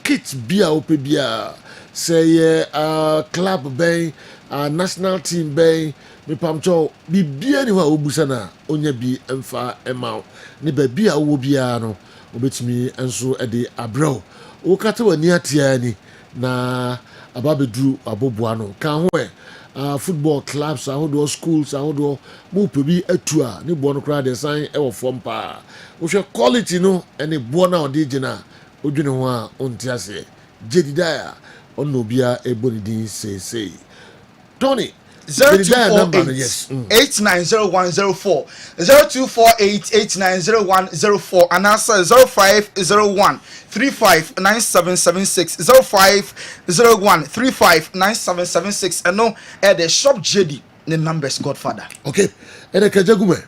kits bia ope bia say club bay national team bay me pamcho bibia ni wa obusa na onya bi emfa ema ne ba bia wo bia no obetumi enso de abro wo kata wani atia ni na ababedru aboboa no kan ho football clubs ahodo schools ahodo mo pebi atua ne bo no kra de san e wo fom pa wo hwe quality no ene bo na odi gina odwene ho a onti ase jedidaya ono bia ebonidin say Tony 0248-890104 0248-890104 and answer 0501-359776 0501-359776 and no at the shop JD the numbers Godfather. Okay, and a kajagume.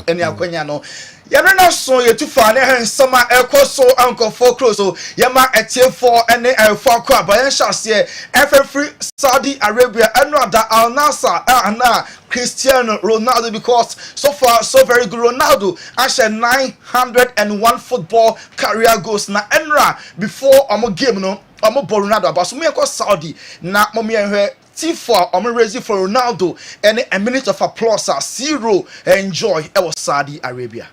Any akwanya no. Yamana so ye too far and summer air so uncle for close so Yama at for and for crab by shall say free Saudi Arabia and not that Al Nassr and Cristiano Ronaldo because so far so very good Ronaldo actually 901 football career goals na enra before omo game no omo Ronaldo about so me Saudi na mommy T4 I'm ready for Ronaldo and a minute of applause 0 enjoy it was Saudi Arabia.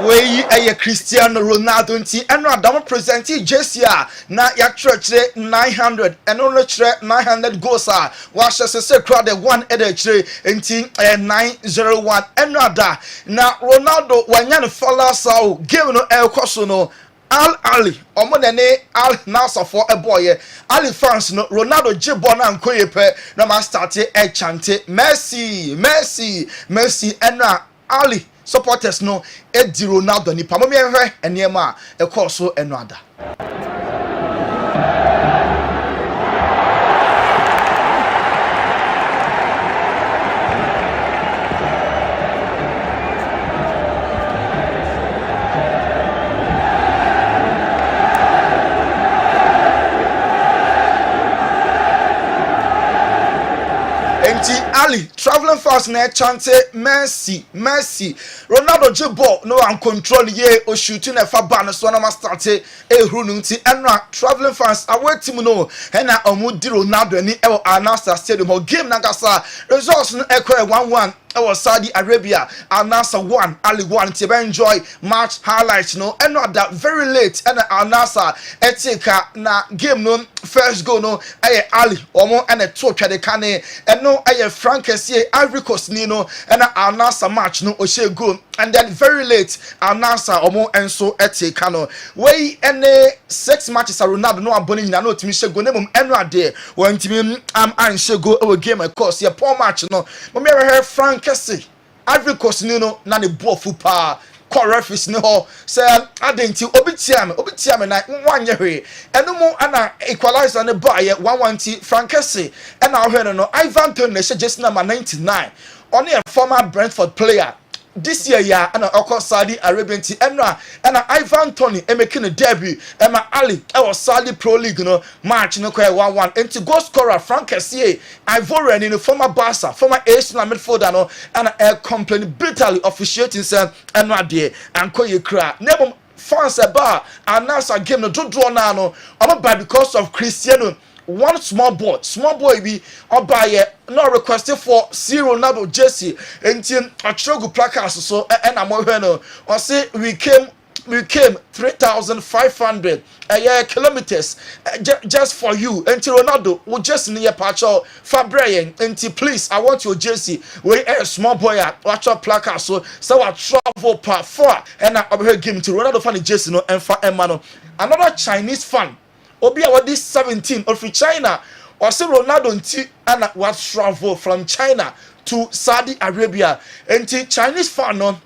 Wey Cristiano Ronaldo nti eno adam present Jesia na ya church 900 eno no chre 900 goals a wa se crowd one ede chre nti 901 eno ada na Ronaldo wanya no follow sao game no ekoso no Al Ali omo ne Al Nassr for a boy Ali fans no Ronaldo jibo na nkoye pe na ma start e chante Messi eno Ali supporters no Eddie Ronaldo ni pa mo me hwe enema e course so eno ada Ali traveling fast na chante Messi Ronaldo jibo no and control ye o shooting na fa ban so na ma start e huru nti enra traveling fast away team no na omudi Ronaldo ni e Al Nassr stadium game na gasa results no e 1-1 was Saudi Arabia Al Nassr 1 Ali 1 to enjoy match highlights no and not that very late and Al Nassr etika na game no first goal no Ali omo and a two the kane and no Frankesie Ivory Coast ni no and Al Nassr match no oshe goal and then very late Al Nassr omo and so etika no wey any 6 matches Ronaldo no aboni na no timi she go nemum enra there when timi an she go our game of course yeah poor match no me hear Frank Kessben Ivory Coast ni no na ne bofu pa referees ni ho say adenti obitiame na wanye hwe eno mu ana equalizer ne ba ye 1-1 Frank Kessben and now hwe no Ivan Toney na she just number 99 only a former Brentford player this year ya and Saudi Arabian team and Ivan Toney making a debut and Ali I was Saudi Pro League no match no 1-1 and to goal scorer Frank Kessben Ivorian in the former Barca former Arsenal midfielder no and complain bitterly officiating say and not there and call you cry never fans about and now a game no do draw now no about because of Cristiano one small boy be or buy no requested for Ronaldo jersey until a chogu placards so and I'm no or say we came 3,500 kilometers just for you until Ronaldo will just near Pacho Fabrian until please I want your jersey we a small boy at watch your placard so I travel per far and I heard game to Ronaldo fan jersey no and for Emmanuel another Chinese fan Obi a this 17 of China or say Ronaldo nti and what travel from China to Saudi Arabia and Chinese fan no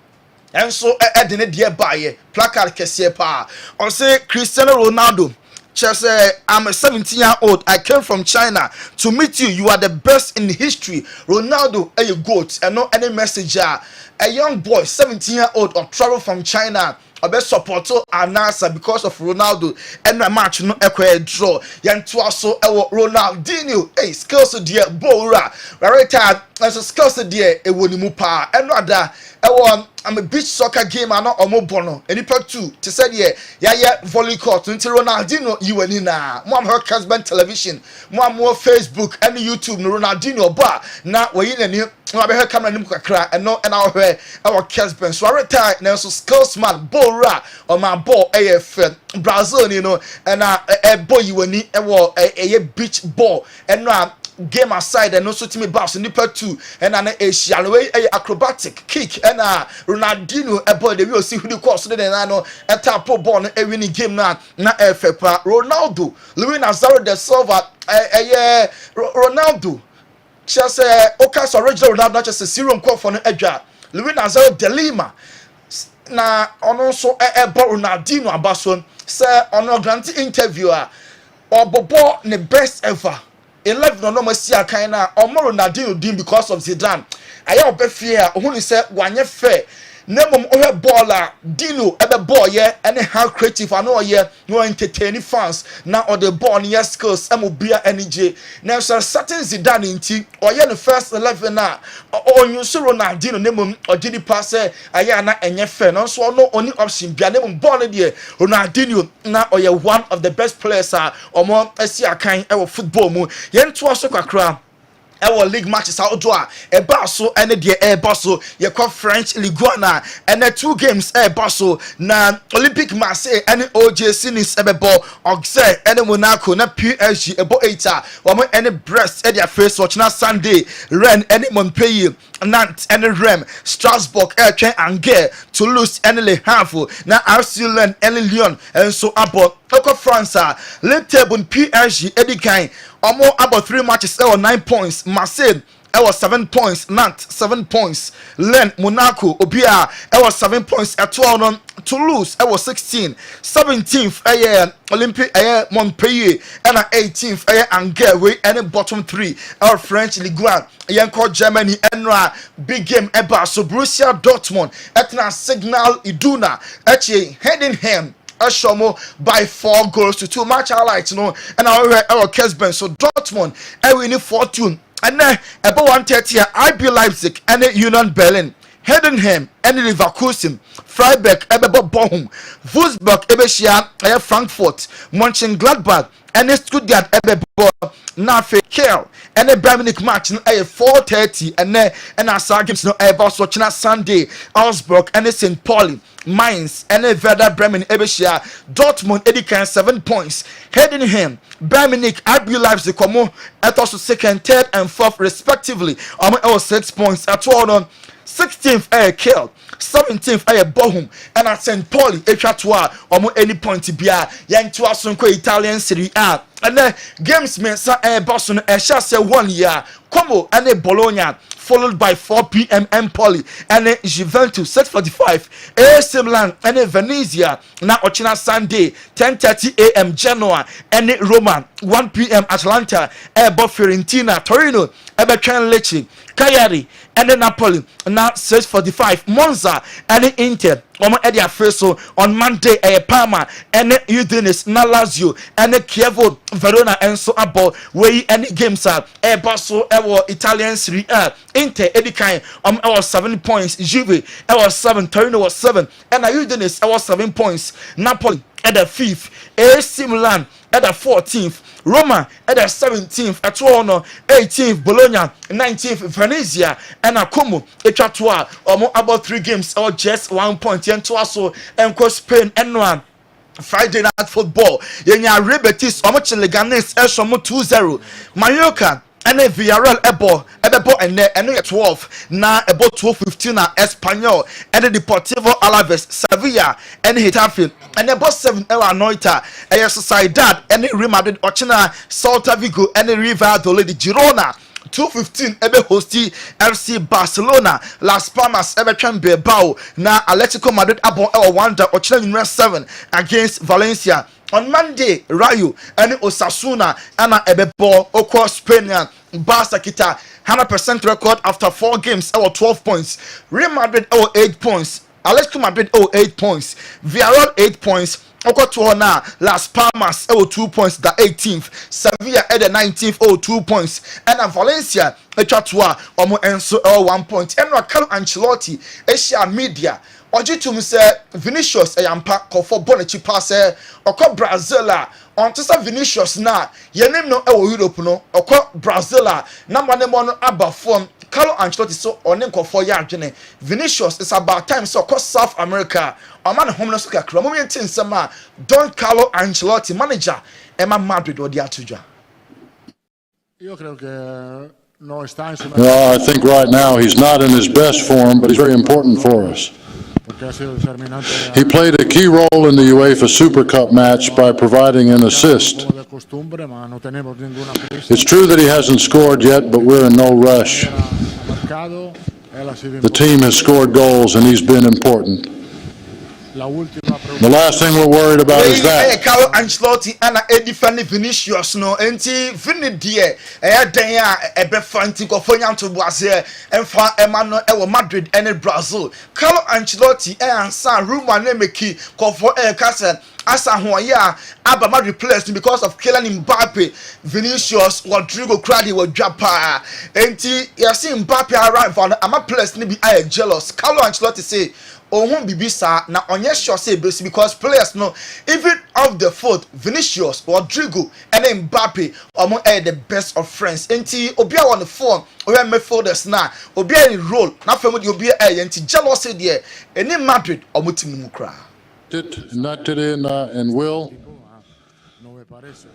and so edine dear buy placard kese pa or say Cristiano Ronaldo just say I'm a 17-year-old I came from China to meet you are the best in history Ronaldo a goat and no any messenger a young boy 17-year-old or travel from China obe support Anasa because of Ronaldo and the match no ekwe draw yanto aso ewo Ronaldinho skills dear bora right time as skills dear ewo ni mu pa eno ada ewo I'm a beach soccer game and omo bono enipa 2 to say yeah volley court until Ronaldinho you and na mo am her Kessben television mo am Facebook and YouTube no Ronaldinho ba na we yin ani no be her camera nim kakra and no and our Kessben so retire na so skills man bora on my ball AF Brazil you know and a boy you ani e beach ball and no game aside and also team bounce nipa 2 and an Asia way acrobatic kick and Ronaldinho a boy they will see who the course so then no a tap ball a winning game na FFA Ronaldo Luis Nazario de Silva Ronaldo just Okas original Ronaldo not just a serum call for no edge Luis Nazario de Lima na ono so Ronaldinho abason say ono grant interviewer or bobo the best ever 11 no masi akan na omoro Ronaldinho din because of Zidane aya obefia ohun say wanye fair nemom ohwe baller Dino ebe ball ye any how creative and all ye no entertaining fans na or the ball near skills emobia energy na so certain Zidane nti oye no first 11 na onyu so Ronaldinho nemom ogidi pass aya na enye fair no so no only option bia nemom ball de Ronaldinho na oye one of the best players omo asi akan e football mu ye nto so kwakra our league matches out do e baso ene de e baso ye call French Ligue 1 and 2 games e baso na Olympic Marseille ene OJC Nice ebebo Auxerre ene Monaco na PSG ebo 8 wo ene Brest e dia face watch na Sunday Rennes ene Montpellier Nantes ene Reims Strasbourg e twen Angers Toulouse ene Le Havre na RC Lens ene Lyon and so abo Oko France league table PSG edikan omo about 3 matches 9 points Marseille was 7 points Nantes 7 points Lens Monaco Obia was 7 points at 12 Toulouse was 16 17th Olympic Montpellier and 18th Angers we any bottom 3 our French Ligue 1 yanko Germany enra big game eba so Borussia Dortmund etna Signal Iduna eche Heidenheim Ashomo by 4 goals to 2 match highlights no and our Kessben so Dortmund winning 4-2 and then about 1:30 IB Leipzig and Union Berlin Heidenheim and Leverkusen Freiburg ebebo Bochum Wolfsburg ebeshia Frankfurt Mönchengladbach and Stuttgart ebebo Nafe Kiel and the Bayern Munich match no 4:30 and our games no about China Sunday Augsburg and St. Pauli Mainz and Werder Bremen ebeshia Dortmund edikan 7 points Heidenheim Bayern Munich RB Leipzig komo etos second third and fourth respectively 6 points at all 16th Kiel 17th Bochum and at St. Pauli etwa omo any point bia yanto asonko Italian Serie A and the games mensa Boston shall 1 year Como and Bologna followed by 4 p.m. Empoli and Juventus 6:45 AC Milan and Venezia na Ochina Sunday 10:30 a.m. Genoa and Roma 1 p.m. Atlanta Ebo Fiorentina Torino Ebetwen Lecce Cagliari and Napoli na 6:45 Monza and Inter edia face on Monday Parma and Udinese na Lazio and Chievo Verona and so abo we any games baso Italian Serie A Inter edikan was 7 points Juve was 7 Torino was 7 and Udinese was 7 points Napoli at the 5th AC Milan at the 14th Roma at the 17th at 18th Bologna 19th Venezia and Como etwa about 3 games or just 1 point and so and Spain and 1 Friday night football yenya Rebetis Leganes Eshomo 2-0 Mallorca and Villarreal ebo and 12 na about 12:15 na Espanyol and Deportivo Alaves Sevilla and Getafe and about 7 Anoita Sociedad and Real Madrid Ochina Celta Vigo and River Valladolid Girona 2:15 ebe hosti FC Barcelona Las Palmas ebe twan Bilbao na Atletico Madrid abon wanda Ochina 7 against Valencia. On Monday, Rayo and Osasuna and Ebebo Oko Spain Barca kita 100% record after 4 games 12 points. Real Madrid 8 points. Atletico Madrid 8 points, Villarreal 8 points. Okoto na Las Palmas 2 points, the 18th. Sevilla at the 19th 2 points. And Valencia etwa omo enso 1 point. And Carlo Ancelotti Asia media ojitum say Vinicius eyampa kofo bonechi pass okọ Brazil on to Vinicius na yenim no Europe no okọ Brazil na manemo no aba form. Carlo Ancelotti so on nkofo ya adwene Vinicius is about time so across South America o man home no so kakra mo yentin nsema Don Carlo Ancelotti manager Emma Madrid or the atujwa. No, I think right now he's not in his best form, but he's very important for us. He played a key role in the UEFA Super Cup match by providing an assist. It's true that he hasn't scored yet, but we're in no rush. The team has scored goals and he's been important. The last thing we're worried about is that. Carlo Ancelotti and a defending Vinicius no enti Vini die den a ebe fanti ko fonya to Brazil and fa Emmanuel e Madrid and Brazil. Carlo Ancelotti ansa rumor na meki ko for kasa asa hoya aba Madrid players because of Kylian Mbappe, Vinicius, Rodrigo Crowdy wa Japa enti yasi Mbappe arrive on ama players ni be jealous. Carlo Ancelotti say ohun bibisa na onye sure say because players no even off the foot Vinicius, Rodrigo and Mbappe among the best of friends enti obia on the phone we midfielders na obia in role na fam de obia enti jealousy there any Madrid omutim mu kra not today and will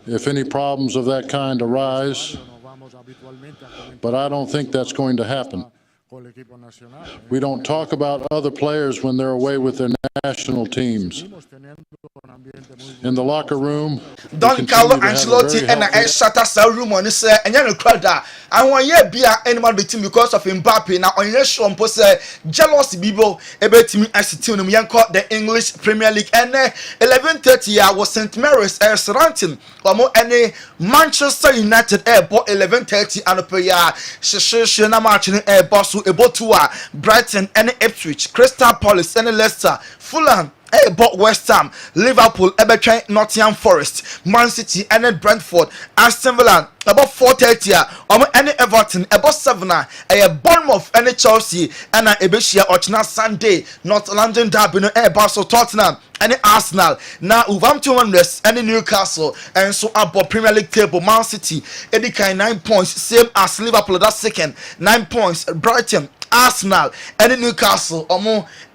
if any problems of that kind arise, but I don't think that's going to happen. We don't talk about other players when they're away with their national teams. In the locker room, Don Carlo Ancelotti and I shut us a room on say and you crowd I want ye be animal the team because of Mbappe now on your show and post jealous people about team as team yanko the English Premier League and 11:30 was St Mary's Southampton or any Manchester United airport 11:30 and per year she na match in airport so about to Brighton and Ipswich, Crystal Palace and Leicester, Fulham about West Ham, Liverpool, Everton, Nottingham Forest, Man City and Brentford, Aston Villa about 4:30 any Everton about 7 Bournemouth and Chelsea and Ebeshia Ochna Sunday North London derby no Barcelona Tottenham and Arsenal now Wolverhampton Wanderers and Newcastle and so about Premier League table Man City Edika 9 points same as Liverpool that second 9 points Brighton Arsenal and Newcastle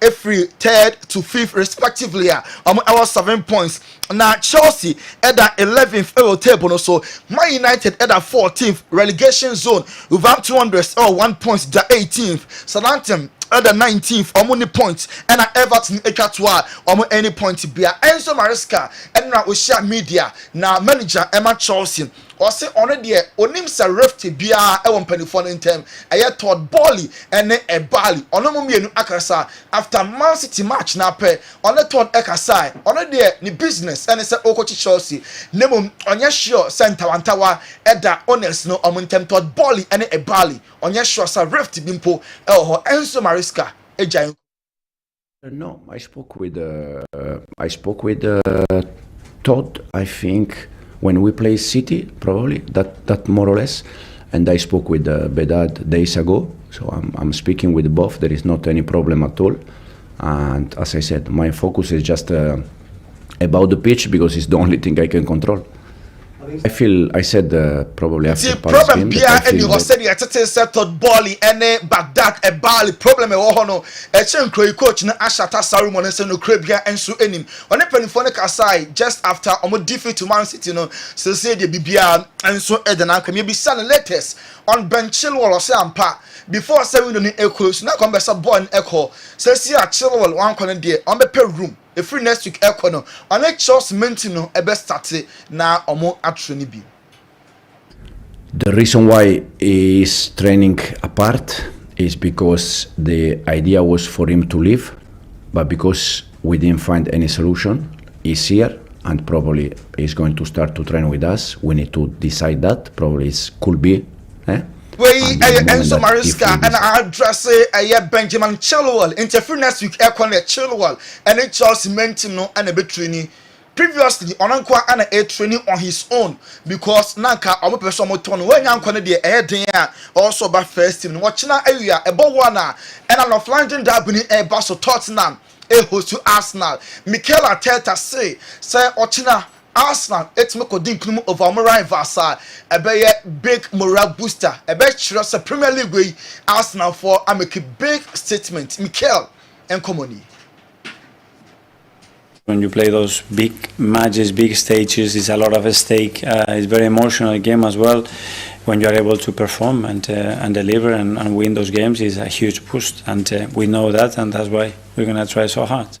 every third to 5th respectively our 7 points now Chelsea at the 11th table no so Man United at the 14th relegation zone Wolverhampton Wanderers 1 point the 18th Southampton at the 19th many points and Everton ekatwa any point bia Enzo Maresca and na Oshia media na manager Emma Chelsea or say on there onim sa rift bia e won panifo in term Todd Bowley and a Bali ono mienu akasa after Man City match na pe on Todd ekasa on there ni business and say okochi Chelsea nemo onye sure center wantawa eda honest no omuntem Todd Bowley and a Bali onye sure sa rift bimpo Enzo Maresca ejai. No, I spoke with Todd. I think when we play City, probably that more or less. And I spoke with Bedad days ago. So I'm speaking with both. There is not any problem at all. And as I said, my focus is just about the pitch because it's the only thing I can control. I said probably after Paris game. And you said you set Todd Bowley and Baghdad a Bali problem no a chen coach na Ashata Saruman and no Crabia and so enim on a penphonic aside just after defeat to Man City no so say the BBR and so Edena can maybe send letters on Ben Chilwell or Sampa before 7 on echoes now come some boy echo says here Chilwell 1 corner there on the per room. A free next week econo on a choice mentino a best start now omo actually be. The reason why he is training apart is because the idea was for him to leave, but because we didn't find any solution, he's here and probably he's going to start to train with us. We need to decide that. Probably it could be. Wey and the moment Enzo that he Maresca feel and this, I address Benjamin Chilwell interfere next week Ekwane Chilwell and Chelsea main team no and a bit training. Previously Onankwa and a training on his own because Nanka omo person mo ton when Yankwane de also by first team watching area a one and an offline derby e baso Tottenham e host to Arsenal. Mikel Arteta say Ochina Arsenal etime kodin kunu over our rivals a big morale booster a chirasa Premier League way Arsenal for I make a big statement Mikel and Komoni. When you play those big matches, big stages, it's a lot of stake. It's very emotional game as well. When you are able to perform and deliver and win those games, is a huge boost. And we know that, and that's why we're gonna try so hard.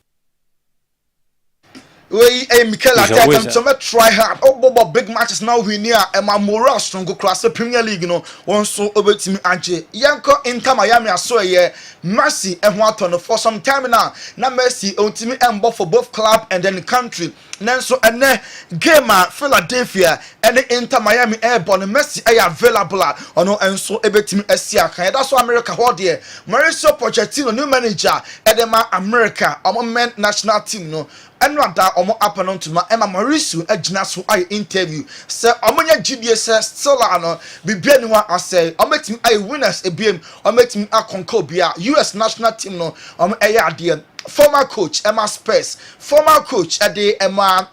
We Mikel Arteta to try hard. Oh, big matches now we near and my morale strong across the Premier League. No one so over to me Anje. Yanko Inter Miami I saw ye Mercy and what on for some time now. Now Mercy on to me and for both club and then the country. Nanso and game Philadelphia and the Inter Miami airborne Mercy are available on no and so able to me Asia. That's why America hold here. Mauricio Pochettino new manager Edema America among men national team no. And not that omo happen to my Emma Mauricio agina so I interview say omonya GDS still ano bibia ni wa say ometim I winners ebiem ometim akonko bia US national team no eya ade former coach Emma Spurs former coach ade Emma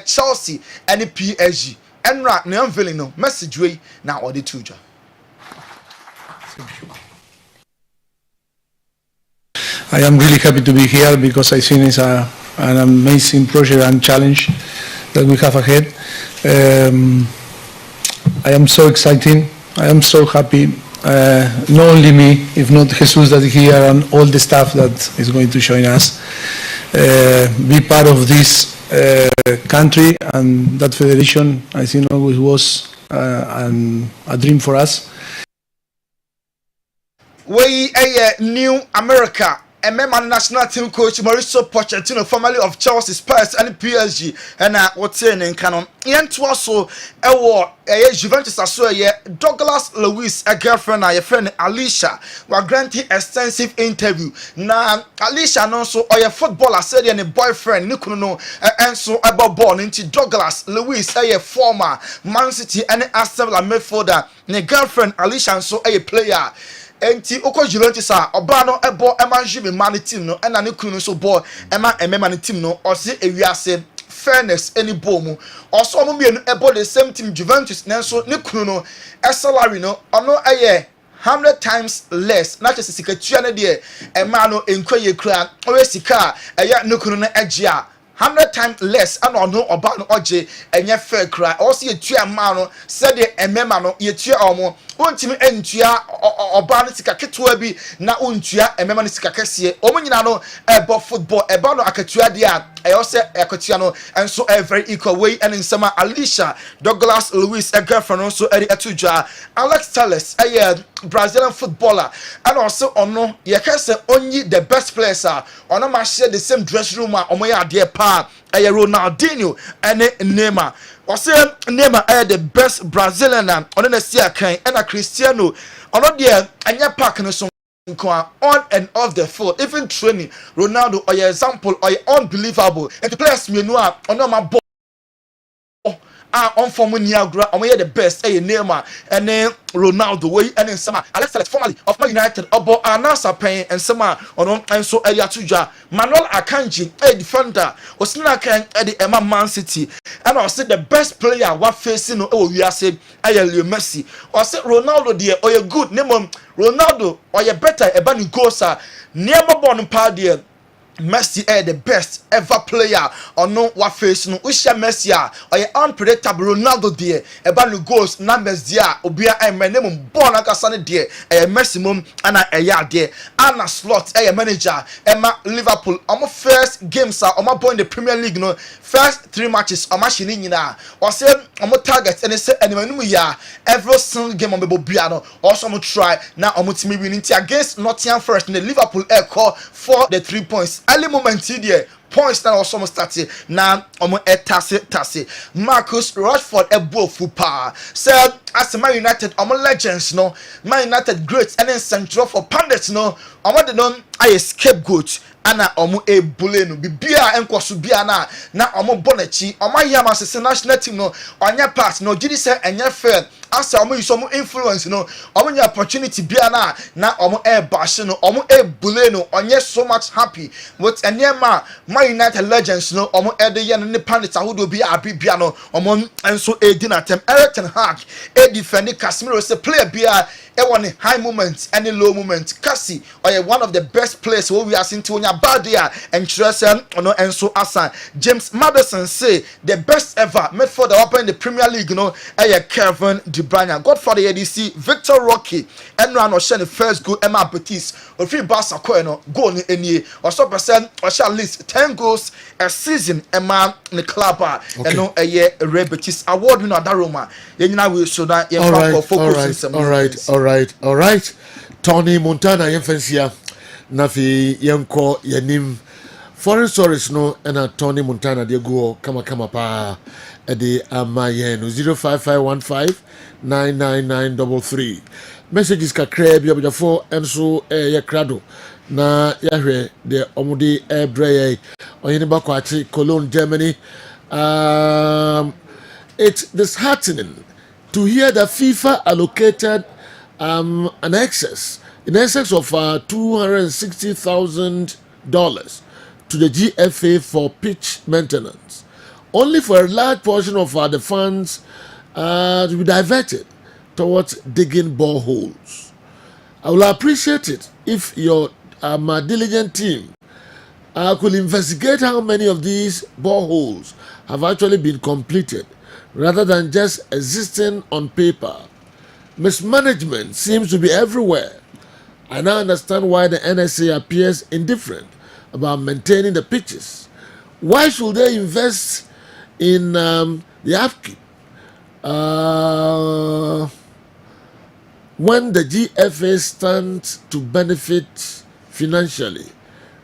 Chelsea and PSG enra ne unveiling no message way na odi tuja. I am really happy to be here because I think it's an amazing project and challenge that we have ahead. I am so excited. I am so happy. Not only me, if not Jesus that is here and all the staff that is going to join us. Be part of this country and that federation, I think always was a dream for us. We a new America. MMA national team coach Mauricio Pochettino, formerly of Chelsea, Spurs, and PSG, and what's in canon. Ian Twaso, Juventus as well, Douglas Lewis, a girlfriend, a friend Alicia, were granting extensive interview. Now, Alicia also, or a footballer said, and a boyfriend, Nikuno, and so about born into Douglas Lewis, a former Man City and Aston Villa midfielder, and a girlfriend Alicia, and so a player. Enti oko Juventus oba no ebo emanhwe man team no na ne kunu so ball man team no ose ewiase fairness any bomu also omo mienu ebo the same team Juventus nenso ne kunu no salary no ono 100 times less na chese sika tua ne de ema no enkoye kura o sika ne kunu no agea 100 times less and ono oba no oje enye fair kra also ye tua ma no said the emema no ye tua omo ontimi entua oba no sika ketwa bi na ontua emema no sika kese omo nyina no ebo football eba no akatua dia say akatua no and so a very equal way and in summer Alicia Douglas Lewis a girlfriend also eri atuja Alex Telles Brazilian footballer and also ono ye can say only the best players ono ma share the same dressing room omo ya there pa Ronaldinho and Neymar. Ose Neymar the best Brazilian ono na see akan and Cristiano ono there anya park no so on and off the field even training Ronaldo or your example or unbelievable and the players me know ono ma ball on form niagra omo the best Neymar and then Ronaldo way and in summer Alex Telles formerly of Man United obo anasa pen and summer on and so atuja Manuel Akanji a defender osina kan the Emma Man City and I said the best player what facing no we are say Lionel Messi or say Ronaldo there or you good name Ronaldo or you better eba ni gosa never born pa there Messi the best ever player or no what face no Usha Messi or your unpredictable Ronaldo there eba no goals numbers there obia my name born akasane there Messi mum and a yard there Anna Slot manager Emma Liverpool first games are born in the Premier League no first 3 matches shini nyina or say target and say anyway ya every single game bobia no also try now timi winning against Nottingham Forest in the Liverpool call for the 3 points early moment here points now also started now tase Marcus Rashford ebo fupa said as Man United legends no Man United greats and then central for pundits no omo de no aye scapegoat ana e bule no bibia enkoso bia na bonachi yam as national team no onya part no gidi say enye fair as use influence no nya opportunity bia na e bash no e bule no onye so much happy with enema Man United legends no de ye no ne pandits ahodo bia abibia no enso e di na tem Erik ten Hag e defend Casemiro say player bia e won high moments any low moments Cassie one of the best players we are seeing to onya badia and Chelsea enso asa James Maddison say the best ever midfielder open in the Premier League Kevin De Bruyne Godfather ADC Victor Roque and no share the first goal Emma Betis or free Barca goal ni enie or so percent or shall at least 10 goals a season Emma the club and no Real Betis award winner Daroma yenina we so that all right Tony Montana yemfensia nafi yenko yanim foreign stories no and Tony Montana de go kama pa ede amaye no 05515999933 messages kakra bi objafo enso ye krado na yahwe de omudi ebreye oyini bakwachi Cologne Germany. It's disheartening to hear that FIFA allocated in excess of $260,000 to the GFA for pitch maintenance, only for a large portion of the funds to be diverted towards digging boreholes. I will appreciate it if your diligent team could investigate how many of these boreholes have actually been completed rather than just existing on paper. Mismanagement seems to be everywhere. I now understand why the NSA appears indifferent about maintaining the pitches. Why should they invest in the upkeep when the GFA stands to benefit financially?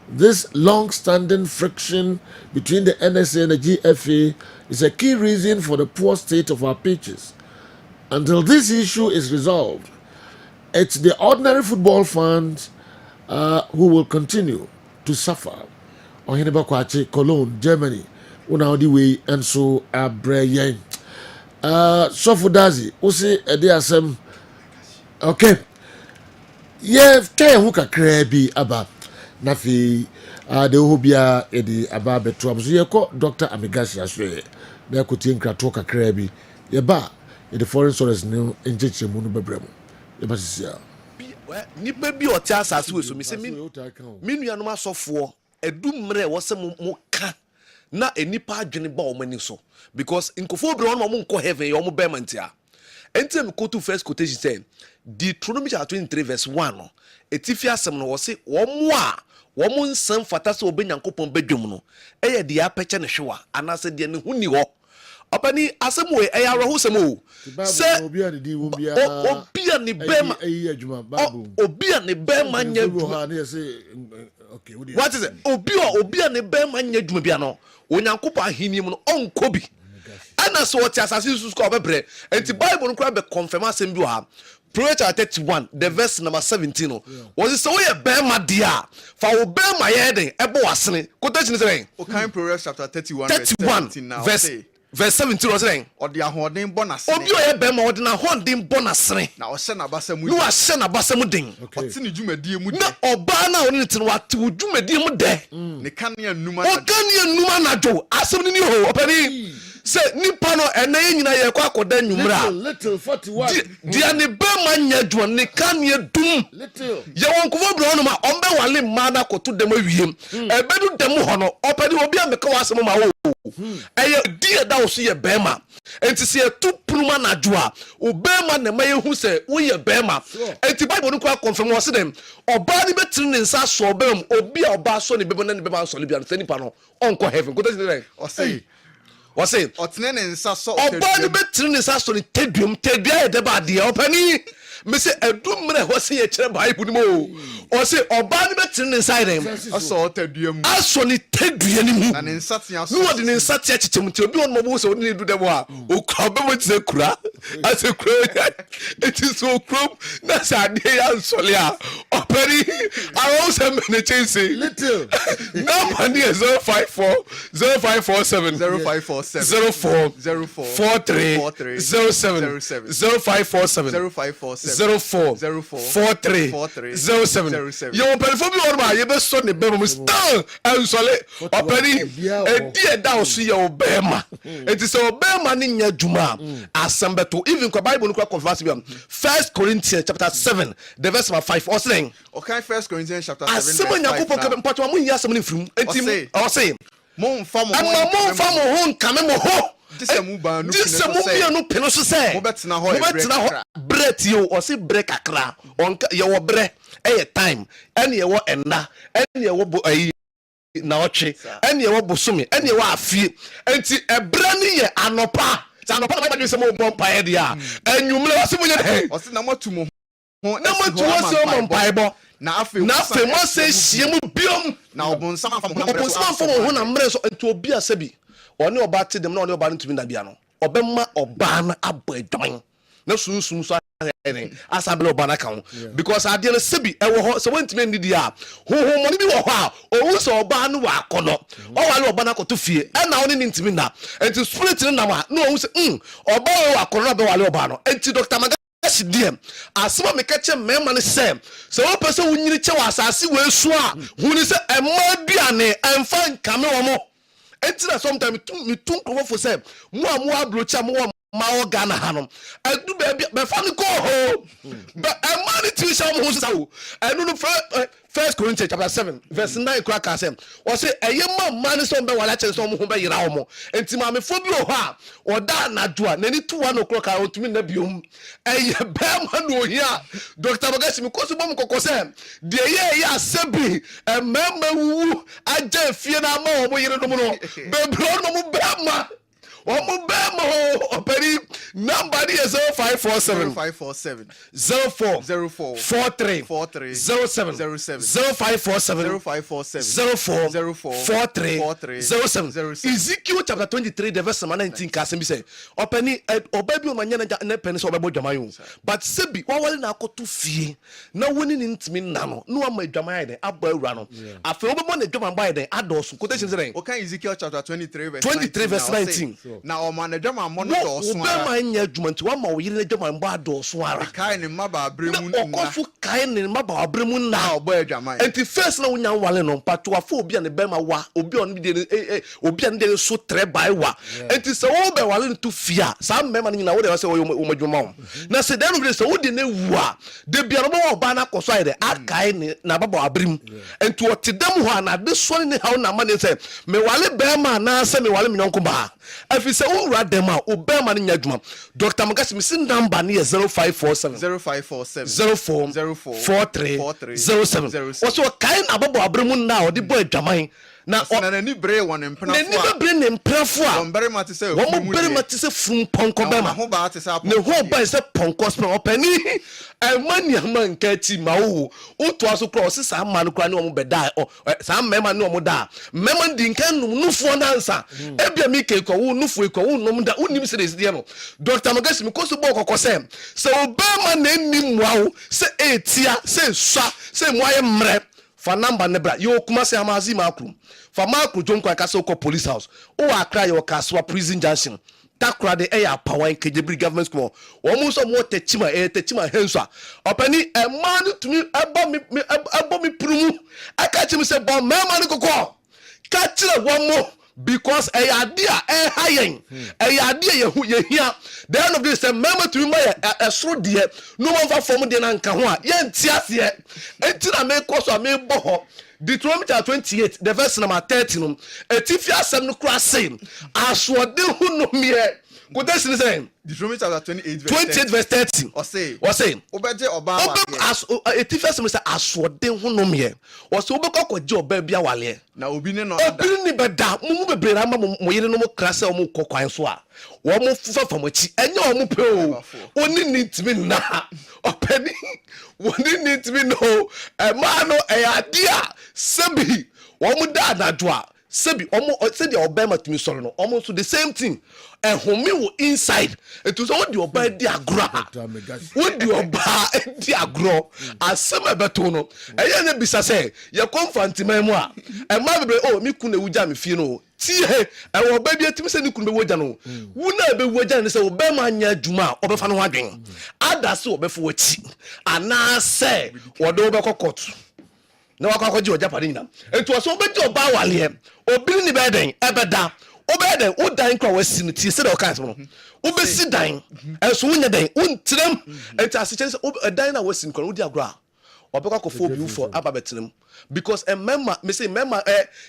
This long-standing friction between the NSA and the GFA is a key reason for the poor state of our pitches. Until this issue is resolved, it's the ordinary football fans who will continue to suffer. Ohineba Kwachi, Cologne, Germany, unaudi way and so abrayen. Sofudazi, usi edi asem. Okay. Yeah, kaya huka krebi aba. Nafi de hobia edi aba betu abzu yeko Dr. Amigashi aswe. Na kuti nkra toka krebi. Yeba the foreign sources no enjeche mu no bebremu. Yeba sisia. Nipa bi ote asase we so mi se mi nuanom asofo edumre wo se mo ka na enipa adwene ba o mani so because inkofo bre won mo nko heaven yo mo bemantia enti me go to first quotation say Deuteronomy chapter 23 verse 1 no etifi asem no wo se wo mo a wo mo nsam fata se obenyankopon badwum no eye de apeche ne hwewa anase de ne huni ho opani asem we eyaro ho sem o se obia ne bema obia ne bema nya okay what is it obia ne bema nya dwuma bia no onyankopon ahini mu no onko bi ana so what asase su ko bebre enti bible no kra be confirm asem bi ha Proverbs chapter 31 the verse number 17 no was so we bema dia fa wo bema ye den ebo wasene quotation say o kan Proverbs chapter 31 verse 17 was saying odi ahoden bonasene obi o ye bema odi na ahoden bonasene na o se na basam no a se na basam den oti ne dwumadie mu de na oba na oni tin wa te dwumadie mu de ne kan ya numa na jo asem ni ho opani se nipa no ene nyina ye kwa akoda nwumra little 41 dia ne bema nya dwo ne kan ye dum ye won ko bro no ma ombe wale ma na koto dem awiem ebedu dem ho no opani obi ameka wasem ma wo eye dia da wo so ye bema enti se tu pruma na dwo a obema na ma ye hu se wo ye bema enti bible no kwa confirm wo se dem oba ni betiri ne nsa so bem obi a oba so ne beba na ne beba so le bia no nipa no onko heaven ko tell o say what's it? Otene nsa so obani betiri nsa so ni tedum tedua e de ba de opani me say edum mre ho se ye kire Bible ni mo o say oba ni betiri ne inside dem aso tadua mu aso ni tadua ni mu na ne nsatia so no wodi ne nsatia chichim ti obi on mo bo so ni du dem a o kura be mo tse kura ase kura it is so krom na sa de ya nsole a operi I also manage say little number ni 054 0547 0547 04 43 07 0547 04 43 07 yo perform you orma ye be so ne be mo stand ansole operi edi eda osu ye obema it is obema ni nya djuma asembeto even kwa Bible no kwa converse bi 1 Corinthians chapter 7 the verse 5 or saying okay 1 Corinthians chapter 7 asemo nyakopo ke mpato mo nya asemo ni frim enti o say mo mfa mo ho nkame mo ho disemu ba no pino so say mo betena ho break you or say break akra on ye wo bre time ene ye wo enna ene ye wo na oche ene ye wo bosome ene ye wo afie enti ebra ni ye anopa sanopa na ba se mo bompa ye dia enwumle o se mo ye o se na motu mo ho na motu o se mo mpaibo na afi mo se hie mu biom na obonsam afam ho na mre so enti obi asabi oni oba te dem na oni oba ntumi na bia no obema oba na abo adwan na sunsun so asabele oba na kan because ade no sebi ewo ho so wantumi ndidi a ho mo ni bi wo ho a owu so oba no wa akono o wale oba na koto fie e na oni ntumi na enti spirit ni na ma na owu se oba wa akono na be wale oba no enti Dr. Magasi DM asema me kache mema ne se wo pese wo nyiri che wa asase we su a huni se ema duane emfa nkame wo mo enti na sometimes me tun ko for say mo abrocha mo ma organ hanom adu be fa ni ko ho but emani ti sha mo so sawo enu no 1 Corinthians chapter 7 verse 9 kra ka say o say eye ma ni so be wala che so mo ho be yira wo enti ma me fo bi o ho a o da na do a nani 2 no kra ka o tumi na biom eye be ma no hia Dr. Magasi me ko so bom kokko say de ye asebi emema wu aja fie na ma wo yire no mo no be bro no mo be ma Omo bemo operi number is 0547 04 43 07 0547 04 43 07 Ezekiel chapter 23 the verse 19 ka be say openi obabi o manya na pen so obebo dwaman but sebi wawale na akoto fie na woni ni ntimi na no no ama dwaman de aba awura no afi obebo na dwaman ba de adosu quotation say okay Ezekiel chapter 23 verse 19 na o man adwama mo no do so ara o be man nya adwuma nti wa ma wo yire adwuma mba do so ara kai ni maba abremu na okofu kai ni maba abremu na obo adwama enti first na wonya wale no pato afo obi an be ma wa obi on de obi an de so tre bai wa enti se wo be wale to fia sa mema ni na wo de se wo madwuma na se den no se wo de na wu a de bia no wo ba na koso ide akai ni na baba abremu enti wo te dem ho na de so ni ha na ma ne se me wale be ma na se me wale me nyonko ba afi se wo ra dem a obema ni nyadwuma Dr. Magasi me sin number ni 0547 04 43 07 also kind ababo abremu na odi boy dwaman na ni bre won empna fo ni bre ne mprafo a bere mate se wo bere mate se fun ponko bema ho ba te se ne ho ba se ponko spe opani emani amanka ti ma wo oto aso kro se sa ma no kra ne wo beda sa mema ne wo da mema di nkan num nufo na nsa ebia mi ke ko wo nufo ko wo num da unim se de no Dr. Magasi me ko so bo kokko se obema na nim wawo se etia se swa se moye mre fa number ne bra yo kuma se amazi makru fa makru jonko akase ko police house o akra yo kaswa prison junction takra de eya power Kejebri government school o mu so mo techima henso opani e man to me abo mi prumu aka chim se bo mema ni kokko ka kire wo mo because idea hayen idea ye hia the end of this say mema to me so de no one for form de na nka ho a ye ntiase entina me koso me bo ho Deuteronomy 28 the verse number 30 no etifia asem no kra say asode hu no me quotation say Deuteronomy chapter 28 verse 30 or say obeje oba as etifa sem say asode honom ye o say obekọ kwaje oba bia wale na obi ne no obi ni beda mu bebre na mo yire no mo krase o mo kokwan so a wo mo fufa famachi enye o mo pe o oni ni ntimi na opani woni ni ntimi no e ma no e ade a sebi wo mo da na do a sebi omo say the obama timi soro no almost the same thing ehome wo inside it was all the oba di agro wo di oba di agro asem ebeto no eye na bisa say ye confrontima mu a e ma bebre oh mi ku na wuja me fie no tie e wo ba bi atimi say ni ku be wuja no wu na be wuja ne say obama anya adwuma obefa no hwadwen ada say obefo wachi ana say wo do be kokot na wakwaji ojapade nyina etu oso obeji oba wale obi ni beden ebeda obeden odan kwa wasi no tie se de okan so no obesi dan enso wonya dan untrem enti asechense odan na wasi no kwa odi agro a obekwa kofo obi ufo ababetrem because member me say member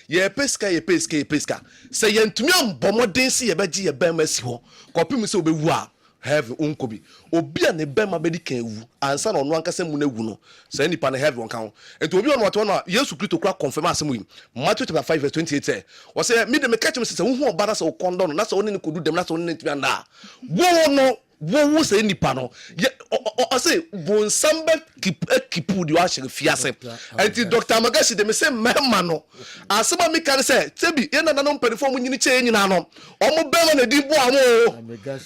ye peska say ye ntumi ambomoden se ye beji ye ban masi ho kopim se obewu a have unkobi obi a ne bema medical ewu ansa na ono ankasa mu na ewu no say nipa na have wonka ho enti obi ono wato na Yesu Kristo kura confirm asem yi Matthew chapter 5 verse 28 say o say me de me catch me say hu oba na say kondo no na say oni ne kodu dem na say oni ne ntimi anda wo say nipa no o say bon samba kipu di wa shiri fiase enti Dr. Magashi de me say mema no asema me kan say tebi ye na no mpedifo mu nyini che nyina no omo bema na di bo amo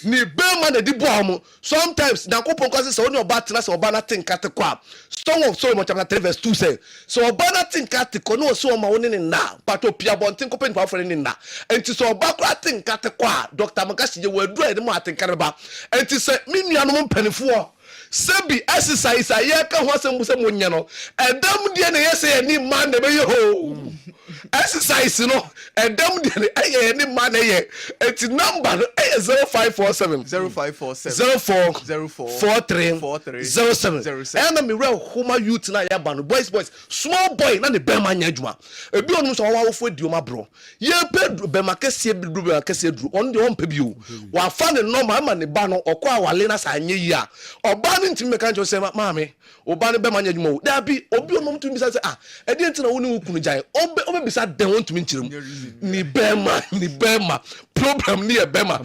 ni bema na di bo amo sometimes na kopon kwase say oni oba tena say oba na tinkate kwa Song of Solomon chapter 3 verse 2 say so oba na tinkate ko no so ma woni ni na pato pia bontin ko pen pa fere ni na enti so oba kwa tinkate kwa Dr. Magashi je wadu ade mo atinkare ba enti say me nuanom mpanifo sebi exercise ayeka ho asem se monye no edam de na yese ni man de be ho exercise no edam de na aye ni man ye eti number no 0547 04 and me real homa youth na ya ba no boys small boy na the bema nya adwuma ebi onu so wa wofo dioma bro ye pe bema kese dru bema kese dru on de on pe bi o wa fa ne normal ma ne ba no okọ awale na sa anye yi a oba ne ntimi meka njo se maame oba ne bema nya adwuma o da bi obi onu ntimi bisa se e de ntina wo ne wukunu jan obe bisa den won ntimi nchirem ni bema problem ni e bema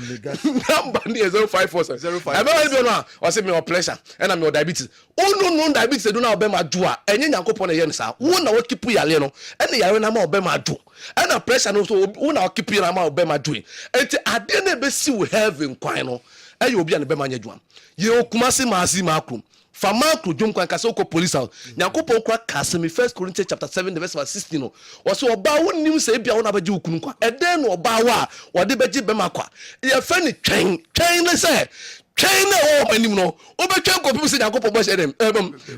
number ni 0547 e be bi no o se me o pressure e na me o diabetes no diabetes do na obema do a enye nyankopon na ye ne sa wo na wo kipu yale no e na yare na ma obema do e na pressure no so wo na wo kipu na ma obema do enti ade na be si we heaven kwan no e ye obi a ne bema nya adwuma ye okumase maasi makrum famakro jom kwan kase oko police house nyankopon kwa kase me 1 Corinthians chapter 7 verse 16 no wo so oba wonnim se bia wo na baje okunu kwa eden no oba wa wo de baje bema kwa ye fa ni twen ne se twen na wo manim no obetwen ko pipu se nyankopon bo se dem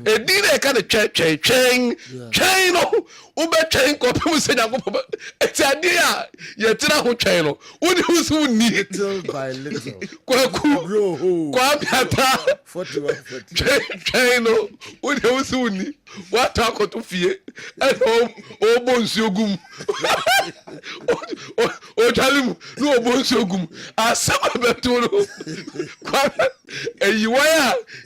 edi na ka ne twen no obetwen ko pipu se nyankopon eti ade a ye tira ho twen no woni husu ni little by little kwa biata 41 twen no woni husu ni what akoto fie e o bonsi ogum o jalim no o bonsi ogum asama beto no kwa eyiwa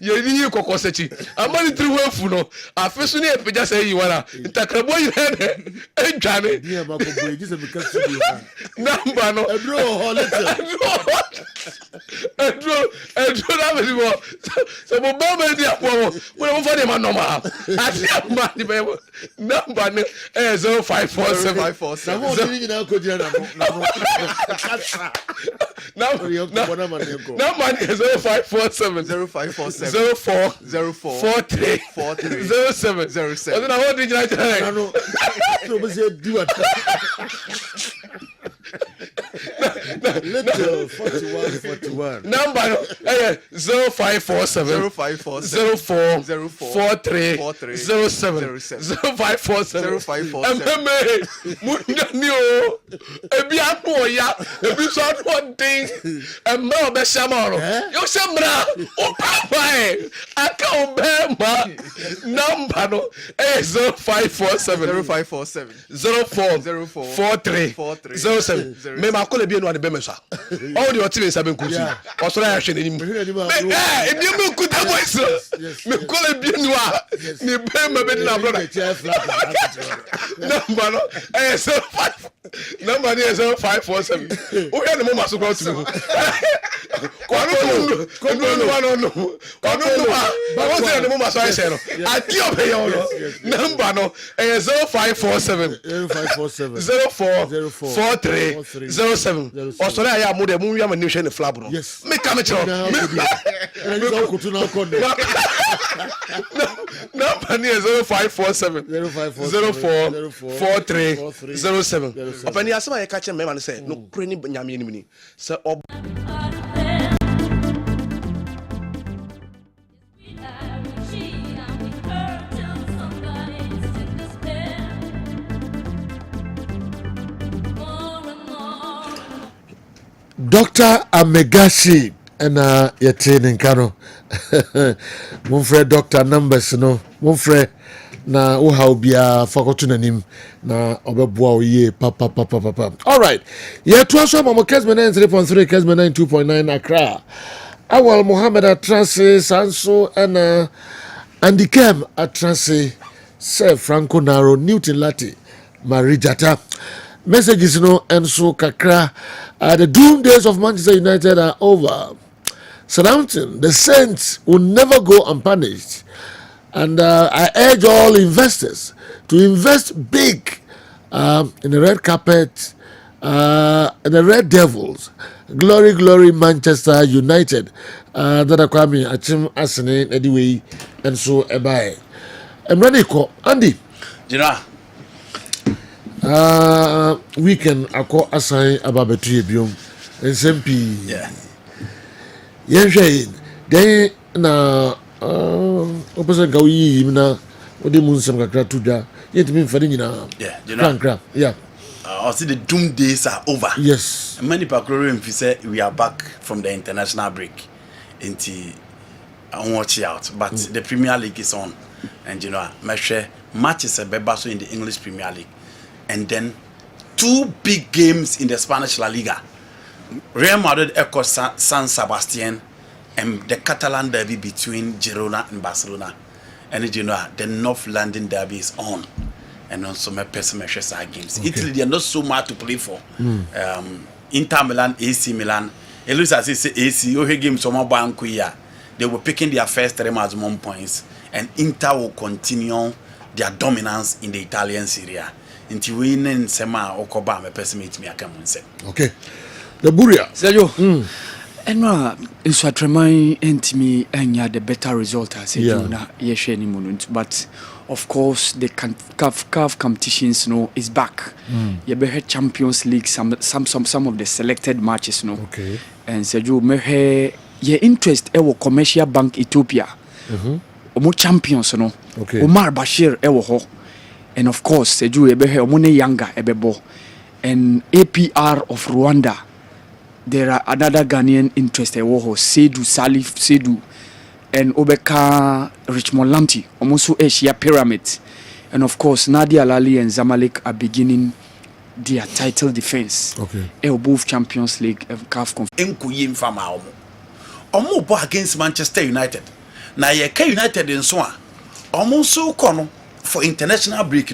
ye ni kokosechi amani triwefu no afesu ni epeja se eyiwa ntakrabo yire edwane dia ba ko boye gise be kasu bi namba no edro holete edro na me bo so bo ba di apo wo fa de ma normal ma di be namba no 0547 na mo di na ko di na mo namba 0547 04 Odo na ho di jina jina no so be say do at little 41 number 0547 04 43 07 0547 munani o ebi anu oya ebi so anu din emma obe shamaro yo shamra o papa aka obema number no 0547 04 43 07 me ma ko le bi enu ade be me so all the team sabe nkutu osoro ya hwe n'anim eni me kuta boys me kola bi nu a ni be ma be na brother number no so 5 number ni 0547 o hwe ne mo maso kwa tu kono ba se ne mo maso ai se no ati o be yo no number no 0547 04 43 07 osoro ya mo de mo wi am ni hwe ne flab no me ka me chiro number ni 0547 04 43 07 opani asema ye ka che me ma say no kure ni nyame ni ni say Dr. Amegashi and yete ninkano mumfre doctor numbers no mumfre na wo ha obia fakoto nanim na obeboa oye papa. All right, ye to aso mamo Kessben 3.3 Kessben 2.9 Accra Awal Mohammed Atrase Sanso and Andy Kem Atrase Sir Franco Naro Newton Lati Marijata messages no and so kakra the doom days of Manchester United are over. Surrounding the Saints will never go unpunished, and I urge all investors to invest big in the red carpet, in the Red Devils. Glory Manchester United. That are coming Achim Asane anyway, and so ebai. I'm ready to Andy. Jina. Weekend ako assign ababetu ebiom SMP. Yeah. Then na opposite ga yi na odi mun sem kakra tuja yetimi mfani nyina. Yeah, Jina. Yeah. I see the doom days are over. Yes. Many people say we are back from the international break. Into watch out, but the Premier League is on, and matches are better in the English Premier League. And then 2 big games in the Spanish La Liga. Real Madrid echo San Sebastian and the Catalan derby between Girona and Barcelona. And the North London derby is on. And also my personal games. Okay. Italy, they are not so much to play for. Inter Milan, AC Milan. It looks as if AC, games they were picking their first 3 maximum points. And Inter will continue their dominance in the Italian Serie A. Inti winning sema okoba me pessimate me akamu nse. Okay. The Buria. Sergio. Enwa inswatremai entimi enya the better result as na yehwe ni munut, but of course the CAF competitions is back. You be Champions League some of the selected matches Okay. And Sergio me ye interest ewo Commercial Bank Ethiopia. Omo champions Okay. Omar Bashir ewo ho. And of course, Seju Ebehe Omune Yanga Ebebo and APR of Rwanda. There are another Ghanaian interest Ewoho, Sedu Salif Sedu and Obeka Richmond Lamti, Omosu Asia Pyramid. And of course, Nadia Lali and Zamalek are beginning their title defense. Okay. Both Champions League and CAF Enkuyi mfama omo bo against Manchester United. Na ye ka United in so a omo so kono for international break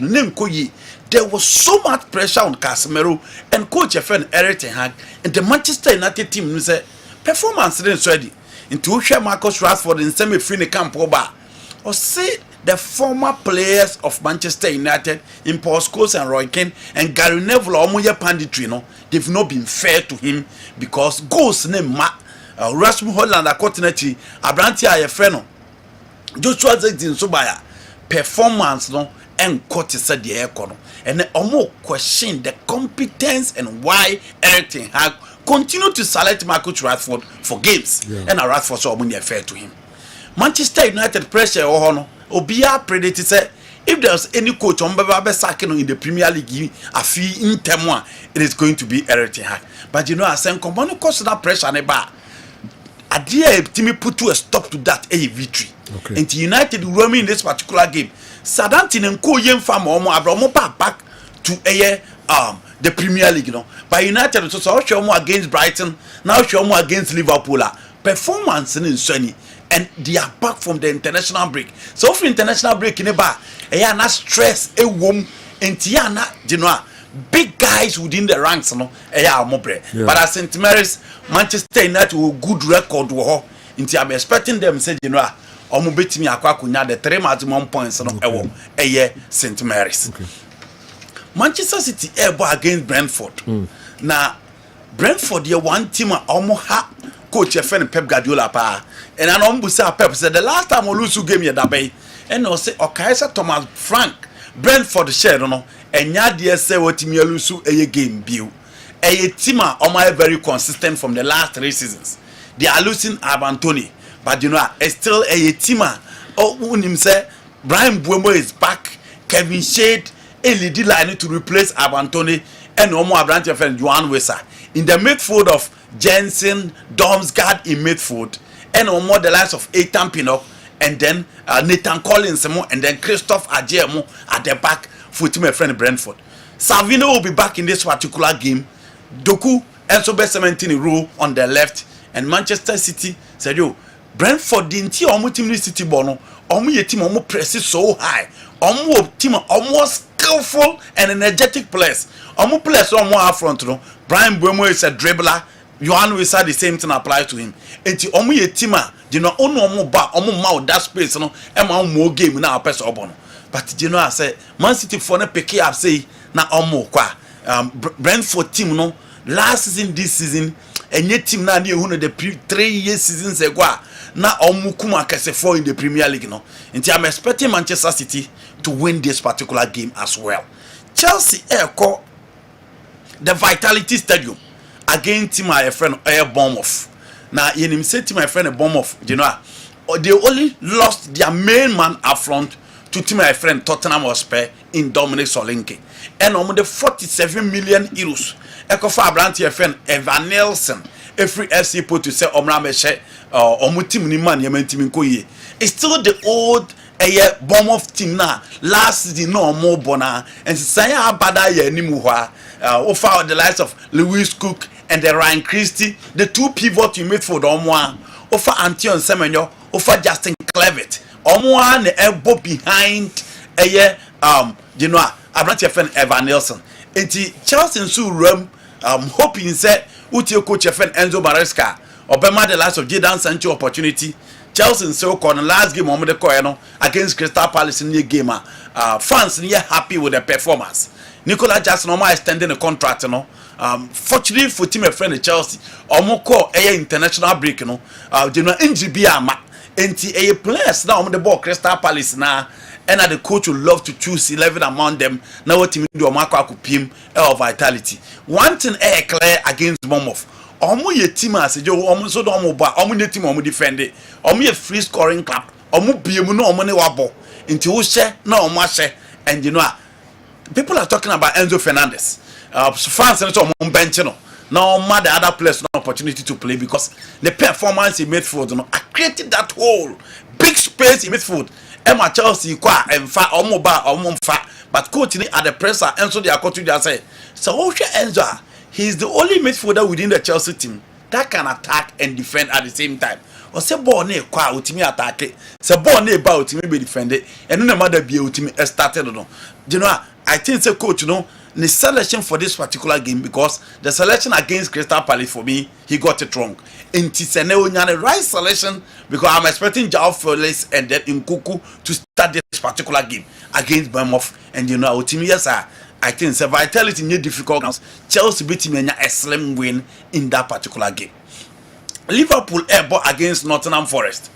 there was so much pressure on Casemiro and coach Eric Ten Hag and the Manchester United team say performance didn't ready into share Marcus Rashford in semi free camp over or say the former players of Manchester United in Paul Scholes and Roy Keane and Gary Neville omoye panditry they've not been fair to him because goals name Rasmus Holland akotinati Abranti ayefreno Joshua Zexin Sobaya performance and court said the air corner and then almost question the competence and why Eric Ten Hag continue to select Marcus Rashford for games and Rashford so when they fair to him. Manchester United pressure Obia predicted say if there's any coach on Baba sacking in the Premier League a fee in Temwa it is going to be Eric Ten Hag. But I say combine cause that pressure neba Adia team put to a stop to that victory. Okay. And United roaming in this particular game. Sadantin and Koyen Fam back to the Premier League, you know. But United so show more against Brighton, now show more against Liverpool. Performance in Sunny, and they are back from the international break. So for international break in the bar, not stress a womb and Tiana, you know, big guys within the ranks, no, but at St. Mary's, Manchester United will good record. I'm expecting them say, you know, bet me the 3 maximum points no St. Mary's. Okay. Manchester City airborne against Brentford. Now Brentford you one team ha coach friend Pep Guardiola pa. And I know Pep said the last time we lose game here that bay. And I say okay Thomas Frank Brentford share no and ya dear say what team you lose a game bill. A team are very consistent from the last 3 seasons. They are losing Abantoni, but you know it's still a team. Oh, when him say Brian Buemo is back, Kevin Shade, a lead line to replace Abantoni, and no more branch of Johan Wesa. In the midfield of Jensen, Domsgaard in midfield, and no more the likes of Ethan Pinnock, and then Nathan Collins, and then Christophe Adjemo at the back for my friend Brentford. Savino will be back in this particular game. Doku and so best 17 rule on the left, and Manchester City said, yo, Brentford didn't see almost team City bono, almost team almost presses so high, almost team almost skillful and energetic players, almost players almost up front. No, Brian Buemo is a dribbler. Johan Wisa the same thing applies to him. Enti almost a team, you know, almost ba almost mouth that space, no, and more game now press up. But you know, I say Man City for no pick up say na almost kwa. Brentford team no last season this season and yet team na near the 3 years seasons ago na omukuma kase 4 in the Premier League no. And I'm expecting Manchester City to win this particular game as well. Chelsea call the Vitality Stadium against my friend Bournemouth. Now you say to my friend Bournemouth, you know, they only lost their main man up front to my friend Tottenham Hotspur in Dominic Solanke. And on the 47 million euros, Ekofa Brandt your friend Evan Nelson, every FC put to say Omra Meshe or Mutim Niman Yementim Koye. It's still the old Bournemouth team now. Last season no more bona and Saya Bada Nimuha over the likes of Lewis Cook and the Ryan Christie, the 2 pivot you made for Domwa, over Antion Semenyo, over Justin Clevitt. One elbow behind you know, I'm not your friend Evan Nelson. And Chelsea Sue Rum, hoping said, would your coach your friend Enzo Maresca, or Bema the last of Jadon Sancho opportunity. Chelsea so called the last game on the Coino against Crystal Palace in the game. Fans near happy with the performance. Nicola Jackson Oma extending the contract, you know. Fortunately for team friend Chelsea, Omoko international break, you know. You know, injury be a players now on the ball Crystal Palace now, and the coach would love to choose 11 among them. Now what team do Marco Kupim or Vitality. One thing clear against Bournemouth. Omo ye team as yo omo so do omo ba omo ne team omo defend it. Omo ye free scoring club. Omo biemu no omo ne wabo. Nti wo hye na omo ahye. And you know people are talking about Enzo Fernandez. Fans no omo bench no. Now, the other players no opportunity to play because the performance in midfield, you know, I created that whole big space in midfield. Emma Chelsea, and far, but coach at the presser, and so they are coaching. They say, so Enzo, he's the only midfielder within the Chelsea team that can attack and defend at the same time. Or say, born a qua ultimate attack it, say, born a bout to be defended, and no matter be ultimate started. You know, I think the coach, you know. The selection for this particular game because the selection against Crystal Palace for me he got it wrong. In Tisane the right selection because I'm expecting Joao Felix and then Nkuku to start this particular game against Bournemouth and you know team yes I think it's a Vitality in difficult games. Chelsea beat him a slim win in that particular game. Liverpool airborne against Nottingham Forest.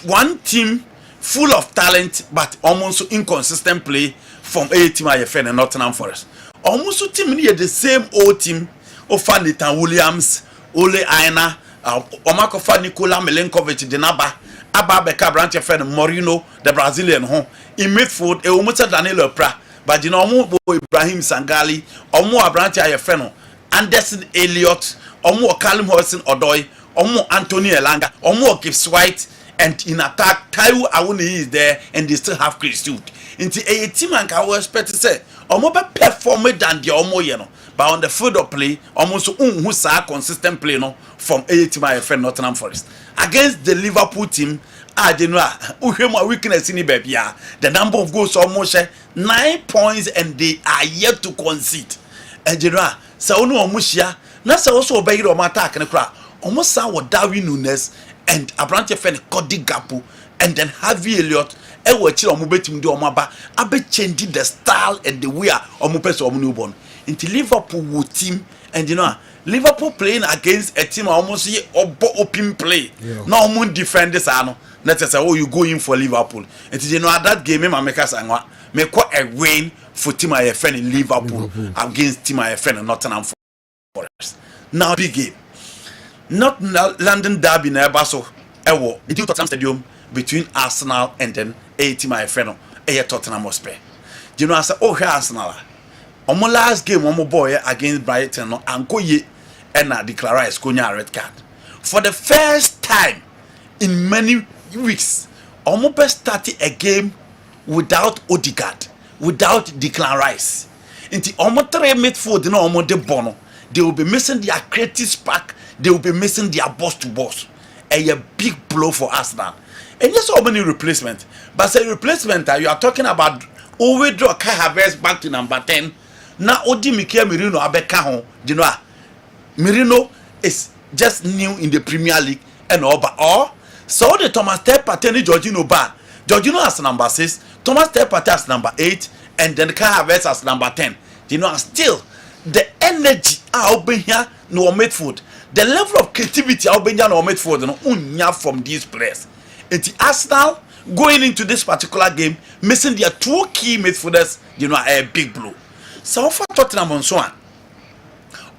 One team full of talent but almost inconsistent play from a team I friend and Nottingham Forest. Almost team near the same old team of Nathan Williams, Ole Aina, Omakofa Nikola Milenkovic, Denaba, Abba Beka branch friend Morino, the Brazilian home. In midfield, a almost Danilo Pra, but you know Ibrahim Sangali, Omo branch I friend Anderson Elliott, Omo Callum Hudson Odoi, Omo Anthony Elanga, Omo Gibbs White, and in attack, Taiwo Awuni is there, and they still have Chris Jude. Into a team and I was expect to say, Omo be perform than the omo ye no. But on the field of play, almost who sa consistent play no from a team I friend Nottingham Forest against the Liverpool team. I don't know who weakness in the number of goals almost 9 points and they are yet to concede. And you know, so no mushia, not also obey your attack and cry. Almost saw Darwin Nunes and a branch of Cody Gapu and then Harvey Elliott. And what you are moving to Omaba, I be changing the style and the way of Mupes or newborn into Liverpool would team. And you know, Liverpool playing against a team almost open play. Yeah. No more defenders are no. Let us say, oh, you go in for Liverpool. And you know that game, I make us make quite a win for Team IFN in Liverpool against Team IFN and Nottingham Forest. Now big game, not London Derby in Basso. Ewo, it is Tottenham Stadium between Arsenal and then a Team IFN or Tottenham Hotspur. You know, I say, oh, here Arsenal. On my last game, one more boy against Brighton, and go ye and declare a red card for the first time in many weeks. Omope started a game without Odegaard, without Declan Rice. Into Omotere midfield, no Omo de Bono. They will be missing their creative spark. They will be missing their boss to boss. A big blow for Arsenal. And yes, so many replacement. But say replacement, you are talking about always draw Kai Havertz back to number 10. Now Odi Mikel Merino abeka ho. You know, Merino is just new in the Premier League and all, but all. So the Thomas Partey Jorginho bar. Jorginho as number 6, Thomas Partey as number 8, and then Kai Havertz as number 10. You know, still the energy out here no midfield. The level of creativity out here no midfield no unya from these players. And the Arsenal going into this particular game missing their 2 key midfielders, you know, a big blow. So for Tottenham on so on.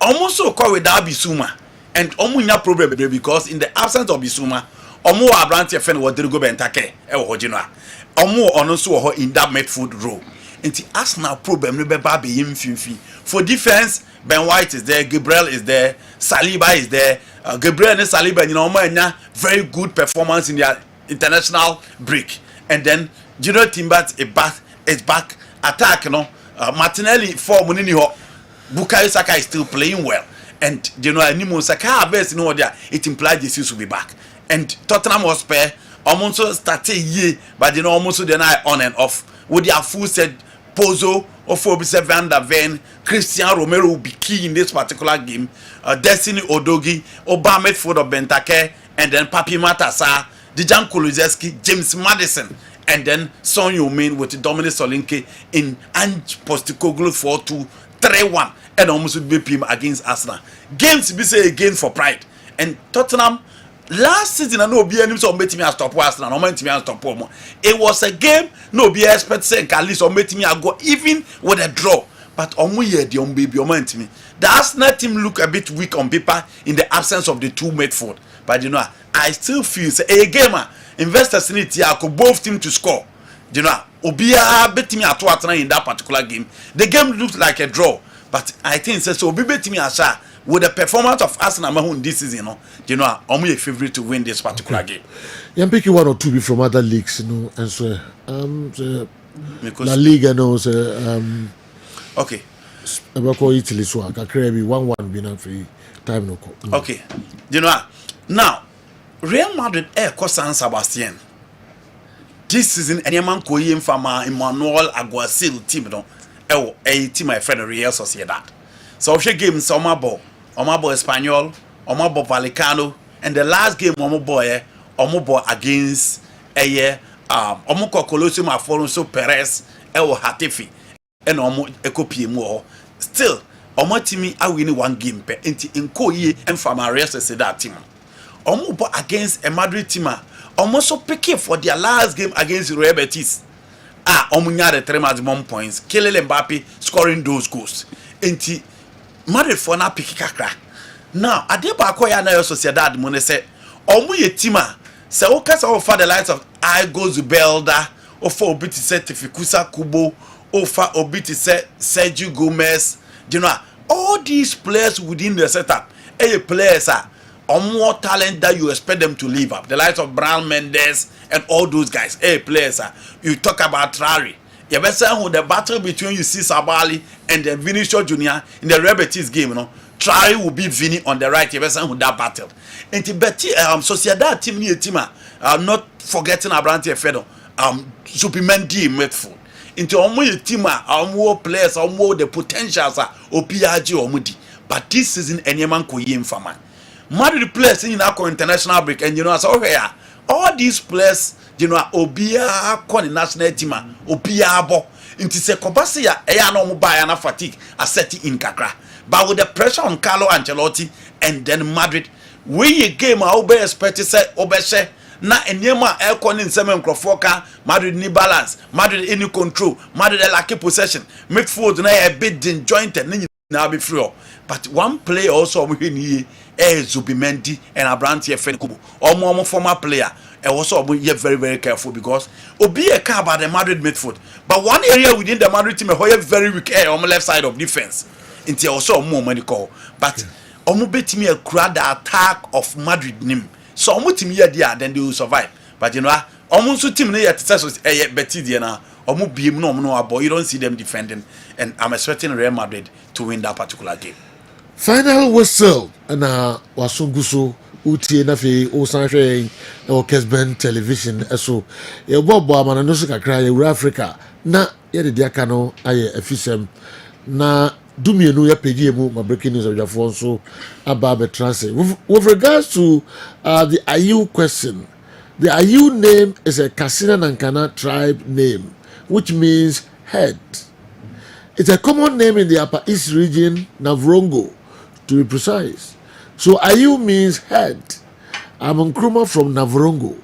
Almost so called without Bissouma. And omunya problem because in the absence of Bissouma, omo Abrante friend was Rodrigo Benteke omo ono so in that midfield role. Into Arsenal problem no be baby yimfifi. For defense, Ben White is there, Gabriel is there, Saliba is there. Gabriel and Saliba, you know, very good performance in their international break. And then Junior Timber is back attack, you know. Martinelli for Munini ho. Bukayo Saka is still playing well. And you know, Animo Saka best you know there it implies Jesus will be back. And Tottenham Hotspur almost started ye, but you know almost the night on and off. With their full set Pozo or Fobise Van der Ven, Cristiano Romero will be key in this particular game. Destiny Odogi, Obama for the Bentake, and then Papi Matasa, Dejan Kulusevski, James Madison, and then Son Heung-min with Dominic Solanke in Ange Postecoglou 4-2-3-1, and almost would be him against Arsenal. Games be say again for pride. And Tottenham last season I know be any so make me stop Arsenal, no make me stop them. It was a game no be expect say at least or make me go even with a draw. But omu ye the baby moment me. The Arsenal team look a bit weak on paper in the absence of the 2 midfield. But you know, I still feel say a gamer investors need to both team to score. You know, Obia bet me at what in that particular game. The game looked like a draw, but I think so. Obi bet me asha with the performance of Arsenal this season, you know, I'm a favorite to win this particular game. I'm picking 1 or 2 from other leagues, you know, and so La Liga knows okay. About Italy, so I can create 1-1 being free time no. Okay, you know now Real Madrid San Sebastian this season any man ko yim fama Emmanuel Aguasil team no a team my friend Real Sociedad. So she game Omabo Espanyol, Omabo Vallecano, and the last game Omobo against Omoko Colosseum Afonso Perez Hatifi and Omo Ekopi mo. Still Omo team I win 1 game per in Koye and from Real Sociedad team. Omobo against a Madrid team. Almost so picky for their last game against Real Betis. Omunya the 3 maximum points. Kylian Mbappe scoring those goals. Enti Madrid for na picky kakra. Now, Adeba Akoya na Sociedad mo ne say omu ye team a say o kasa o for the likes of Igo Zubelda, o for obi ti say Tefikusa Kubo, o for obi ti say Sergio Gomez. You know, all these players within the setup, players are more talent that you expect them to live up. The likes of Brown Mendes and all those guys, players are. You talk about Traore, You better who the battle between you see Sabali and the Vinicius Junior in the Real Betis game, you know. Try will beat Vini on the right. You better who that battle. And the Betty Sociedad team near Tima. I'm not forgetting Abrante Fedo. Zubimendi Medford. Into omo team more players, more the potentials are Opiaji or Mudi. But this season any man could yim for man. Madrid players in our international break, and you know, so here all these players, you know, Obia con national team, Obia bo into se Kobasia, Eya no mobile and fatigue, a setting in Kakra. But with the pressure on Carlo Ancelotti and then Madrid, we game our be expect to say Obeshe. Na enyema aircon in semen Krofoka, Madrid ni balance, Madrid any control, Madrid lack possession, midfield na a bit disjointed, na be free. But one player also we need Zubimendi and Abrante Fenkubu, or former player. And also be very, very careful because Obi a car about the Madrid midfield. But one area within the Madrid team is very weak on the left side of defense. Until also more money call. But Omo bet me a crowd the attack of Madrid name. So omo team here there, then they will survive. But you know, almost team here success Betty na omo beam no about you don't see them defending, and I'm expecting Real Madrid to win that particular game. Final whistle na wasunguso utie na fe o sanhwe o Kessben television eso ye bobo amana no so kakra ye Africa na ye de aka no aye afisem na dumienu ya page mu my breaking news of your so about the transit with regards to the Ayu question. The Ayu name is a Kassina Nankana tribe name which means head. It's a common name in the Upper East region, Navrongo to be precise. So Ayu means head. I'm Nkrumah from Navrongo.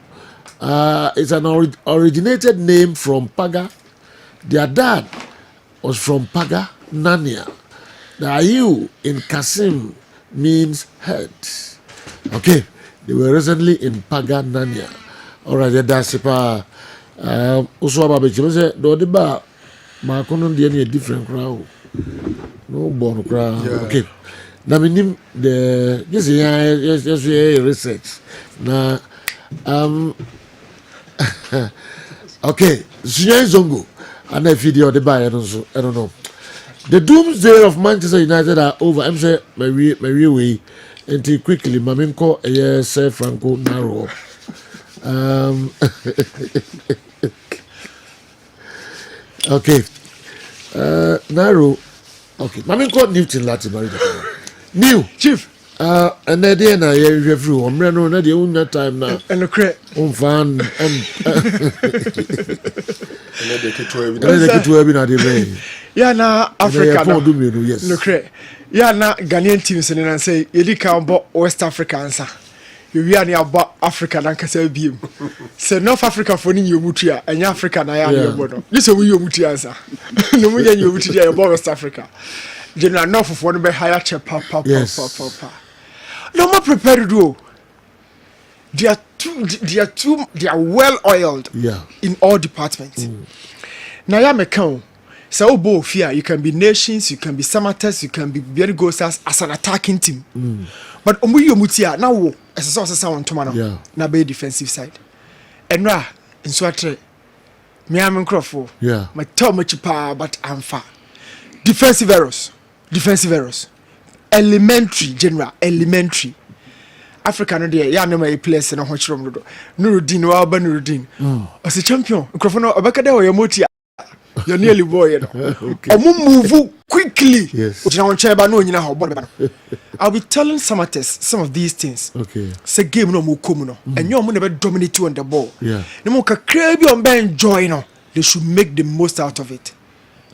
It's an originated name from Paga. Their dad was from Paga, Nania. The Ayu in Kasim means head. Okay, they were recently in Paga, Nania. Alright, that's it. Also about the do the bar. My couldn't be a different crowd. No born crowd. Okay. Now we the this is research. Now okay, Sunyan Zongo and a video the buy I don't know. The doomsday of Manchester United are over. I'm saying my way until quickly Maminko a Franco Naro. Okay. Naro. Okay. Maminko Newton Latin married. New Chief. And then na ye review. Omreno na the own time now. And the credit. Fan yeah, na Africa. Yes. No credit. Yeah, na Ghanaian teams and say you can about West Africa answer. You are near about Africa and Kasa beam. So North Africa for you mutia and Africa na ya bono. This is you mutia answer. No more than you mutia about West Africa. General North of one be higher chap papa. No more prepared to do. They are well oiled in all departments. Now ya me count. So both fear you can be nations, you can be Samatas, you can be very good as an attacking team. But omuyo mutia now as a source sound tomorrow. Na be defensive side. And ra in swatre me am crofo. My tell me chipa but I'm far. Defensive errors. Elementary general, elementary. Africa no dey ya no my place na ho chirom do. Nuruddin wa ba Nuruddin. As a champion, crofo no obeka dey o motia. You're nearly boy, you know. Okay. Move quickly. Yes. I'll be telling Samates some of these things. Okay. Say game no more come and you're never dominate you on the ball. Yeah. No more crave on Ben enjoy no. They should make the most out of it.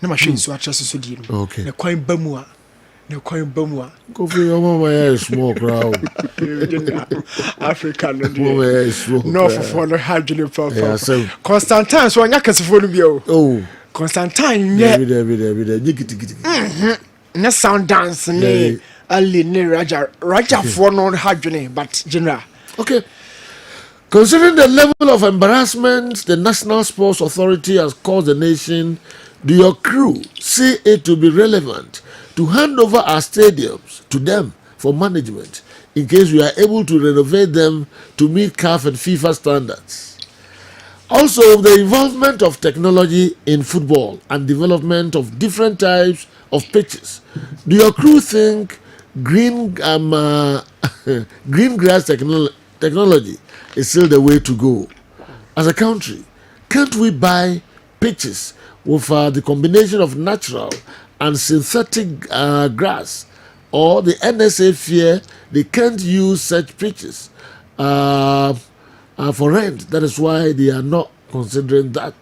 No machine so attracts so deal. Okay. The coin bamua. Go for your mama small crowd. Africa no for no hydrogen papa. Constantine so anya kasefo bio. Oh. Constantine yeah. Na sound dance ne Ali ne Raja for no hydrogen but general. Okay. Considering the level of embarrassment the National Sports Authority has caused the nation, do your crew see it to be relevant to hand over our stadiums to them for management in case we are able to renovate them to meet CAF and FIFA standards? Also, the involvement of technology in football and development of different types of pitches. Do your crew think green green grass technology is still the way to go? As a country, can't we buy pitches with the combination of natural and synthetic grass? Or the NSA fear they can't use such pitches for rent. That is why they are not considering that.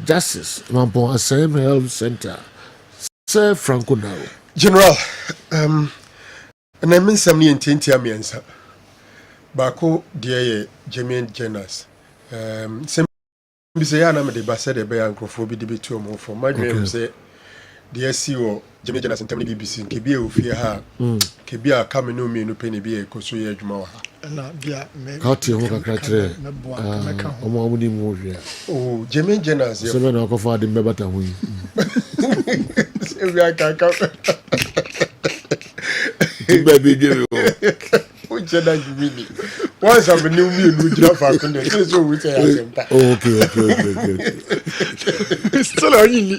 Justice Mampon Assam Health Center. Sir Franco now. General, and I mean some new intent answer. Bako dear Jermaine Jenners. Some say I am the Bassett Bay and Crophobi debate to more from my dream say dear CEO Jermaine Jenners and BBC Kibia will fear her. Kibia coming no me no penny be a Kosuya Jumawa. Kati hoka katre omo amuni mo hwe Oh Jermaine Jenners se be na okofa de mbebata hu se bi aka baby give you o jeda jumini once I'm new me no jira fa kun de so we say asenta okay still on you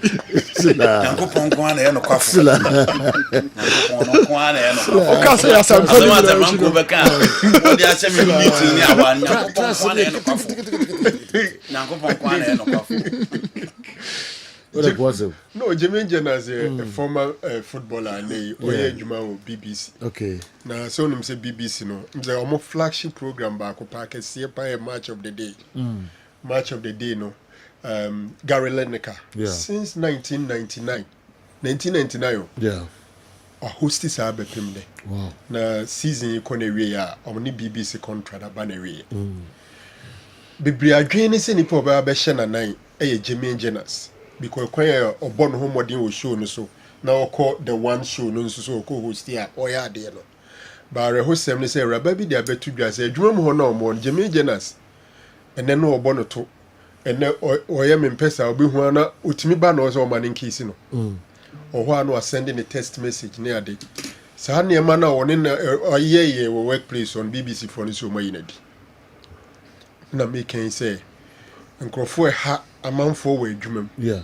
sila Yankopon kwa na ye no kwafo sila Yankopon kwa na ye no kwafo o ka say asenta Azama ta manko beka o di asem mi meeting ni awa Yankopon kwa na ye no kwafo Yankopon kwa na ye no kwafo what was it? No, Jermaine Jenners a former footballer and Oye Juma BBC. Okay. Now, so him say BBC no. The almost flagship program back park see a match of the day. Match of the day no. Gary Lineker. Yeah. Since 1999. Yeah. A hostess have been there. Wow. Na season you can away only BBC contract abane away. Bibri adwene se ni po ba be na nan Jermaine Jenners. Because when a born home modern will show no so now call the one show no so co-host here or ya there no. But a host them say Rabbi they bet to just say drum ho no more Jermaine Jenners and then no born to and then or yam in pesa will be one utimi ba no so man in case no. Or one was sending a text message near day. Sahani man now on in a year workplace on BBC for this so my na me can say nkrofo ha amanfo we adwumam Yeah.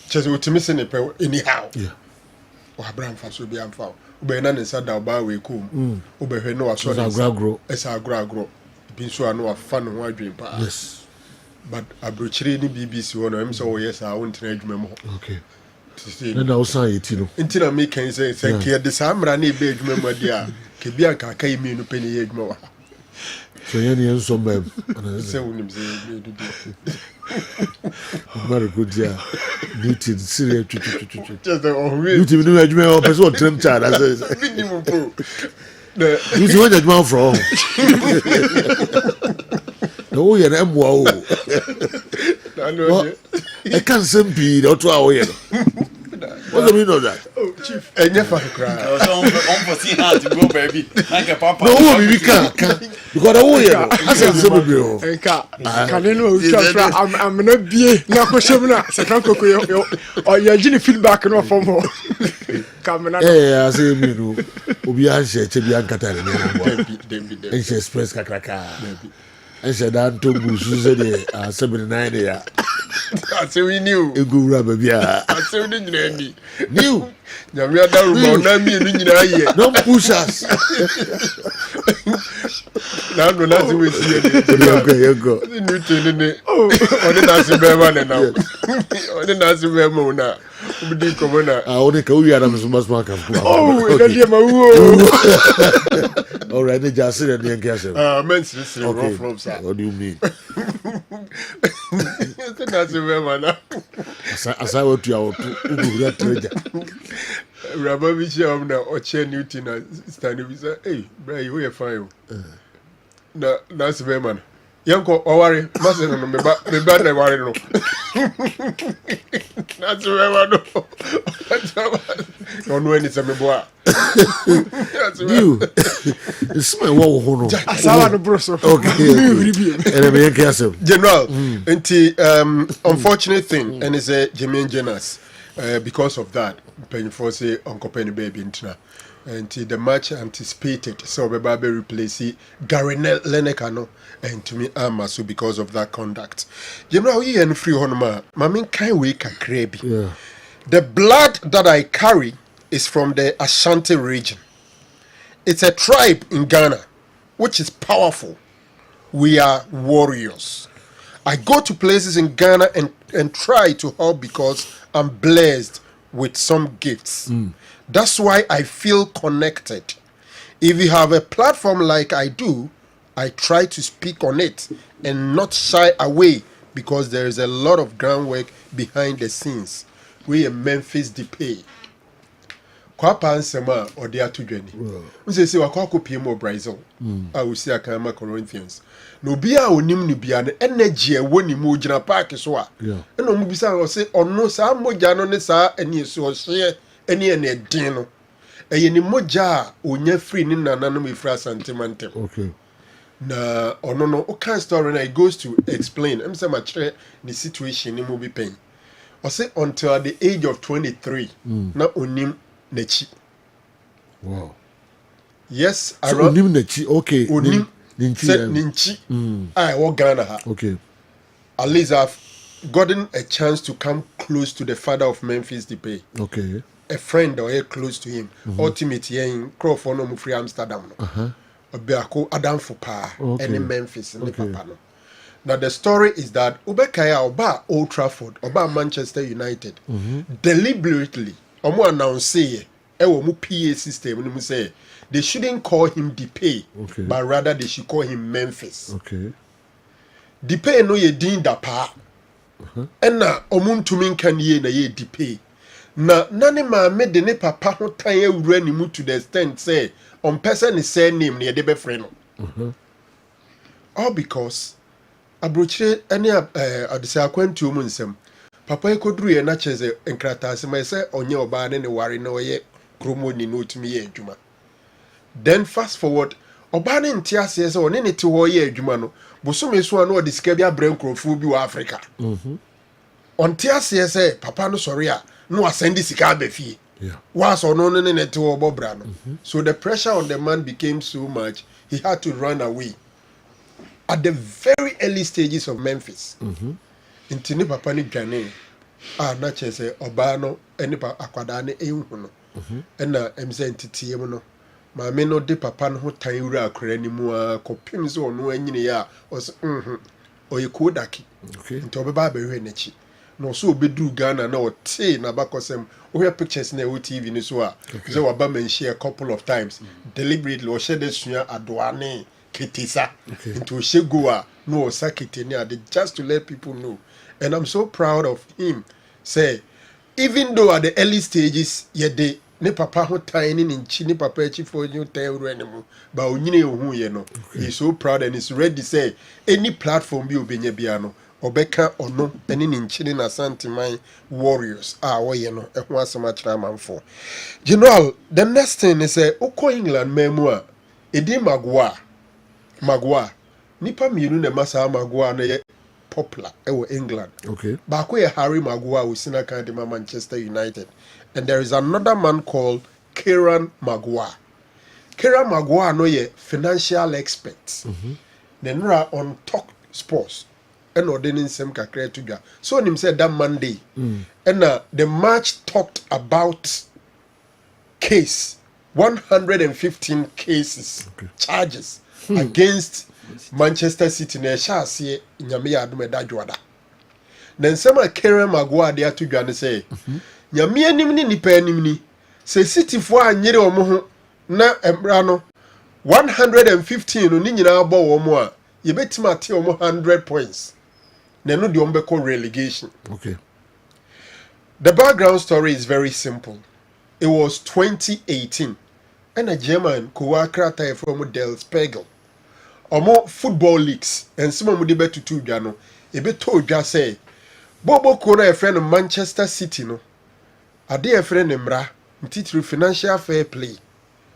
Chese utimi se ne pe anyhow. Yeah. O Abraham fa so bi amfa. O be na ne sada ba we kom. O be hwe no aso na agro. Esa agro. Bi so anu afa no ho adwen pa. Yes. But abrochire ni BBC wono em so wo yes a won tena adwumam ho. Okay. Then I was saying it, Intina me can say ke de samra na e be adwumam adi a ke bi anka kai mi no pe ne adwuma wa. So you so bad. Say unim say do. Very good, yeah. Meeting, serious. Just the always. You didn't know you person trim child. I said, Minimum pro. you see what that man from? No, you're an wow. I can't simply or 2 hours. What do you mean of that? Oh, Chief, and never cry. on for see how to go baby like a papa No, we can't. Because I said, Can you know I'm not be na question na se kan koko or you gini feedback no from ho. Come na. I say me no. Obi a share chebi ankata ni. And she express kakraka. And she dan to busu se de 79 ya. I say we knew. Egu raba bia. I say we didn't New. Nyame adaru ma na mi enu nyina ye. Don't push us. Na no na se we see it. You go. Ni tene ne. Oni na se be ma na. Oni na se be ma na. Ubidi komo na. Oni ka uya na msuma sma ka. Oh, na dia ma wo. All right, they just sit and get Men see rough from sir. What do you mean? Na se be ma na. Asa what you are to treasure. Rabba bi che am na oche Newton na stand bi say, "Hey, bro, you fine." Na se be ma na. Yanko oware mase no me ba na ware no. Na se be ma no. No any se me boa. You. It's my wo ho no. Asawa no bro so. Okay. And me yan kiasem. General, unfortunate thing and it's a Jermaine Jenners because of that. Penny for say Uncle Penny baby intina. and the match anticipated so Baba replace Gary Lineker no and to me so because of that conduct. You know he and free honma mamin kind way kakrebi. Yeah. The blood that I carry is from the Ashanti region. It's a tribe in Ghana which is powerful. We are warriors. I go to places in Ghana and try to help because I'm blessed with some gifts. That's why I feel connected. If you have a platform like I do, I try to speak on it and not shy away because there is a lot of groundwork behind the scenes. We in Memphis Depay. Kwapa nsema odi atudwani. Nsese wakwa PM Brazil. I will see akama Corinthians. No bia onim ni bia energy e woni mu ogina park so a. Na omu bisa o se ono sa moja no ne sa eni so hye eni ene din no. Eye ni moja a onya free ni nananom efra sentimental. Okay. Na ono no o kan story na it goes to explain. Em say ma kire the situation ni mu bi pen. O say until at the age of 23 na onim nechi. Wow. Yes, so onim nechi. Okay. Onim Ninchi. I walk Ghana ha. Okay. At least I've gotten a chance to come close to the father of Memphis Depay. Okay. A friend or a close to him. Ultimately in Crawford no free Amsterdam no. Obiako Adam Fupa and in Memphis and Papa no. Now the story is that Ubekaya Oba Old Trafford, Oba Manchester United, deliberately Omo announce say mu PA system and say they shouldn't call him Depay, but rather they should call him Memphis. Okay. Depay no ye din da pa. Na omuntumi kan ye na ye Depay. Na nane ma me de ne papa ho tan awura ni mu to the extent say on person is say name na ye de be free no. All because abrochire any adise akwantu mu nsem. Papa ekoduru ye na cheze enkrata asema say onye oba ne ware na oye kromo ni no tumi ye adwuma. Then fast forward oba ne ntia ase say one ne te ho ye adwuma no bosome so na odi sika bia brand krofo bi wa Africa. Ontia ase say papa no sorry a no asend sika ba fie. Was no ne te ho bobra no. So the pressure on the man became so much he had to run away at the very early stages of Memphis. Intini papa ni dwane na chese oba no eni akwada ne ehunu no. Na emze ntitiye mu no. Maame no de papa no ho tan wura akora ni mu a kopim so no anyine ya oye kodaki. Nti obeba ba hwe nachi. No so obeduru Ghana na ote na bakosem we pictures na TV ni so a say waba mention a couple of times deliberately o share the sua adoane ketisa into shego no sakete ni ade just to let people know. And I'm so proud of him. Say even though at the early stages yede ne papa ho tan ni nchi ne papa echi for you tan wura ne mu ba onyine ohu ye no. He's so proud and he's ready say any platform bi obenya bia no obeka ono ene ni nchi na Santiman Warriors woye no eho asema kira manfo. General, the next thing is say uko England memu a edi Magua nipa mienu na masa Magua na ye popular England. Okay. Baako ye Harry Magua we sina kan de Manchester United. And there is another man called Kieran Magua. Kieran Magua no ye financial expert. Nenra on Talk Sports. And ordaining some kakre to ga. So him said that Monday. And the match talked about case 115 cases charges against Manchester City na sha se nyame ya adom da dwoda. Then some Kieran Magua dey to dwane say nyame anim ni nipa anim ni se City fo anyere omo ho na embra no 115 no ni nyina bo wo mo a ye betima ate omo 100 points. Then no the umbeko relegation. Okay. The background story is very simple. It was 2018 and a German Kuwakrata from Del Spiegel. Omo football leagues and some of the better to Jano. A bit told just say Bobo Kona a friend of Manchester City no. A dear friend Mra, through financial fair play.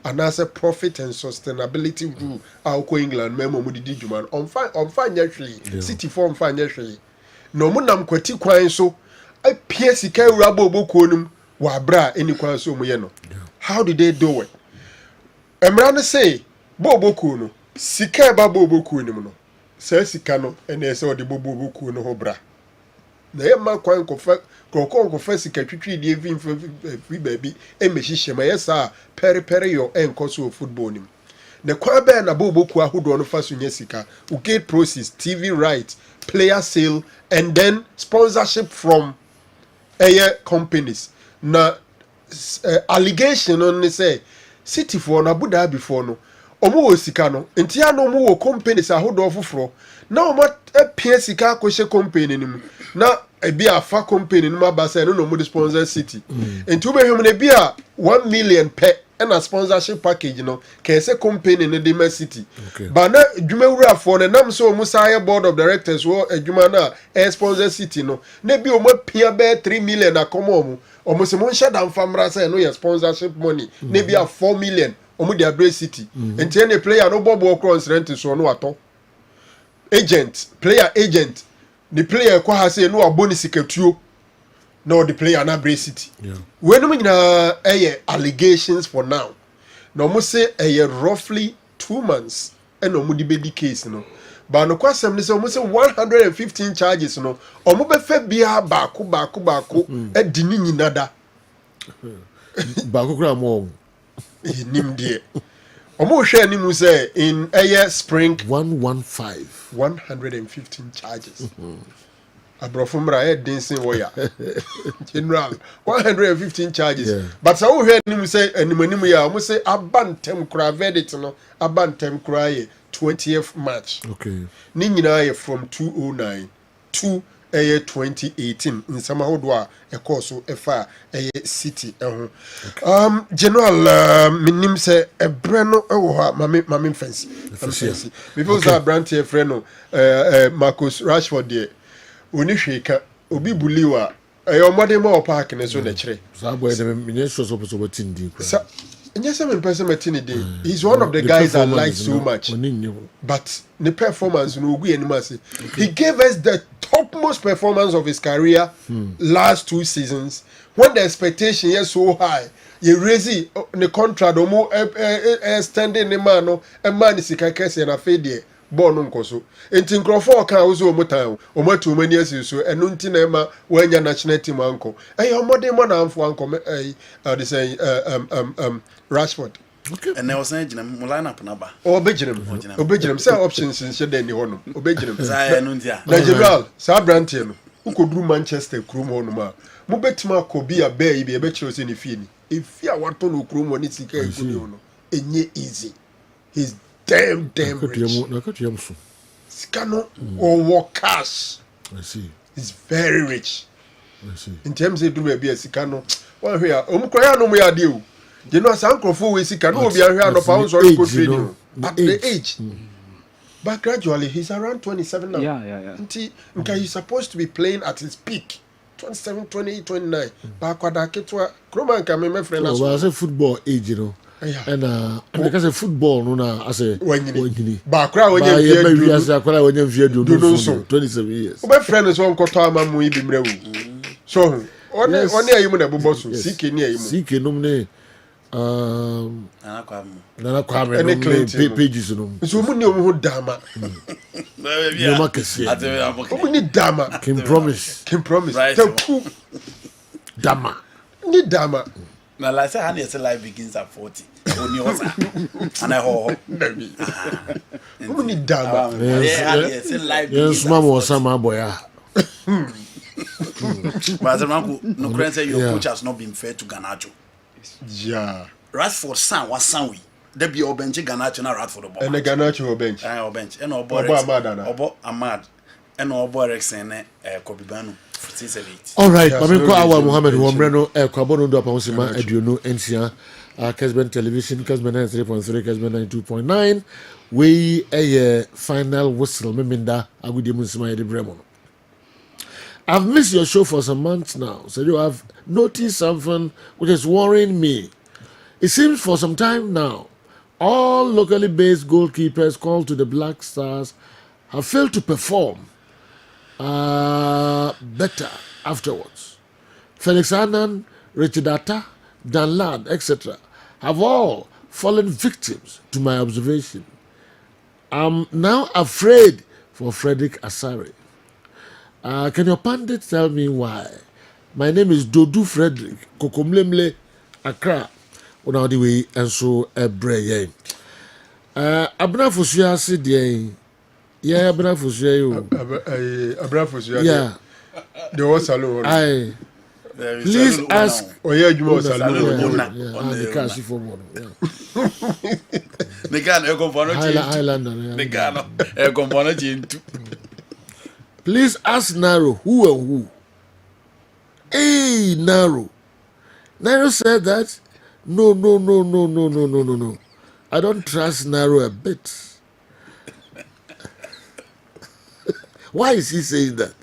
And as a profit and sustainability rule, our England memo mudi dijuman on financially City form financially. No munam kwati kwan so I PS kai rabo bokonum wa bra any kwan so mo ye no. How did they do it? Emra no say boboku no sika ba boboku ni mu no sa sika no ene se odi boboku no ho bra na ye ma kwan kofa sika twitwi die fi baabi e mehihye ma yesa pere yo enkoso football nim na kwa be na boboku ahodo no fa so nya sika u get process TV right player sale and then sponsorship from companies na allegation on say city for na Abu Dhabi for no omo wo sika no enti ya no omo wo companies ahodo foforo na omo pia sika akɔhyɛ company nim na ebi afa company nim abasa no omo sponsor city enti wo behwem na ebi a 1 million per na sponsorship package no kese company no de ma city ba na dwumawura for na nam so omo say board of directors wo adwuma na sponsor city no na bi omo pia be 3 million akomo omo se mo nhyɛ dan famra say no your sponsorship money na bi a 4 million omo de abre city enti any player no bobo cross rent so no ato agent player agent the player kwa ha say no aboni sikatuo no the player na abre city when we na allegations for now no mo say roughly 2 months and omo di be di case no ba no kwasem ni say omo say 115 charges no omo be fa bia baako edi ni nyinada baako kura mo nim de omo hwe ni mu say in spring 115 charges abrofo mra dancing warrior general 115 charges but so hwe ni mu say animanim ya omo say abantem kura verdict no abantem kura ye 20th March ni nyina ye from 209 to 2018 nsama hodo a ekoso efa city general minim se ebre no ewo ha mame fancy before that brand here friend no Marcus Rashford there oni hweka obi buliwa omode mo park ne so na kire sa boy dem minye so tindi kwa yes, I'm person day. He's one of the guys I like so much. But the performance, he gave us the topmost performance of his career last 2 seasons. When the expectation is so high, you raise the contract, extending the man, a man is a case and a fade. Born on Koso. And in Crawford can also Motown, or 2 many years so, and Nuntinema when your national team uncle. And your mother man for uncle, they say, Rashford. And there was a line up number. Obejim, some options in Shedden, Obejim. General, Sabrantian, who could do Manchester, Krum Honoma. Mubetima could be a baby, a betros in the field. If you want to know Krum on its easy. He's damn rich. Scano or work cash. I see. He's very rich. I see. In terms of doing a Scano, well, here, no me deal. You know, some crofo we Scano be here no pounds or good at the age. But gradually, he's around 27 now. Yeah. He's supposed to be playing at his peak. 27, 28, 29. But Kroman can be my friend. Well, I say football age, you know. And because a football no na as a when ba kra when you as a kra when you do 27 years my friend is one koto amamu ibi mrewu so one ayimu na bobo so CK ni ayimu CK no ne nana kwame no pages no so mu ni omu ho dama no makasi omu ni dama Kim promise taku dama ni dama. Now, like I said, your life begins at 40. Only was and I hope. Who need dama? Yes, life. Yes, mama was some boy. But no crane say your coach has not been fair to Garnacho. Yeah. Rashford son was son we. There be bench Garnacho na Rashford and the Garnacho bench. Bench. And Obo Ahmad. And Obo Eriksen Kobe Banu. All right, Mamiko Awa Muhammad Wombreno, Kwabono do Pausima, Eduno, NCA, Kessben Television, Kessben 93.3, Kessben 92.9. We a final whistle, Meminda, Agudi Musima de Bremon. I've missed your show for some months now, so you have noticed something which is worrying me. It seems for some time now, all locally based goalkeepers called to the Black Stars have failed to perform better afterwards. Felix Annan, Richard Atta, Dan Ladd, etc. have all fallen victims to my observation. I'm now afraid for Frederick Asare. Can your pundit tell me why? My name is Dodu Frederick Kokomlemle Accra. Una the way and so ebreye. Abna Fusia said yeah, Abna Fusia you. Yeah. There was salon. I please ask. Oh yeah, you was salon. Yeah, the cash for one. The guy no go for no change. Highlander. The guy no go for no change. Please ask Naro who and who. Hey, Naro. Naro said that. No. I don't trust Naro a bit. Why is he saying that?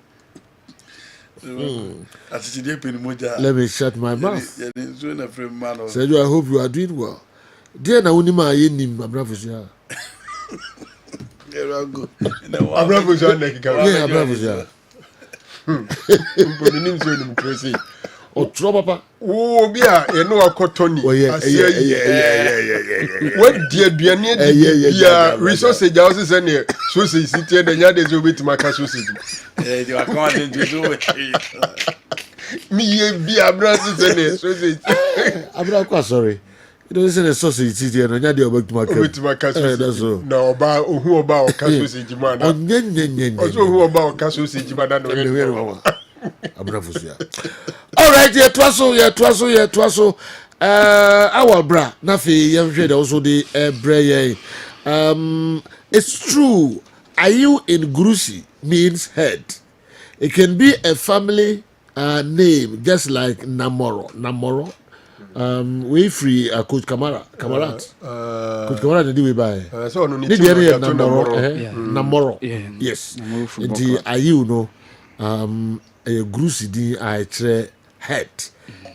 Let me shut my mouth. Sergio, I hope you are doing well. Dear Naunima, I am Abrafusia. Oh, Papa. Oh, yeah, you know, I caught Tony. Oh, yeah. What dear Biania, yeah, resources, houses, and here. Susie, city, and the others will be to my sausage. You are going to do it. Me, be a brother, sausage. I'm not sorry. You don't say a sausage city, and you're back to my sausage. That's all. No, about who about sausage, man. Also, who about sausage, man. All right, yeah, twaso. Our bra, Nafi, young also the Bray. It's true. Are you in Grusi means head. It can be a family name, just like Namoro. We free Coach Kamarat. Coach Kamarat did we buy? So no need to Namoro. Yes. Indeed, are you know? A grusi di I tre head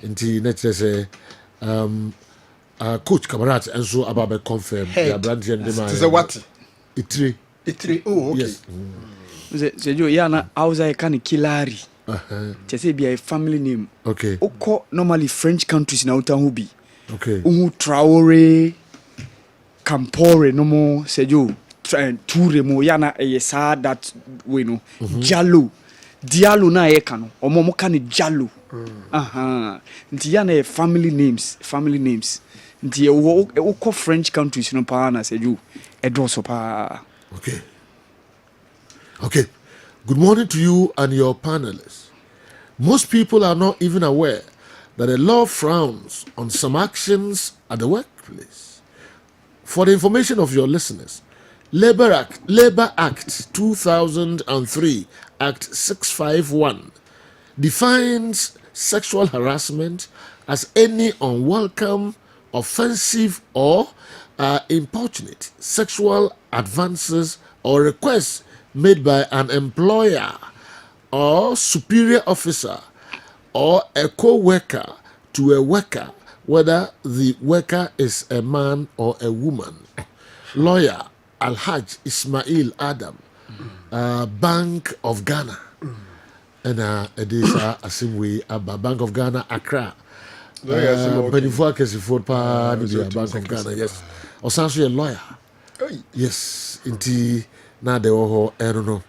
into nature say Coach Kamarat and so about confirm the brand and the man. Is a what? Itri. Oh, okay. Yes. Say you yana outside can kilari. Just say be a family name. Okay. Oko normally French countries na utan be. Okay. Traore, Campore no more say you Toure mo yana a sad that we know. Jallo. Diallo na eka no omo mo ka ne Jallo nti ya na family names nti e wo French countries no pa na say you edoso pa. Okay, good morning to you and your panelists. Most people are not even aware that the law frowns on some actions at the workplace. For the information of your listeners, Labor Act 2003 Act 651 defines sexual harassment as any unwelcome, offensive, or importunate sexual advances or requests made by an employer or superior officer or a co-worker to a worker, whether the worker is a man or a woman. Lawyer Alhaj Ismail Adam, Bank of Ghana, and it is a same way about Bank of Ghana Accra. Before Kessben, Bank of Ghana, yes. Or some a lawyer, yes. Indeed, now they all I don't know.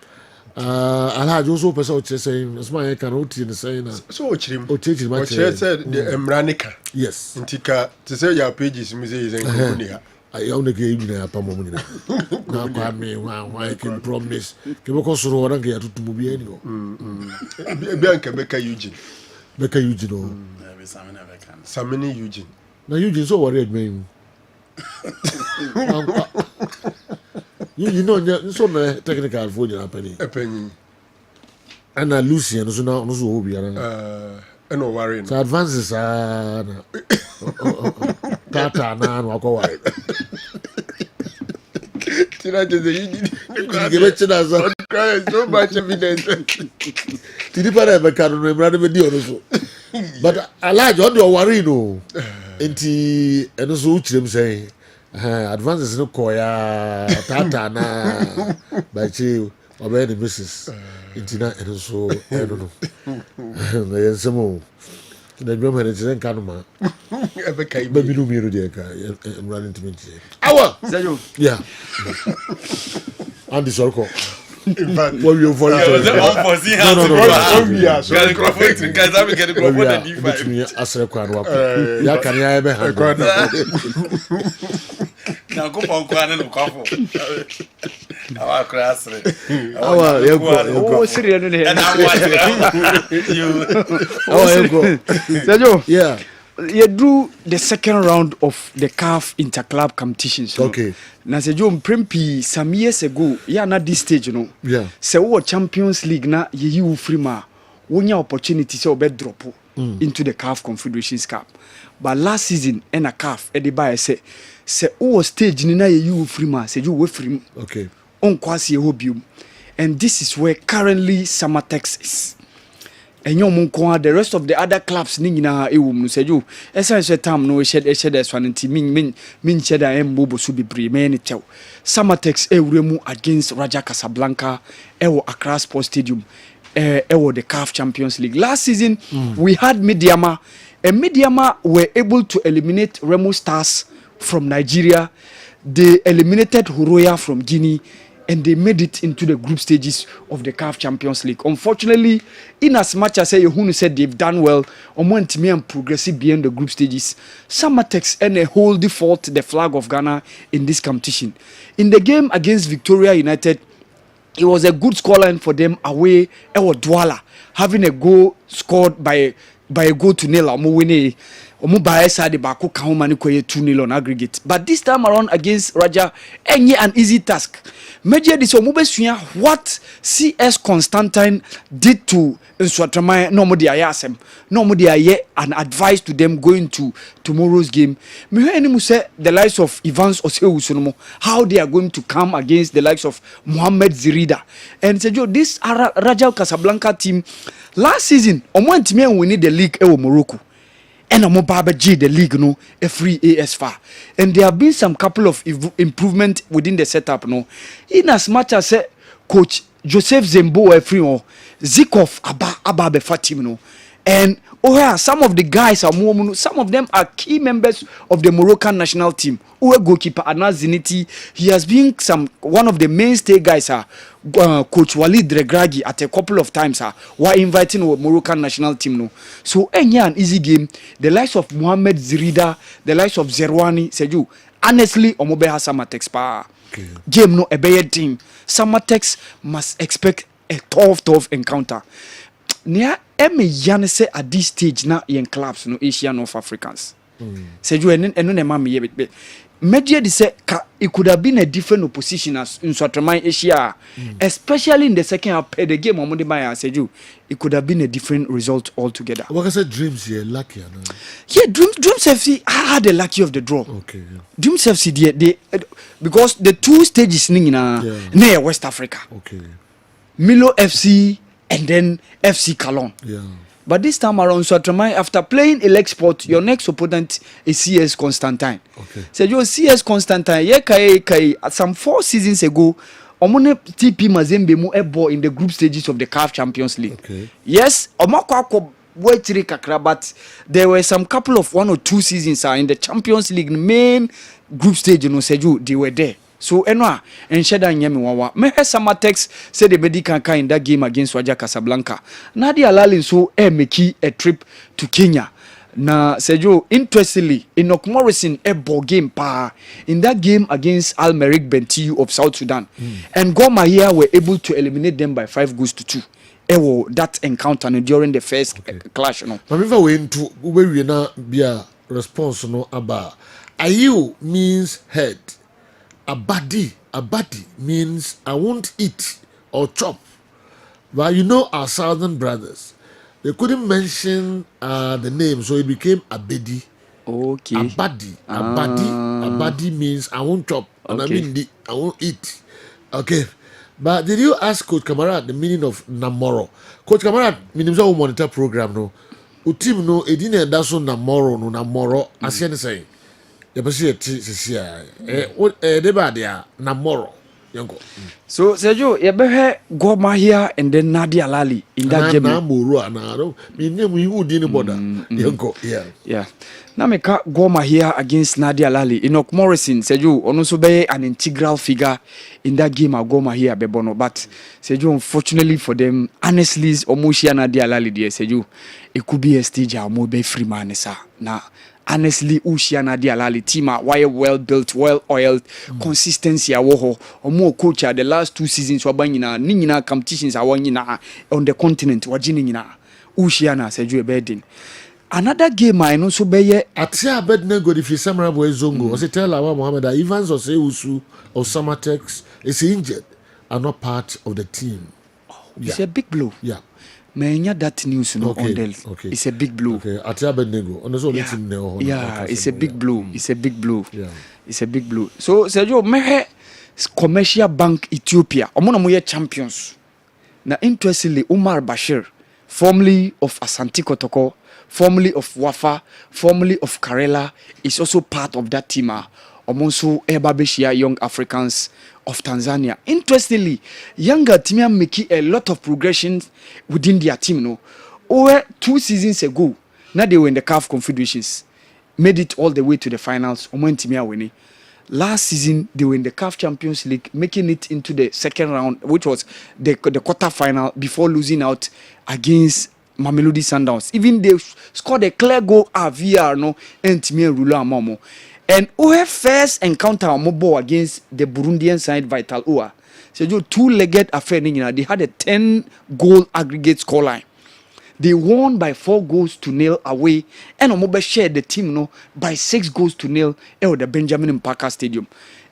Alhaj also person saying, "As my can OT in saying so chim. What said the Emranica. Yes. Intika to say your pages, Mrs. and Company. I only gave me a pamon. Now, me, why I can promise. Because I don't get to move anymore. Bianca Becca Eugene. Samini Eugene. Now, Eugene so worried me. You know, so technical for you, a penny. And Lucian, so now, no, will be no worry. So advances are Tata Nan walk away. So much evidence. Did you ever can remember the video? But I like on your worry, no. And also, them say, advances no koya Tata na by chill or any missus. Intina and also, I don't know. Some more. The drum head is in Kanuma. Ebeka Baby, do me, I'm running to me. Our, yeah. And the circle. In fact, What you for? Yeah, was that unforeseen No, no, no, what we are so Guys, I'm getting What we the are, D5. which me as a crowd. Yeah, can you ever handle? Now go on, Kwan and Kafo. Our class. Our, you Oh, serious. And I'm watching you. Oh, you go. Sergio, Yeah. you drew the second round of the CAF interclub competitions. No? Okay. Na Sergio, Prempi some years ago, yeah, not this stage, you know. Yeah. So what Champions League na you free ma, when your opportunity so be drop into the CAF Confederations Cup. But last season, in a CAF, Eddie Baye say what stage ni na you free ma, say you we free. Okay. On kwasi hobium, and this is where currently Samatex is. And the rest of the other clubs ningina ewum no say you essence time no shed this one nti min shed am bobo so be breme tew Samatex ewremu against Raja Casablanca ewo Accra Sports Stadium ewo the CAF Champions League last season. We had Midiama, and Midiama were able to eliminate Remo Stars from Nigeria. They eliminated Horoya from Guinea, and they made it into the group stages of the CAF Champions League. Unfortunately, in as much as Yehunu said they've done well, Omontimi and progressive beyond the group stages, Samatex and a whole default the flag of Ghana in this competition. In the game against Victoria United, it was a good scoreline for them away. Ewo Douala having a goal scored by a goal to nil. Omo by side bako ka homa ni koye 2-0 on aggregate. But this time around against Raja, any an easy task. Major this omo besua what CS Constantine did to Nswatrama no mo dia yasem. No mo dia ye an advice to them going to tomorrow's game. Me hear any say the likes of Evans Oseusunomo how they are going to come against the likes of Mohamed Zirida. And say this Raja Casablanca team last season omo ntimi en win the league e Morocco. And I'm about the league, no, a free AS4. And there have been some couple of improvement within the setup, no. In as much as Coach Joseph Zembo a free or Zikov Abba Fatim, no. And some of the guys are more, some of them are key members of the Moroccan national team. Goalkeeper Anas Ziniti, he has been one of the mainstay guys. Coach Walid Regragui at a couple of times were inviting the Moroccan national team. No, so an easy game. The likes of Mohamed Zirida, the likes of Zerwani, said you honestly, Omobeha Samatex pa game no a bad team. Samatex must expect a tough encounter. Nia eme yanese at this stage na in clubs no Asian North Africans. Said you and no mama ye Media say it could have been a different opposition as in Swatraman Asia, especially in the second half of the game. Omondi Maya said you it could have been a different result altogether. What I said, dreams here, lucky. Yeah, Dreams FC had the lucky of the draw. Okay. Yeah. Dreams FC they because the two stages near West Africa. Okay. Milo FC and then FC Calon. Yeah. But this time around, Swatraman, after playing Elect Sport, your next opponent is CS Constantine. Okay. So you CS Constantine, some 4 seasons ago, Omone TP Mazembe mu ebo in the group stages of the CAF Champions League. Okay. Yes, Omako wetiri kakra, but there were some couple of 1 or 2 seasons in the Champions League main group stage. You know, Seju, they were there. So enwa ensheda nyemi wawa me Samatex said the medical in that game against Raja Casablanca. Nadia Lalin so make a trip to Kenya. Na Sejo interestingly Enoch Morrison a ball game pa in that game against Al Merrick Bentiu of South Sudan. And Goma here were able to eliminate them by 5-2. Ewo that encounter during the first clash no. But we into where we na be a response no about ayu means head. Abadi means I won't eat or chop. But you know our southern brothers, they couldn't mention the name, so it became Abedi. Okay. Abadi means I won't chop, and Okay. I mean I won't eat. Okay. But did you ask Coach Kamara the meaning of Namoro? Coach Kamara, meaning so monitor program no. Utim no edine daso Namoro as you say. The person deba dia na moro Yanko. So Sergio, you better go Mahia and then Nadia Lali in that game. Na muru na no. Me name we would in border. Yanko. Yeah. Yeah. Now me ka Goma here against Nadia Lali. Enoch Morrison, Sergio, also be an integral figure in that game at Goma here, Bebono. But Sergio, unfortunately for them, honestly, Omoshia Nadia Lali, dear Sergio, it could be a stage or more be free man, sir. Now, honestly, Ushia Nadia Lali team are well built, well oiled, consistency awoho. Or more coach the last 2 seasons wabanyina, nina competitions awanyina on the continent, wajinina. Ushia na Sergio Bedin. Another game I know so be Atia Abednego if he's Samara Boy Zongo, or say tell Awa Mohammed that Evans or say Usu or Samatex is injured are not part of the team. It's a big blow. Yeah. Menya that news no Okay, on Del. okay. It's a big blow. Okay. Atia Abednego. On the Yeah, team now. yeah, it's a big blow. It's a big blow. Yeah. It's a big blow. So Sergio Mehe Commercial Bank Ethiopia. Omo na moye champions. Na interestingly Umar Bashir, formerly of Asante Kotoko, formerly of Wafa, formerly of Karela, is also part of that team. Omonso Ebabeshia Young Africans of Tanzania. Interestingly, younger team making a lot of progression within their team. No, over 2 seasons ago, now they were in the CAF Confederations, made it all the way to the finals. Winning. Last season, they were in the CAF Champions League, making it into the second round, which was the quarter final, before losing out against Mamelodi Sundowns. Even they scored a clear goal at VR, no, and Timmy Rula Momo. And our first encounter Mobo against the Burundian side Vital Oa. So 2-legged affair, they had a 10-goal aggregate scoreline. They won by 4-0 away, and Omobe shared the team by 6-0 at the Benjamin Mkapa Stadium.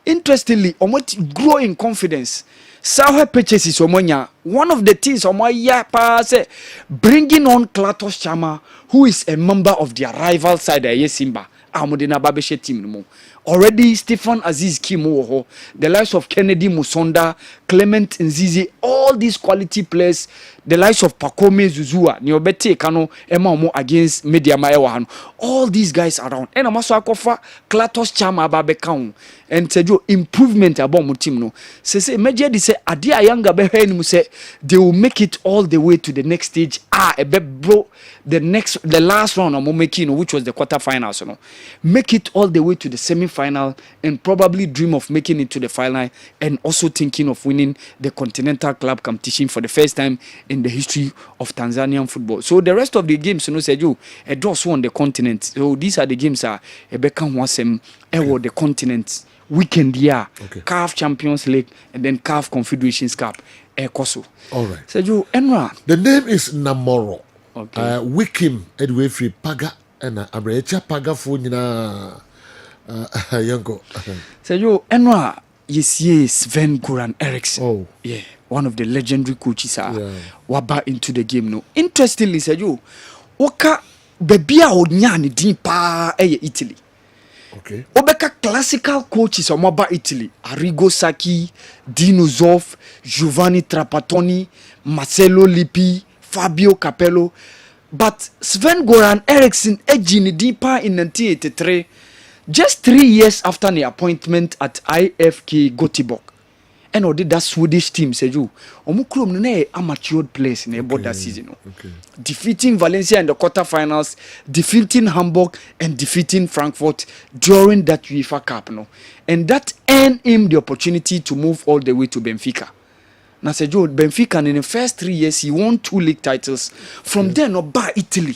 Interestingly, Omo grow in confidence. Sahe purchases Omonya. One of the things Omoya say bringing on Klatos Chama, who is a member of their rival side, Simba. Amodena Babeshe team no. Already Stefan Aziz Kimo, the likes of Kennedy Musonda, Clement Nzizi, all these quality players, the likes of Pakome Zuzua, Niobete Kano, Emma Omo against Media Maewahan, all these guys around. And Amaso Akofa, Klatos Chama Babekang, and Sejo improvement about my team no. Say Media say Adia Yanga Behe say they will make it all the way to the next stage. Bro, the last round I'm making, which was the quarterfinals, make it all the way to the semi-final and probably dream of making it to the final and also thinking of winning the Continental Club competition for the first time in the history of Tanzanian football. So the rest of the games, said you, a draw on the continent. So these are the games a Beckham Wasem, the continent weekend year, CAF Champions League and then CAF Confederations Cup. All right. Sergio Enra. The name is Namoro. Okay. Wikim Edway Free Paga and Abrecha Paga Funina Yanko. Sergio Enra, yes, Sven Goran Eriksson. Oh. Yeah, one of the legendary coaches waba into the game. No. Interestingly, Sergio, Oka Bebia Onyani Dimpa Italy. Okay. Obeka classical coaches of Maba Italy. Arrigo Sacchi, Dino Zoff, Giovanni Trapattoni, Marcelo Lippi, Fabio Capello. But Sven Goran Eriksson edging deeper in 1983, just 3 years after the appointment at IFK Göteborg. And or did that Swedish team say you Omukrom no amateur players in about that season. Okay. Defeating Valencia in the quarterfinals, defeating Hamburg and defeating Frankfurt during that UEFA Cup. And that earned him the opportunity to move all the way to Benfica. Now say Joe, Benfica in the first 3 years he won 2 league titles. From there no by Italy,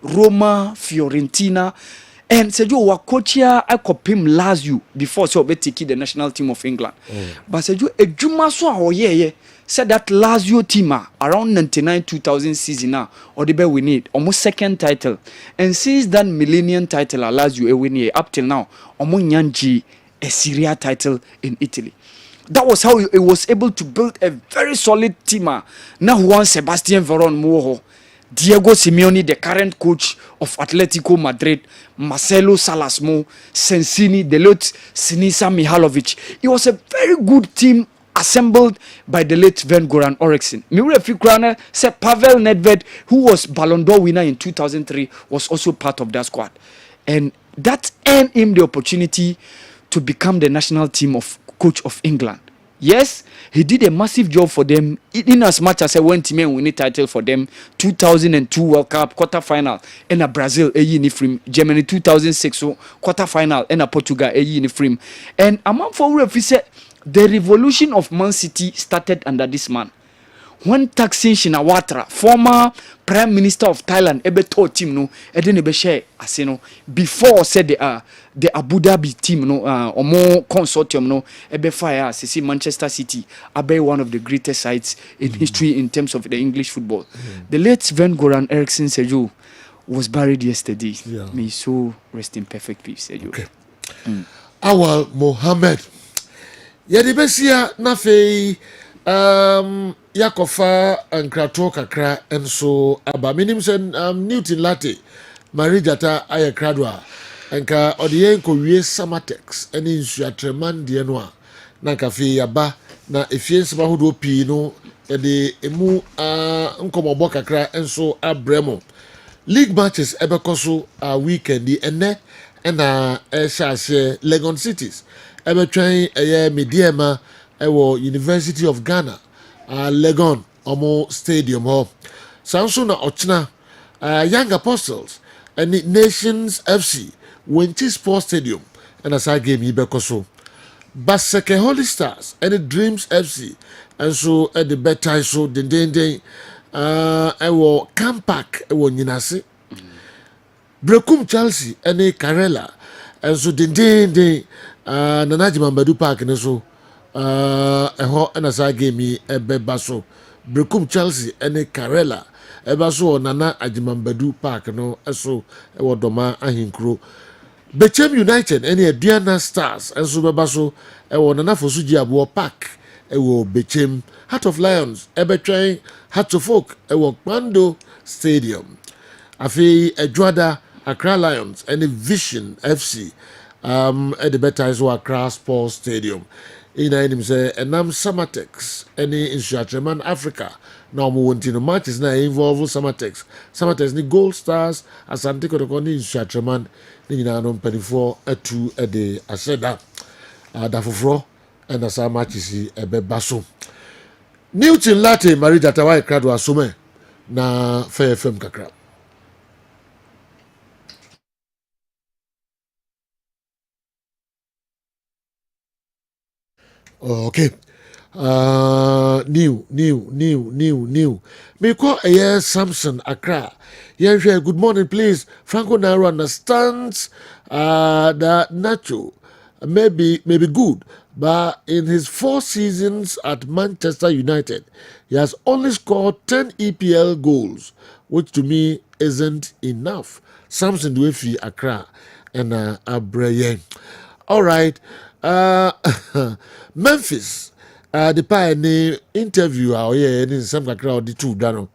Roma, Fiorentina. And Sergio wa coach here I copy him Lazio before so be take the national team of England. But Sergio ejuma so a said that Lazio team around 99-2000 season now or the we need almost second title. And since that millennium title Lazio win up till now almost nyanji a Serie A title in Italy. That was how he was able to build a very solid team. Now Juan Sebastian Veron Moho, Diego Simeone, the current coach of Atletico Madrid, Marcelo Salasmo, Sensini, the late Sinisa Mihalovic. It was a very good team assembled by the late Sven Goran Eriksson. Mire Fikrana said Pavel Nedved, who was Ballon d'Or winner in 2003, was also part of that squad. And that earned him the opportunity to become the national team of coach of England Yes, he did a massive job for them in as much as I went to win the title for them. 2002 World Cup quarter final in a Brazil in frame. Germany 2006 so quarter final in a Portugal in frame. And among for said the revolution of Man City started under this man. When Thaksin Shinawatra, former Prime Minister of Thailand, ebe team no, eden ebe share asino before said the Abu Dhabi team no, or more consortium no, ebe fire see Manchester City, abe one of the greatest sides in history in terms of the English football. The late Sven Goran Eriksson Sergio was buried yesterday. Yeah. May so rest in perfect peace, Sergio. Okay. Awal Mohammed. Yedi besia na fei yakofa nkrato kakra enso aba minim sen Newton Latte Marijata aye kradwa enka odiye nko wie Samatex eni nsuatreman de no a na kafe yaba na efie nsema hodo pi no yede emu nkomobo kakra enso abremo league matches ebekoso a weekend ene na share Legon Cities ebetwen mediema ewo University of Ghana Legon omo stadium ho sanso na ochna Young Apostles and Nations FC Winti Sports Stadium and as I game ibekoso Baseke Holy Stars and Dreams FC and so at the better so den ewo Campak ewo nyinase Brekum Chelsea and Karela and so den Nanaji Mambadu Park and so eho and as I gave me a bebaso Brekum Chelsea and Karela ebaso Nana Ajimambadu Park no so ewo doma ahinkro Bechem United and Diana Stars and so bebaso ewo Nana Fosuji Abuo Park ewo Bechem Heart of Lions ebetwen Heart of Oak ewo Kwando Stadium afi Edwada Accra Lions and Vision FC at the better is Accra Sports Stadium. In him say enam Samatex any in Africa. Now we want to matches na involve Samatex ni Gold Stars Asante Kotoko ni Inshatraman ni nyina no mpanifo atu ede aseda adafofro and asa matches ebe baso. Newton Latte Marijata wa krado asome na Fair FM kakra. Okay. New. Me call a Samson Accra. Yeah, good morning, please. Franco Nairo understands that Nacho may be good, but in his 4 seasons at Manchester United, he has only scored 10 EPL goals, which to me isn't enough. Samson Dwefi Accra and Abreye. All right. Memphis the pioneer interview in some crowd the two dano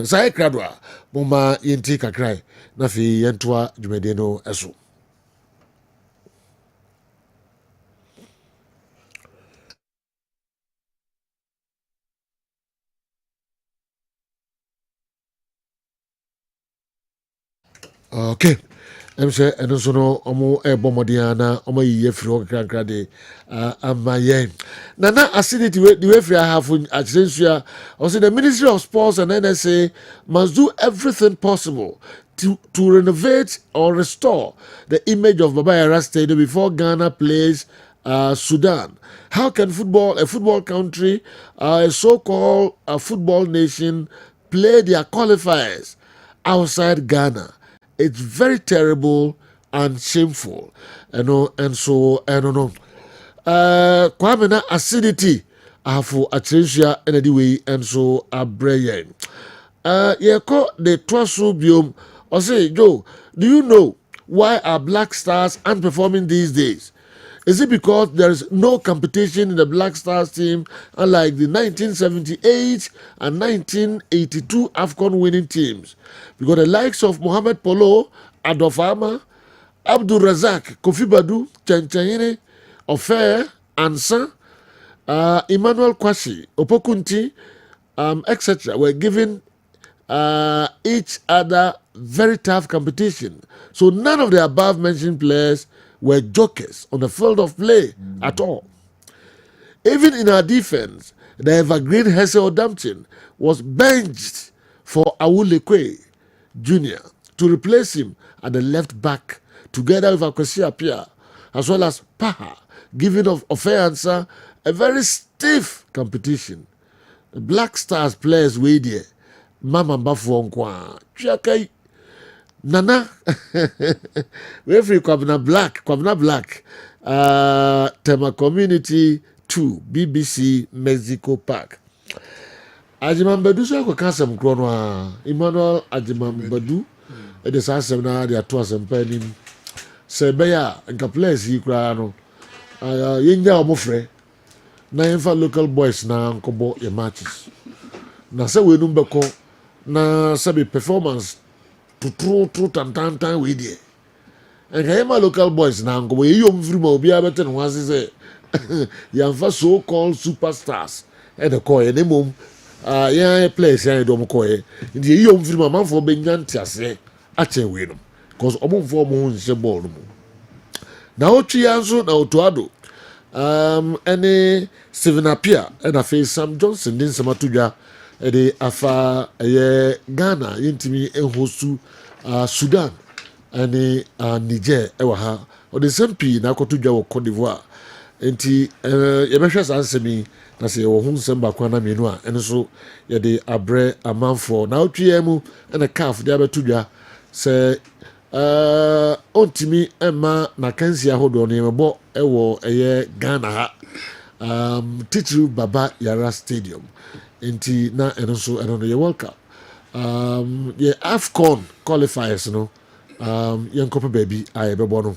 sai kradwa moma yenti kakrai na fi yentwa dwumedeno eso. Okay. I'm saying, and also no, Bomodiana, ye fro crankra de Amaye. Nana acidity the way I have at Sensia, also the Ministry of Sports and NSA must do everything possible to renovate or restore the image of Baba Yara Stadium before Ghana plays Sudan. How can a football country, a so-called football nation, play their qualifiers outside Ghana? It's very terrible and shameful, and so I don't know. Kwame na acidity for attention anyway, and so abreye. Call the Twasu biome. Or say, Joe, do you know why are Black Stars underperforming these days? Is it because there is no competition in the Black Stars team, unlike the 1978 and 1982 AFCON winning teams? Because the likes of Mohamed Polo, Adofama, Abdul Razak, Kofi Badu, Chanchahine, Ofer, Ansa, Emmanuel Kwasi, Opokunti, etc. were given each other very tough competition. So none of the above mentioned players were jokers on the field of play at all. Even in our defense, the evergreen Hessel Dampton was benched for Awulekwe Jr. to replace him at the left back, together with Akwesi Appiah, as well as Paha, giving Ofeansa a very stiff competition. The Black Stars players were there. Mama Mbafo Nkwa, Chiakai, Nana, referee Kwabena Black, Tema Community 2, BBC Mexico Park. Ajimambadu so ko kasem kro no a Emmanuel Ajimambadu e de sasem na de ato asem panim se be ya nka players yi kra no yenya omofre na yemfa local boys na nkobo ye matches na se we num beko na sabi performance to tantan we die enka yema local boys na nkobo ye yom free ma obi abete no wase se yamfa so called superstars e de call ye mom yeah, place yeah, don't call it. In the young film, a man for being anti-assay, I tell you, because I'm for moons a ball. Now, Chianzo, now to Ado, any Seven Appiah, and I face Sam Johnson, then some Matuja, the Afa, Ghana, Intimi, and Hosu, Sudan, and Niger, Ewaha, or the SMP, Nakotuja or Cote d'Ivoire. Enti yɛbɛhwɛ saa nsɛm yi na sɛ yɛwɔ ho nsɛm baako ana mmienu a ɛno nso yɛde abrɛ amanfoɔ na wotwea mu ɛna caf de abɛto dwa sɛ ɔntumi ɛma nakansi ahodoɔ no yɛmɛbɔ ɛwɔ ɛyɛ Ghana ha titiri Baba Yara Stadium enti na ɛno nso ɛno no yɛ World Cup yɛ AFCON qualifiers no yɛnkɔpɛ baabi a yɛbɛbɔ no.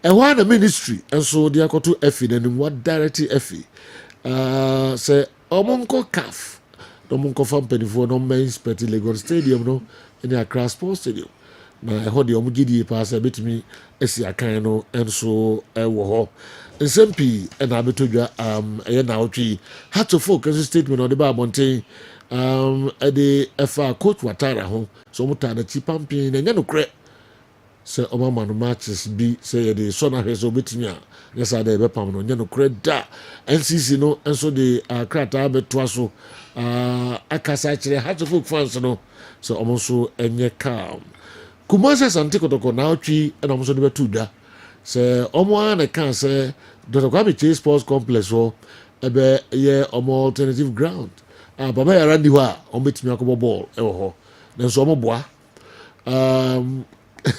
And why the ministry and so they are going to Effie then what directly Effie say omonko calf no monko fam penifo no main speti Lagos Stadium no in the Accra Sports Stadium na I heard the omugidi pass a bit me esi akan no and so wo ho SMP and abetodwa na otwi had to focus statement on the Babonte at the FA coach Watara ho so muta na chipampi na nya no kre sɛ ɔmama no matches bi sɛ yɛde sɔ no ahwɛ sɛ wobɛtumi a nyɛ saa dɛ yɛbɛpam no nyɛ no korɛ da NCC no nso de krataa bɛtoa so akasa kyerɛ Hatfield fans no sɛ ɔmo nso ɛnyɛ calm Kumasi Asante Kotoko na ɔtwi ɛna ɔmo nso de bɛto dwa sɛ ɔmo ara na ka sɛ Dr. Kwame Chase Sports Complex hɔ ɛbɛ yɛ ɔmo alternative ground Baba Yara ndi hɔ a ɔmo bɛtumi akɔbɔ ball ɛwɔ hɔ nanso ɔmo boa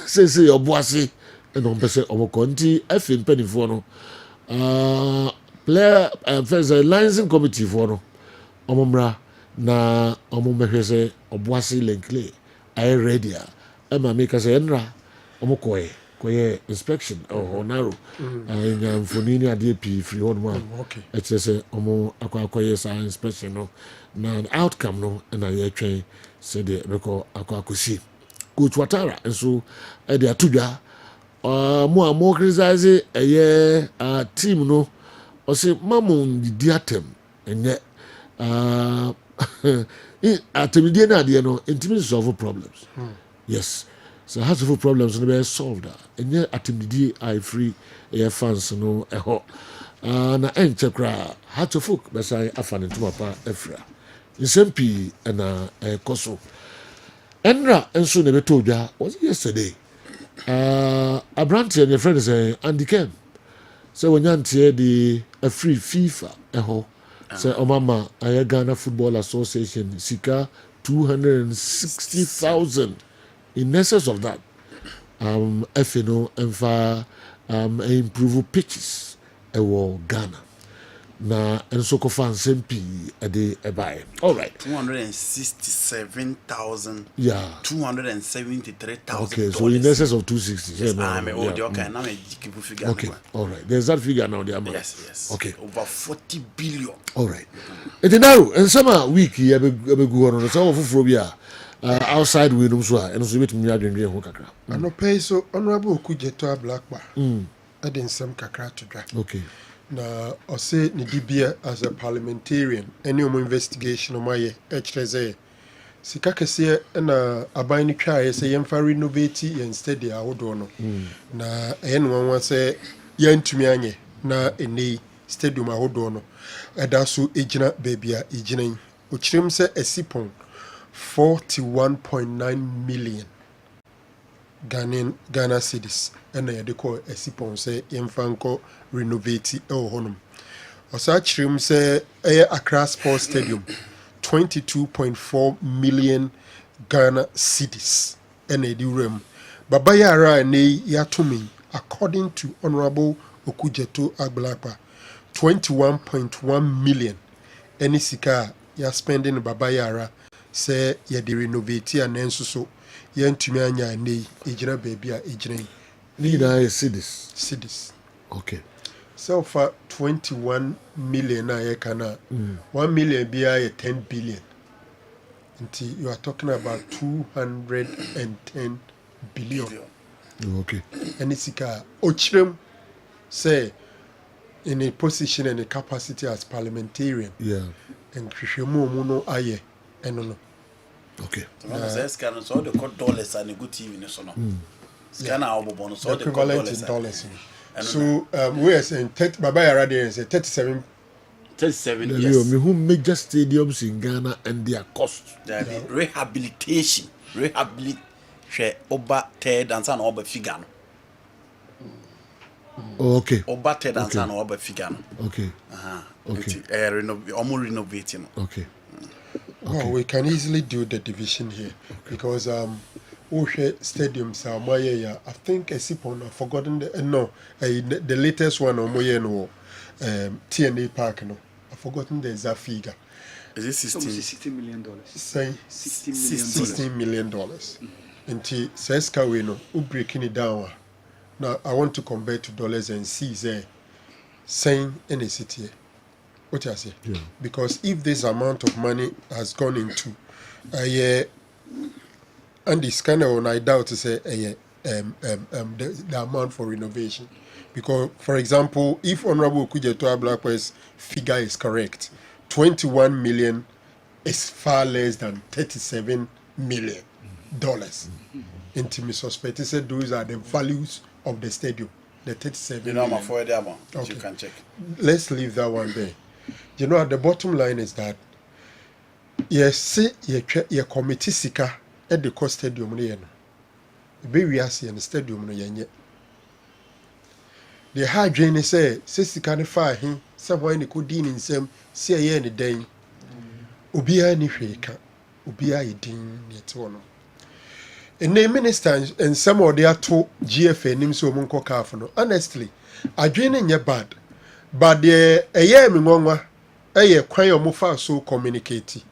say obuasi eno mpese omoko nti afi mpanifo no player first licensing committee for no omomra na omomehwe se obuasi lenkle ay ready ama make say enra omokoye koye inspection honaro nya mfonini ade pi free on ma etse se omo akoye sa inspection no na outcome no na ye twen se de beko akosi Coach Watara and so they are tudwa more criticize a team no or say mamon the diatem and yet atemidie na no intimi solve problems yes so has of problems no be solved and yet atemidie I free air fans no eho na enchekra hat of folk be say afan ntuma pa efra nsempi na koso Enra enso ne beto dwa was yesterday a branch and your friend say Andy Ken so when yantie the a free FIFA eho say omama Ghana Football Association sika 260,000 in excess of that FNO emfa improve pitches ewo Ghana na enso ko fan sempi ade ebae all right 267,000 yeah 273,000 okay so in excess of 260 yes, yeah, okay now me keep figure okay all right there's that figure now there yes okay over 40 billion all right it now and some week here be go on so fufuro bi a outside we no so a enso betumi adwendwe ho kakra ano pay so honorable Okujeto Blackbar ade nsem kakra to dwa okay na ɔse ne dibia as a parliamentarian any investigation o maye ɛkyerɛ sɛ sika kɛseɛ na aban no twaeɛ sɛ yɛmfa renovate yɛn stadium ahodoɔ no na ɛyɛ no wanwa sɛ yɛntumi anyɛ na ɛnɛ stadium ahodoɔ no ɛda so ɛgyina baabi a ɛgyina yi ɔkyerɛm sɛ asipɔn 41.9 million Ghana cedis ɛna yɛde kɔ asipɔn sɛ yɛmfa nkɔ renovate ɛwɔ hɔnom ɔsaa kyerɛm sɛ ɛyɛ Accra Sports Stadium 22.4 million Ghana cedis ɛna ɛde wura mu baba yɛara a ɛnɛ yɛatome according to Honorable Okujeto Agbalapa 21.1 million ɛne sika a yɛaspɛnde no baba yɛara sɛ yɛde renovate a nanso so yɛntumi anya ɛnɛ ɛgyina baabi a ɛgyina yi ne nyinaa yɛ cedis okay sɛ wofa 21 million a yɛka no a 1 million biara yɛ 10 billion nti you are talking about 210 billion okay ɛne sika a ɔkyerɛm sɛ in a position and a capacity as parliamentarian and nhwehwɛmu mu no ayɛ ɛno no okay so the dollars and a good TV so no the equivalent in dollars. So we are saying Baba Yara is 37 yes. Who major stadiums in Ghana and their cost. Rehabilitation Oba Ted and San Oba Figano. Okay. Oba Ted and San Oba Figano. Okay. Okay. Renovating. Okay. Well, we can easily do the division here because Oshe stadiums are Maya. I think Esipon, I've forgotten the latest one on Moye no TNA Park no. I've forgotten the exact figure. Is it $60 million? Say $16 million. Nti Seska we no, we breaking it down. Now I want to convert to dollars and see saying in a city. What I say? Yeah. Because if this amount of money has gone into and this kind of I doubt to say the amount for renovation. Because for example, if Honorable Okujeto Ablakwa's figure is correct, 21 million is far less than $37 million. Intimate suspect said those are the values of the stadium. The 37 million. Okay. You can check. Let's leave that one there. You know, the bottom line is that yes, your committee sika at the cost stadium no. Be we are seeing the stadium no yenye. The hard drain say sika ne fa hin somewhere in the could in some say ye any day. Ubia ni hweka. Ubia yedin yet one. And the minister and some of their two GFA names so munko careful. Honestly, I drain in your bad. But the a year mingonga a kwaya mufa so communicate.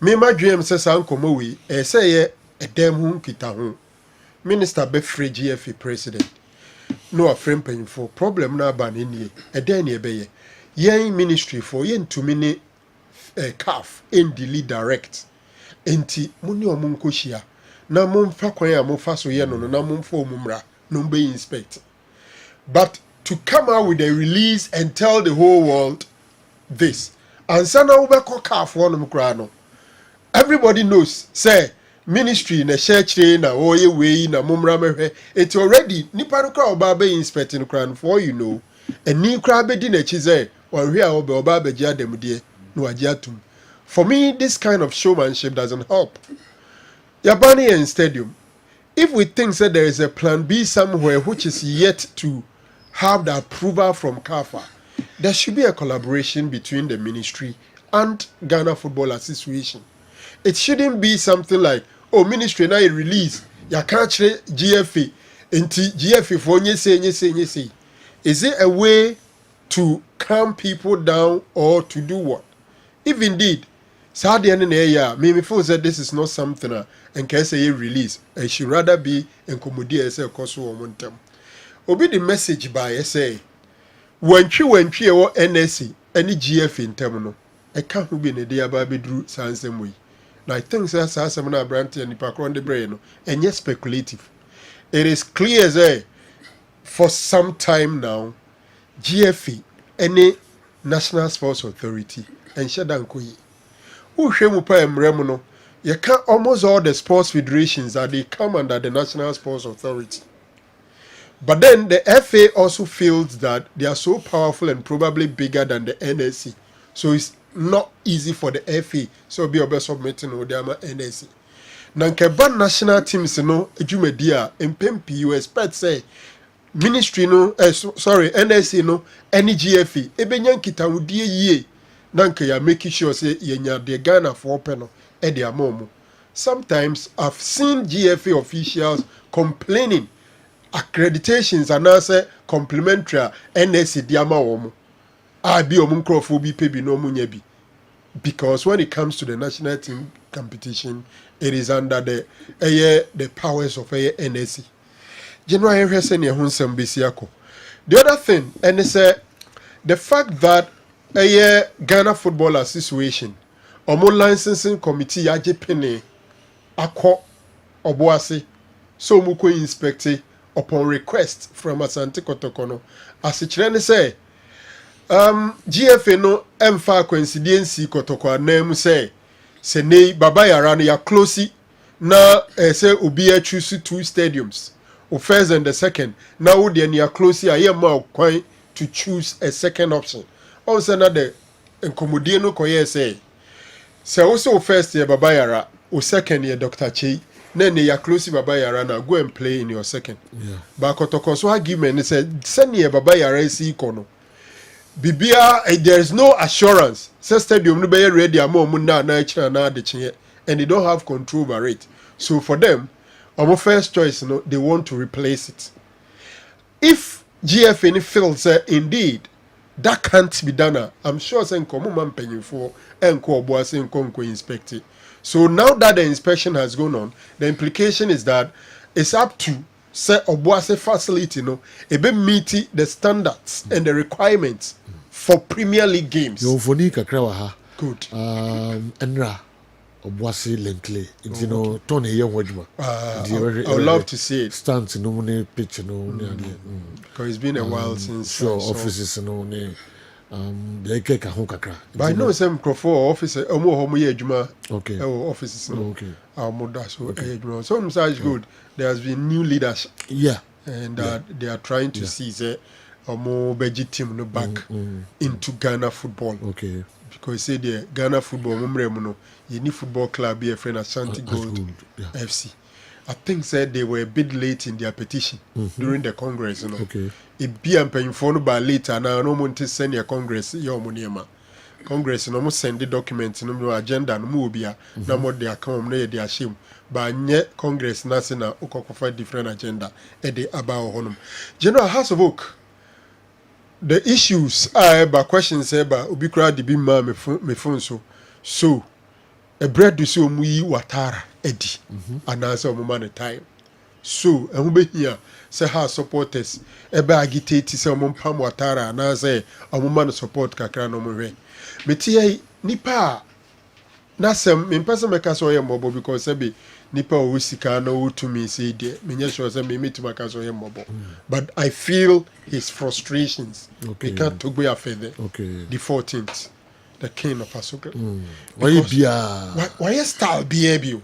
Me my dream says uncle Mowi, say a damn hun kita hun. Minister be free GFA president. No a frame painful problem na ban in ye, a dany bay. Yen ministry for yen to mini calf in the lead direct. Enti muni o munkoshia. Na mum fa kwaya mufa so yen no na mum fo mumra no be inspect. But to come out with a release and tell the whole world this. And everybody knows, say, ministry in a church na oye way na mumra mehe. It's already nipa no kra oba be inspecting kra for you know. And ni kra be di na chize or here oba be gya dem die no agyatum. For me, this kind of showmanship doesn't help. Yabani and stadium. If we think that there is a plan B somewhere which is yet to have the approval from CAFA, there should be a collaboration between the ministry and Ghana Football Association. It shouldn't be something like, oh, ministry now release, ya can't GFA, into GFA for nye say. Is it a way to calm people down or to do what? If indeed, Saudi and area, maybe feel that this is not something and can say release, it should rather be in commodity as a cost or momentum. Obi the message by say when you or NSC any GF in terminal I can't be in a day about bedru same way. Now I think that's some brand and the brain and yes speculative. It is clear as for some time now GFE any National Sports Authority and Shadan Koyi. Who shame upon Remono you can almost all the sports federations that they come under the National Sports Authority. But then the FA also feels that they are so powerful and probably bigger than the NSC. So it's not easy for the FA. So be able submitting with them NSC. Nankeba national teams no ejumedia MPP you expect say ministry no NSC no any GFA ebenya nkitawudie yie nanka ya making sure say yenya the Ghana for open e de amomo. Sometimes I've seen GFA officials complaining accreditations and also complimentary NSC diama womo. I be omunkrofo bi pebi no munya bi. Because when it comes to the national team competition, it is under the powers of NSC. General Henry Hunsem Bisiako. The other thing, and it's the fact that Ghana Football Association, Omo licensing committee Ajepene Akko Obuasi, so muko inspected upon request from Asante Kotokono. As it say, GFA no emfa coincidence Kotoko name say nei baba yara no ya close na say obi a choose 2 stadiums. O first and the second. Now the ya close a ma kwan to choose a second option. Also na the enkomodie no koye say also first year baba yara o second year Dr. Chei na ya close baba yara na go and play in your second. Yeah. Ba Kotoko so argument say send year baba yara si kono. Bibia, there is no assurance. Say stadium no be ready and they don't have control over it. So for them, our first choice, they want to replace it. If GFN feels indeed that can't be done, I'm sure saying man paying for and boss inspect it. So now that the inspection has gone on, the implication is that it's up to say Obuase facility it be meet the standards and the requirements for Premier League games. Yo foni kakra wa ha. Good. Enra Obuase Lenkley. It's Tony ye hodjuma. I would love to see it. Stands no ne pitch no ne ade. Because it's been a while since sure offices no ne they ka ho kakra. But I know some crofo office omo ye adwuma. Okay. Offices no. Okay. Moda so adwuma. So it's good. There has been new leadership. Yeah. And they are trying to see the Beji team no back into Ghana football. Okay. Because say the Ghana football you need football club be a friend Ashanti Gold FC. I think said they were a bit late in their petition during the Congress, Okay. It be and paying for by later now no one to send your Congress your moneyma. Congress no send the documents no agenda no mobia no more they come near their shame. But yet Congress nasina ukokofa different agenda the about honum. General House of Oak. The issues are by questions about ubikra di bima me phone so a bread to see omuyi watara edi and answer man time. So and we here say how supporters eba agitate say omon pam watara and answer man support kakra no mwe. Metie nipa na sem me person make us oye mobo because say nipa o sika na o to me say there me sure say me to make us oye mobo. But I feel his frustrations. Okay. We can't talk about further. Okay. The 14th, the king of Asuka. Why style behavior?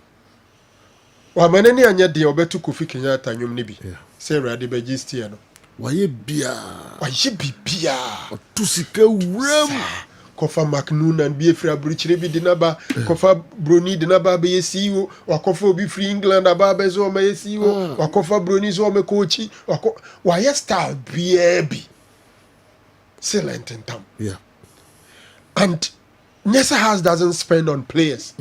Wa manani anya de obetu Kofi Kenyatta nwom ne bi. Say ready be gistia no. Why bia? Why bibia? To sika wram. Kofa McNoon and be free aburichire bi de naba. Kofa Broni de naba be CEO. Wakofa obi free England aba be zo ma CEO. Wakofa Broni zo me coachi. Why style behavior? Silent in town. Yeah. And Nyesa House doesn't spend on players.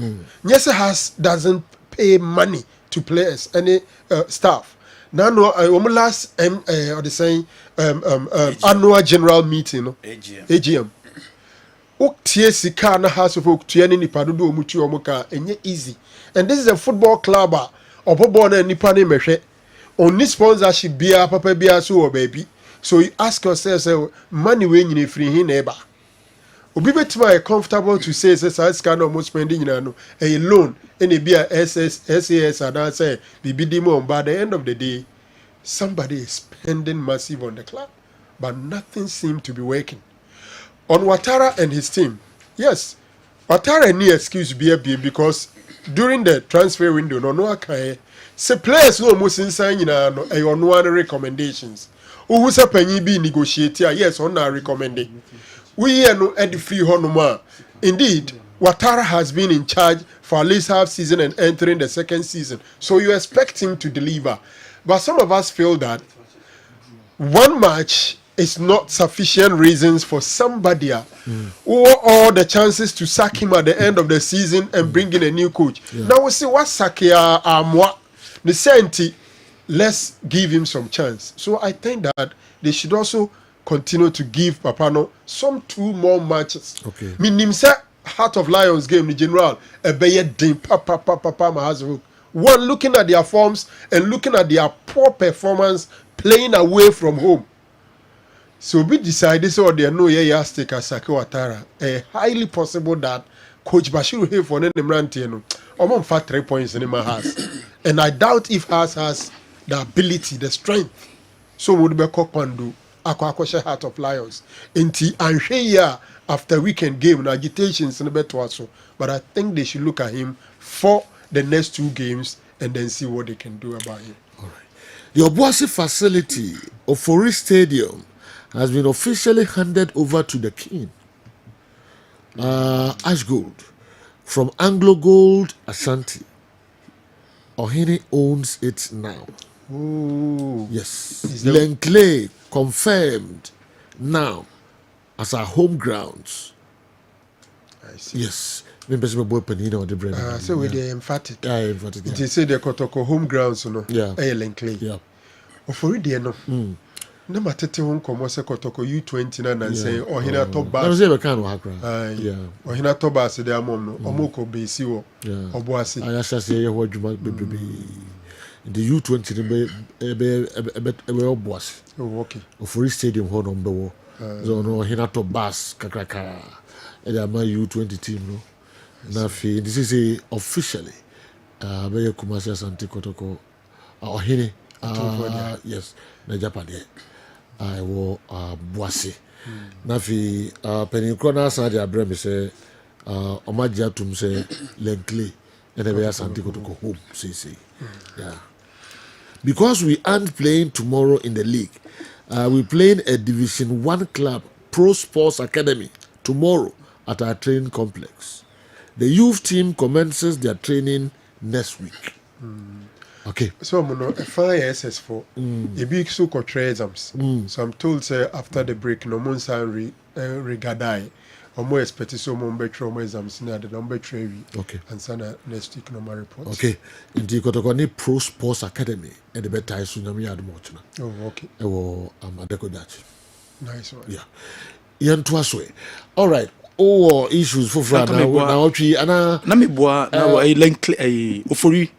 Nyesa House doesn't pay money to players, any staff. Now, last or the saying annual general meeting, AGM. Sika na House of Oak to any nipadudu omuchi omuka enye easy. And this is a football club or football and nipane meshe. Only sponsorship beer, papa beer so baby. So you ask yourself, money when you free him neighbor. Obi betima comfortable to say this kind of spending a loan any be a SAS and I say BBD by the end of the day, somebody is spending massive on the club, but nothing seemed to be working. On Ouattara and his team, yes, Ouattara any excuse be because during the transfer window no aka say players no almost inside nyina no e ono one recommendations who say panyi bi negotiate yes on na recommended we here no at the free honoma indeed Ouattara has been in charge for at least half season and entering the second season, so you expect him to deliver, but some of us feel that one match is not sufficient reasons for somebody or all the chances to sack him at the end of the season and bring in a new coach. Now we see what Sakia Amwa the Senti, let's give him some chance. So I think that they should also continue to give Papano some 2 more matches. Okay. Minimsa Heart of Lions game the general a one looking at their forms and looking at their poor performance playing away from home. So we decided so they know take a Saki Ouattara. Highly possible that Coach Bashir here for Nemrantiano. Almost 3 points in my house. And I doubt if Haas has the ability, the strength. So would be Kokwandu, Aquaquasha Heart of Lions. Inti Anshaya after weekend game and agitations in the better also. But I think they should look at him for the next 2 games and then see what they can do about him. All right. The Obuasi facility of Ofori Stadium has been officially handed over to the king. Ash Gold from Anglo Gold Ashanti. Ohene owns it now. Ooh. Yes. Lenclay confirmed now as our home grounds. I see. Yes. So with the emphatic. Yeah, emphatic. They say the Kotoko home grounds, you know. Yeah. Lenclay. Yeah. For the no. No matter home commerce Kotoko U29 and say or hina top bar. Yeah. Or hina top bar say their mom no. Omoko base you. Yeah. Obuasi. I just say what you might be. The U20 Obuasi. Oh, okay. Ofori Stadium hold on the wall. So no hina top bus kakraka. And my U20 team no. Nafi, this is officially Beye Kumasi Asante Kotoko Ohene. Yes, na Japan. I will Boise. Nafi Penny Crona Sadi Abrami say Omadia Tum say Lenclay and the Beye Asante Kotoko home. See. Yeah. Because we aren't playing tomorrow in the league, we're playing a Division 1 club, Pro Sports Academy, tomorrow at our training complex. The youth team commences their training next week. Okay. So I'm not a 5 SS for a big so called exams. So I'm told say after the break no one sign regadai. Or more expected so more better exams now the number 3. Okay. And sana next week no more reports. Okay. In the Kotokoni Pro Sports Academy and the better tsunami admochna. Oh, okay. Oh, adeko dachi. Nice one. Yeah. Yan twaswe. All right. Oh, issues for Fran now. Na me boa na wa Lenclay Ofori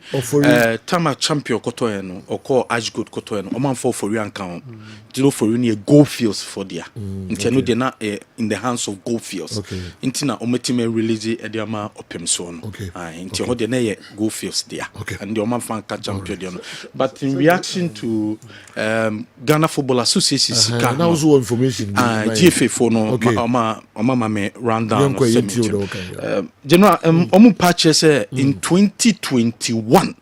Tama champion kotoye no oko Ash Gold kotoye no oman for Ofori anka Dilo Ofori ni gold fields for dia nti no de na in the hands of gold fields nti na ometime release e de ama opem so no nti ho de na ye gold fields dia and the oman fan champion dia no but in reaction to Ghana Football Association sika now so information GFA for no oma me rundown general omu patch say in 2021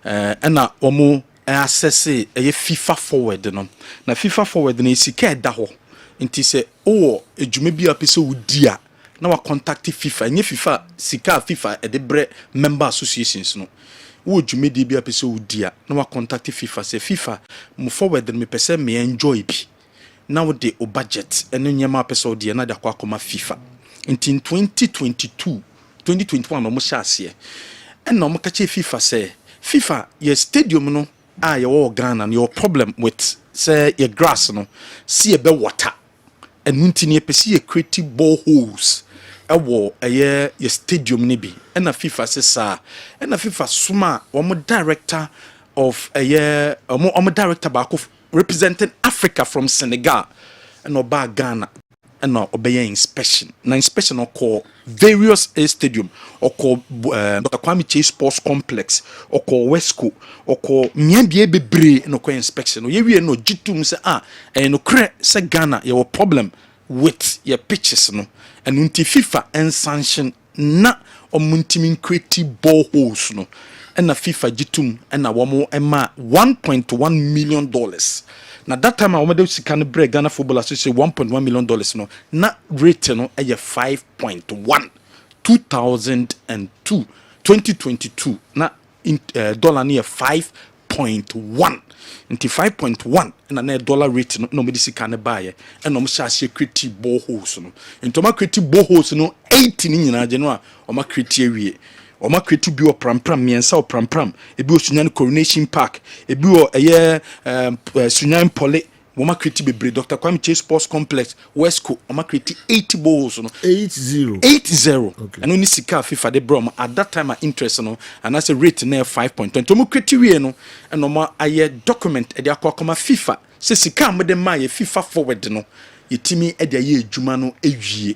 and omu assess a FIFA forward no na FIFA forward na sika da ho nti say edwuma bi apese wudia na wa contact FIFA nye FIFA sika FIFA e de bre member associations no wo edwuma di bi apese wudia na wa contact FIFA say FIFA mu forward me pese me enjoy bi na wo de o budget eno nyama apese o de na da kwa akoma FIFA in 2021 no mo hyase and no mo kache FIFA say FIFA your stadium no your Ghana your problem with say your grass no see a be water and ntini epesi your creative boreholes ewo your stadium ni bi and FIFA say sir and FIFA suma omo director of omo director back of representing Africa from Senegal and oba Ghana and obey inspection. Now inspection or call various stadium or call Dr. Kwame Chase Sports Complex or call Westco or call Miambie Bebre no inspection. We no jitum say and no say Ghana your problem with your pitches no and unti FIFA and sanction na ɔmo create boreholes no ɛna FIFA gitum ɛna wɔn ɛma $1.1 million. Na that time a wɔn de sika no brɛ Ghana Football Association $1.1 million no na rate no ɛyɛ 5.1 2022 na dollar no yɛ 5.1 nti 5.1 na dollar rate no na wɔn de sika no baayɛ ɛna wɔn hyɛ ahyɛ create boreholes no nti wɔn create boreholes no 80 ne nyinaa gye no a wɔn create awie. Oma create bi o prampram miensa o prampram ebi o Sunyan Coronation Park ebi o Sunyan Pole oma create bebre Dr. Kwame Chase Sports Complex Westco oma create 80 balls no 80 okay. And only sika FIFA de bro at that time interest no and as a rate na 5.20 omo create we no and oma aye document e de akwa FIFA se sika mo de ma ye FIFA forward no yetimi e de aye adwuma no ewie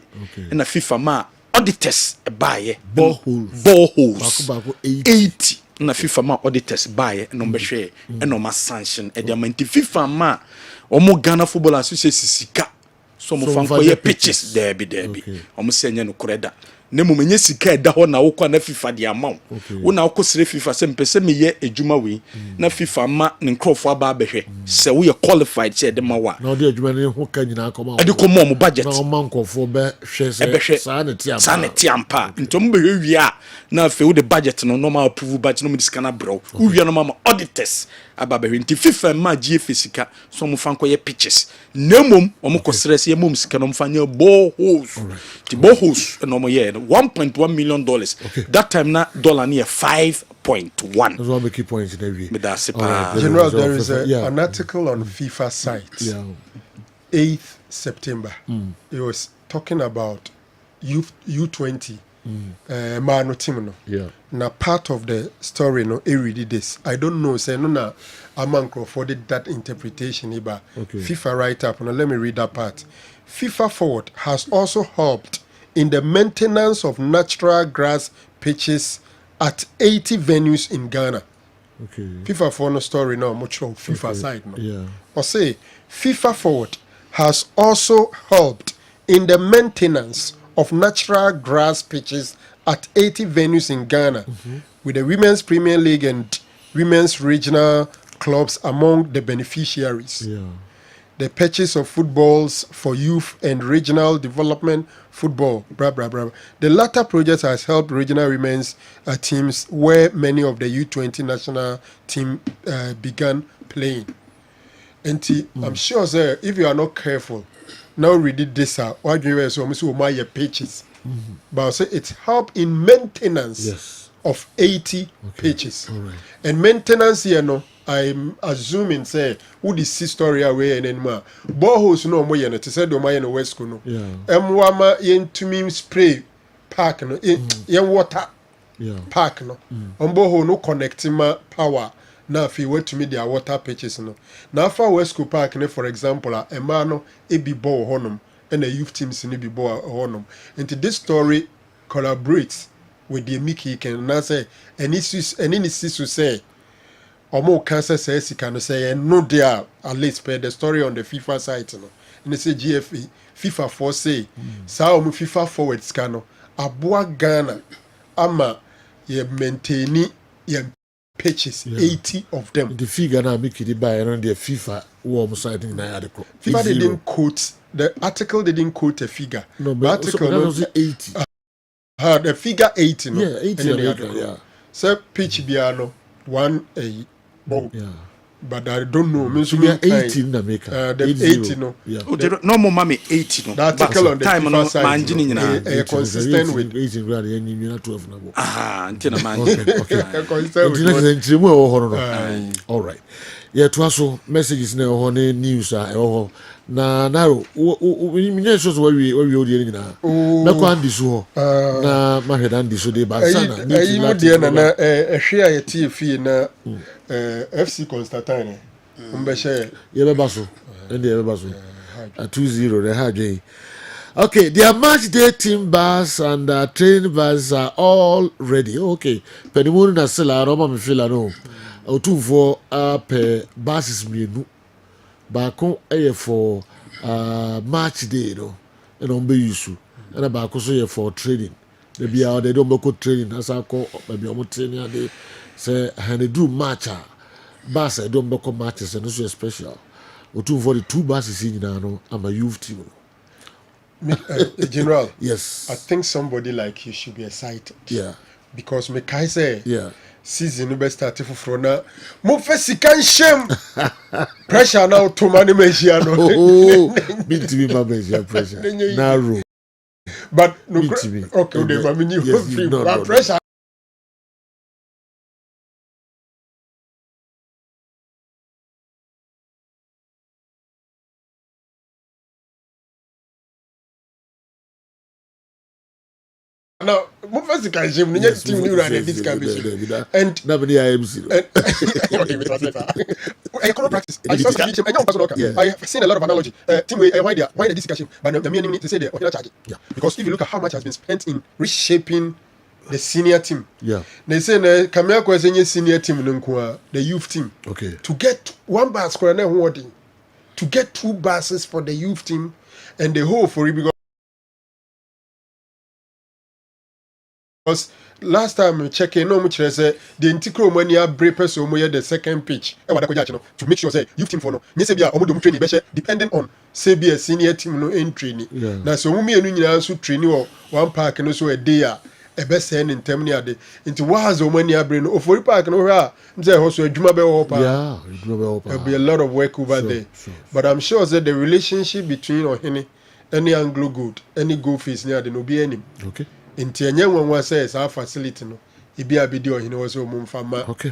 na FIFA ma auditors baye boreholes 80 na FIFA ma auditors baye no behwe no ma sanction e de amanti FIFA ma omo Ghana Football Association sika so mo fanko ye pitches derby omo se nya no koreda na mo menye sika e da ho na wo kwa na FIFA de amount wo na wo kosire FIFA se mpese me ye adwuma we na FIFA ma ne nkrofo aba behwe se wo ye qualified se de ma wa na de adwuma ne ho ka nyina akoma e de komo mo budget na o man nkofo be hwe se sa ne tiampa ntom be wi a na fe wo de budget no normal approve budget no mo diskana bro wo wi no ma auditors aba behwe nti FIFA ma GF sika so mo fanko ye pitches na mom o mo kosire se ye mom sika no mo fanya boreholes ti boreholes no mo ye $1.1 million. That time na dollar near 5.1. That's one key point in every. General, there is an article on FIFA site. 8th September. It was talking about U20 Mano Timno. Now part of the story no read this. I don't know. Say no na Amman afforded that interpretation. FIFA write up. Now let me read that part. FIFA forward has also helped in the maintenance of natural grass pitches at 80 venues in Ghana. FIFA for no story now, much of FIFA side no. Or say FIFA forward has also helped in the maintenance of natural grass pitches at 80 venues in Ghana, with the Women's Premier League and Women's Regional clubs among the beneficiaries. The purchase of footballs for youth and regional development football, The latter project has helped regional women's teams where many of the U20 national team began playing. And I'm sure, sir, if you are not careful, now read this out. Why do you say so my pitches? But say it helped in maintenance of 80 pitches. And maintenance here, no. I'm assuming say who the see story away and anymore. Boreholes no more yet. They said do my in West Kuno. Mwama yen to me spray park no yen water park no. Borehole no connecting my power. Now if you went to me their water pitches no. Now for West Kuno Park no for example a man no e be ball honum and the youth teams ni be ball honum. And this story collaborates with the Mickey can now say and issues and in issues to say. Omo cancer says he can say and no there at least per the story on the FIFA site no. And they say GFA FIFA for say sa omo FIFA forward scano aboa Ghana ama ye maintain ye pitches 80 of them. The figure now make it by around the FIFA warm site in article. FIFA didn't quote the article didn't quote a figure. No, but the article was 80. The figure 80 no. Yeah, 80 So pitch biano 1 Bon. But I don't know. We are 80 in America. The 80 no. No more mommy 80 no. The article on the time FIFA site consistent with 80 rather than you 12 now. Antina man. Okay. All right. Yeah, to also messages now on news na naro we shows where we odi ni na na kwa ndi so na maheda ndi so de ba sana ni mo de na ehwe a yeti fi na FC Constantine mbehye ye be baso ndi ye be baso 2-0 the hard. Okay, their match day team bus and train bus are all ready. Okay, penimunu na sela roma me fila no otumfo per buses mienu baako ɛyɛ for match day no ɛna ɔmo bɛ use ɛna baako so yɛ for training The be out they don't go training. That's how call maybe I'm training. They say and they do match. Bus I don't go matches and this is special. Or two for the two buses in now. I'm a youth team. General. Yes. I think somebody like you should be excited. Yeah. Because me kai say. Yeah. Season no be start for na. Mo fe sika shame. Pressure now to money measure no. Oh, me to be my measure pressure. Narrow. But no. Okay, they but me you yes, free. No, But pressure. Now, mo first sika shame. No get team new run this can be. And nobody IMC. Okay, wait, I cannot practice. I saw some I don't I have seen a lot of analogy. Team why the discussion, but the meaning to say the original charge. Yeah. Because if you look at how much has been spent in reshaping the senior team. Yeah. They say na Kamia ko say senior team no nko the youth team. Okay. To get one bus for na holding. To get two buses for the youth team and the whole for it because last time we check no much say the integral money break person mo the second pitch e wada ko jachi no to make sure say youth team for no nye say bia omo do training be depending on say be a senior team no in training na so mo mienu nyina so training or one park no so a day a be say in term near de into what has the money break no ofori park no where am say ho so adwuma be ho pa Yeah, adwuma be ho pa. There'll be a lot of work over there. But I'm sure that the relationship between Ohene any Anglo good any go face near the no be any Okay. nti enye nwanwa says our facility no ibi abidi Ohene was omo mfama Okay.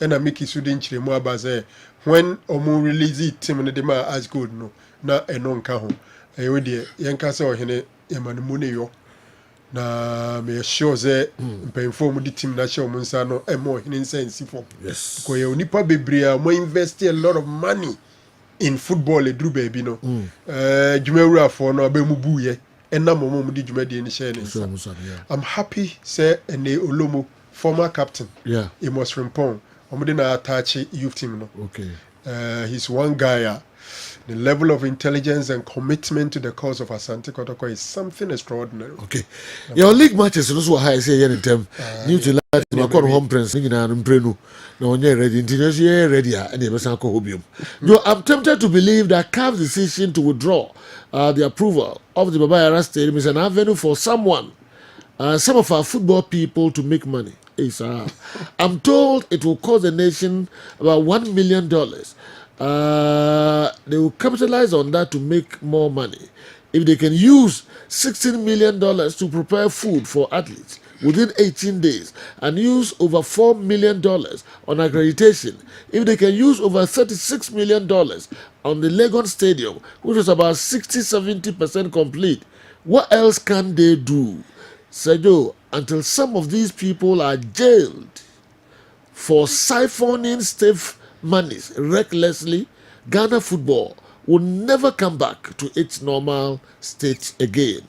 na make it student chiremu aba say when omo release it team no dem as good no na eno nka ho we de yenka say Ohene yemanu mu ne yo na me sure say mpemfo mu di team na show mu nsa no emo Ohene nsa nsi form. Yes. Ko ye onipa bebre a mo invest a lot of money in football edru baby no dwumawura for no ba mu buye enna momo mu di dwumadi ni share ni. I'm happy say ene Olomo former captain. Yeah. He must from Pong. Omudi na attach youth team no. Okay. He's one guy. The level of intelligence and commitment to the cause of Asante Kotoko is something extraordinary. Okay. Your league matches also high say any time. New to that my home prince ni na mprenu. Na onye ready international ready and e be san ko hobium. No, I'm tempted to believe that CAF's decision to withdraw the approval of the Baba Yara Stadium is an avenue for some of our football people to make money. I'm told it will cost the nation about $1 million. They will capitalize on that to make more money. If they can use $16 million to prepare food for athletes within 18 days and use over $4 million on accreditation, if they can use over $36 million on the Legon Stadium, which was about 60-70% complete, what else can they do? Sergio, until some of these people are jailed for siphoning state monies recklessly, Ghana football will never come back to its normal state again.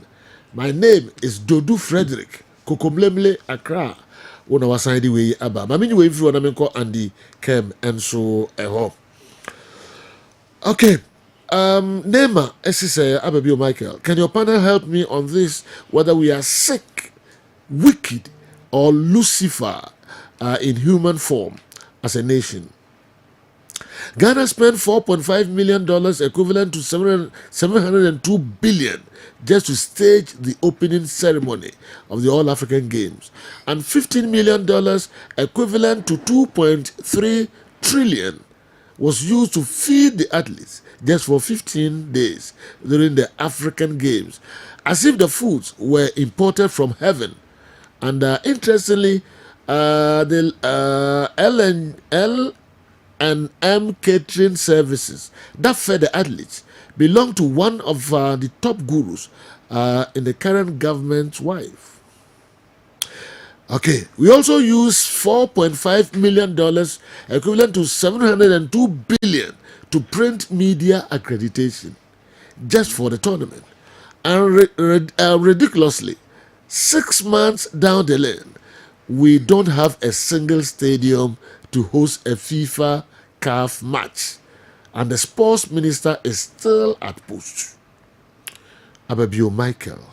My name is Dodu Frederick Kokomlemle Accra. Una wasaidi we aba. Mami we if you wanna call Andy Kem and so home. Okay. Nema, Esise Ababio Michael, can your panel help me on this? Whether we are sick, wicked, or Lucifer in human form as a nation. Ghana spent $4.5 million, equivalent to 702 billion, just to stage the opening ceremony of the All African Games, and $15 million, equivalent to 2.3 trillion, was used to feed the athletes just for 15 days during the African Games, as if the foods were imported from heaven. And interestingly, the L&M catering services that fed the athletes belong to one of the top gurus in the current government's wife. Okay, we also use $4.5 million, equivalent to 702 billion, to print media accreditation just for the tournament. And ridiculously, 6 months down the lane, we don't have a single stadium to host a FIFA CAF match, and the sports minister is still at post. Ababio Michael,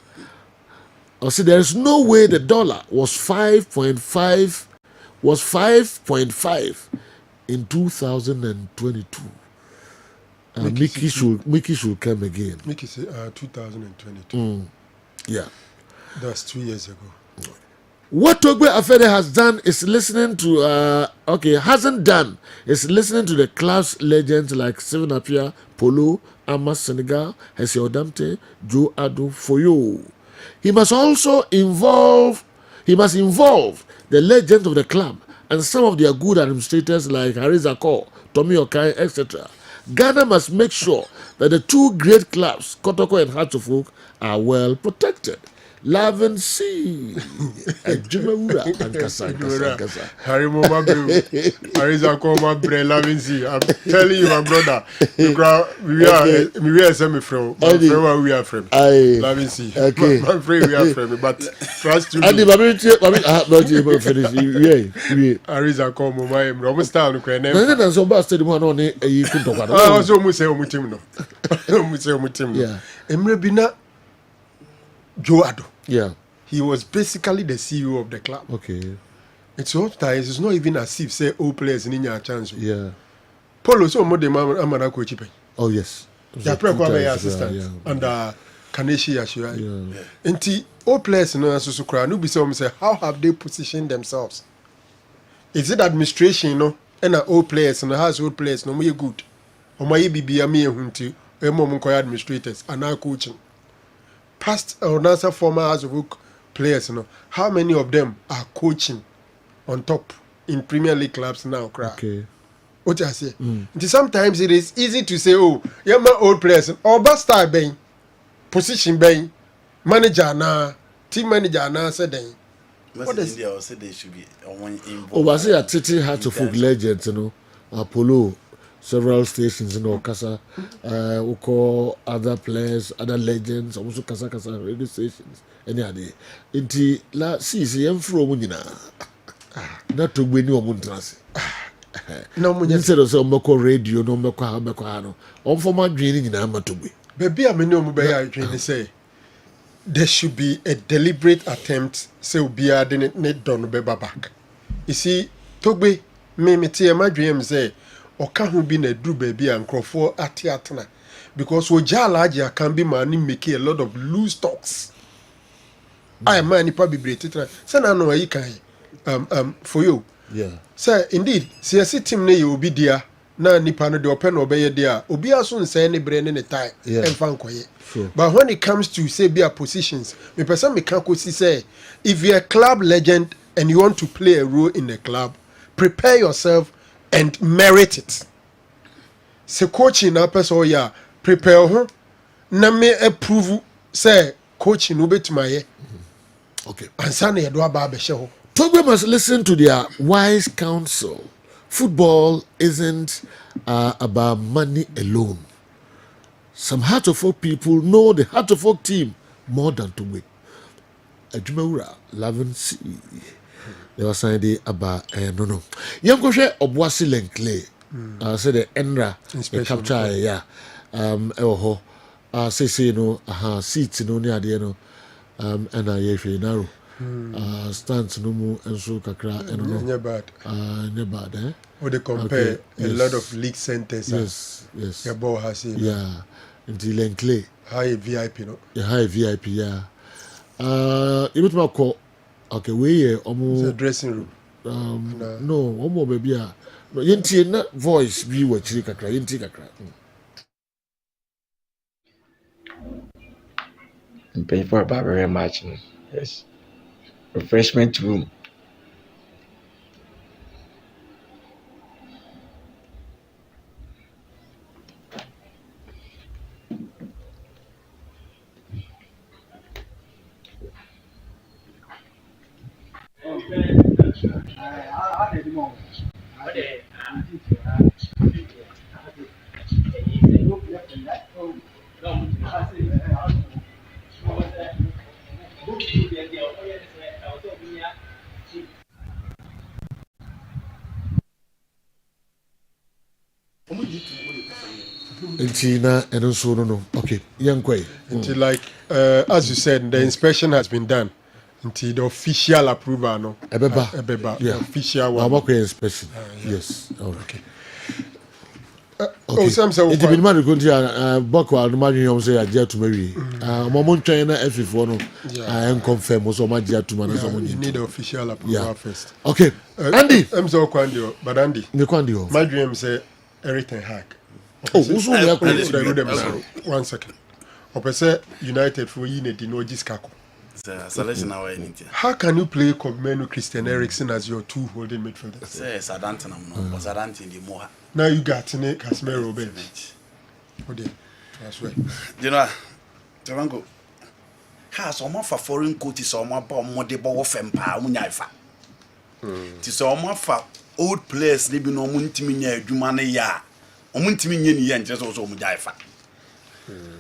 I see there is no way the dollar was 5.5 in 2022. Mickey should come again. Mickey say 2022. Yeah. That's 2 years ago. What Togbe Afede has done is listening to hasn't done is listening to the club's legends like Steven Appiah, Polo, Ama Senegal, Hesse Odamte, Joe Ado Foyo. He must involve the legends of the club and some of their good administrators like Harry Zakor, Tommy Okai, etc. Ghana must make sure that the two great clubs, Kotoko and Hearts of Oak, are well protected. Love and see. Ejumewura and Kasa. Harry Momabu. Harry Zakoma Bre Love and see. I'm telling you, my brother. We are semi from. We are from. Love and see. Okay. My friend, we are from. But trust you. Andy, not able to finish. Harry Zakoma, my Roman style. No, so bad. Stadium one on a you could talk about. I was almost saying Mutim. No. Almost saying Mutim. Yeah. Emre Bina Joe Ado. Yeah. He was basically the CEO of the club. Okay. It's sometimes it's not even as if say all players in a chance. Yeah. Polo so more than Amana coach. Oh yes. Yeah, assistant and Kaneshi Ashura. Yeah. And all players in Susukra, no be say how have they positioned themselves? Is it administration, no? And all players and household players no more good. Or my BB me hunti, administrators and now coaching. Past or NASA former House of Oak players, how many of them are coaching on top in Premier League clubs now? Okay. What I say? Sometimes it is easy to say, oh, you're my old players, or best star bang, position bang, manager na, team manager na, said they. What is India also they should be involved. Oh, was it a Titi Hearts of Oak legends, Apollo. Several stations in Okasa, we call other players, other legends, also Kasa radio stations. Any idea? Inti la see from Munina. Not to win your Muntrasi. No, instead of some radio, no Moko, on for my dreaming in Amatobi. Baby, I mean, no, I say there should be a deliberate attempt, say, be a net done back. You see, Togbe, me tear my dream say. Or can be a do baby and Crawford at Tiatana because Ojalaja can be money making a lot of loose talks. I am money probably braided. Send I know where you can for you. Yeah. Sir, indeed, see a team ne you will be dear. Na nipa no de open obey there. Obi aso say any brain in a tie and fan quiet. But when it comes to say be positions, me person me can say if you're a club legend and you want to play a role in the club, prepare yourself and merit it. Se coaching na person ya prepare ho na me approve say coaching no betumaye. Okay. Ansa na yedo aba be hye ho. Togbe must listen to their wise counsel. Football isn't about money alone. Some Heart of Oak people know the Heart of Oak team more than Togbe. Ejumewura, Laven C. They were saying about no. Yamkoshe Obwasi Lenkle. Say the Enra capture yeah. Say no seats no near the no and I narrow. Stands no more and so kakra and no bad. Bad, eh? Or they compare a lot of league centers. Yes. Your ball has it. Yeah. Until Lenkle. High VIP, no? Yeah, high VIP, yeah. You know what call. Okay, we almost the dressing room. No, almost baby. No, yenti na voice be what chiri kakra, yenti kakra. I'm paying for about very much. Yes. Refreshment room. Intina and so no. Okay, young quay. Until like as you said, the inspection has been done. Until the official approval, no. Ebeba. The official one. Our inspection. Yes. All right. Okay. Okay. It been married to Boko and Marion say a jet to marry. Momon China F4 no. I am confirmed also my jet to manage. You need the official approval first. Okay. Andy. I'm so Kwandio, but Andy. My dream say everything hack. Oh, who's only one second. Opposite United for you need no Giscako. How can you play Kobmenu Christian Eriksen as your two holding midfielders? Now you got in it, Casemiro bench. Oh dear, that's right. You know, Tarango has some for foreign coaches, some about more de bow of empire, Munaifa. Tis some for old players living on Muntimia, Jumane ya, or Muntiminian, and just also Munaifa.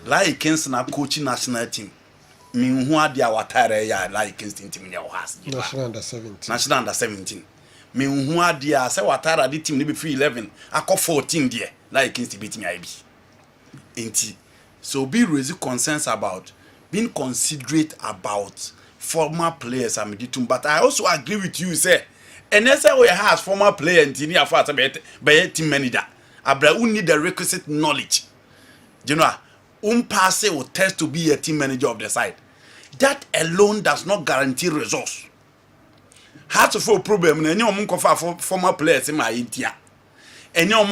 Like Kensana coaching national team. Min who are the awatare ya like instinct in your house. National under 17. National under 17. Min who are the say watara the team be free 11. I call 14 there like instinct beating IB. Ain't so be raising concerns about being considerate about former players I'm ditum, but I also agree with you say and that's how we has former player and team for by team manager. Abra who need the requisite knowledge. You know, pass will test to be a team manager of the side. That alone does not guarantee results. How to for problem? Any for former players in my India. Any for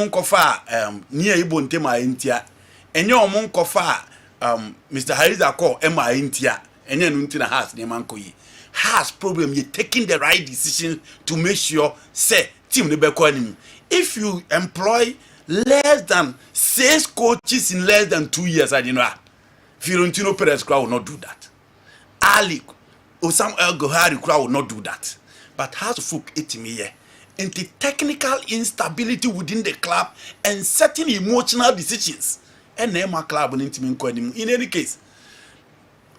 near Ibonte my India. Any for Mr. Harisa call my India. Any untina has the mankoyi. Has problem you taking the right decision to make sure say team the bekonim. If you employ less than 6 coaches in less than 2 years, I know. Fiorentino Perez will not do that. Ali Osam El Gohari will not do that. But has to folk it me here. Into technical instability within the club and certain emotional decisions. And name a club in any case.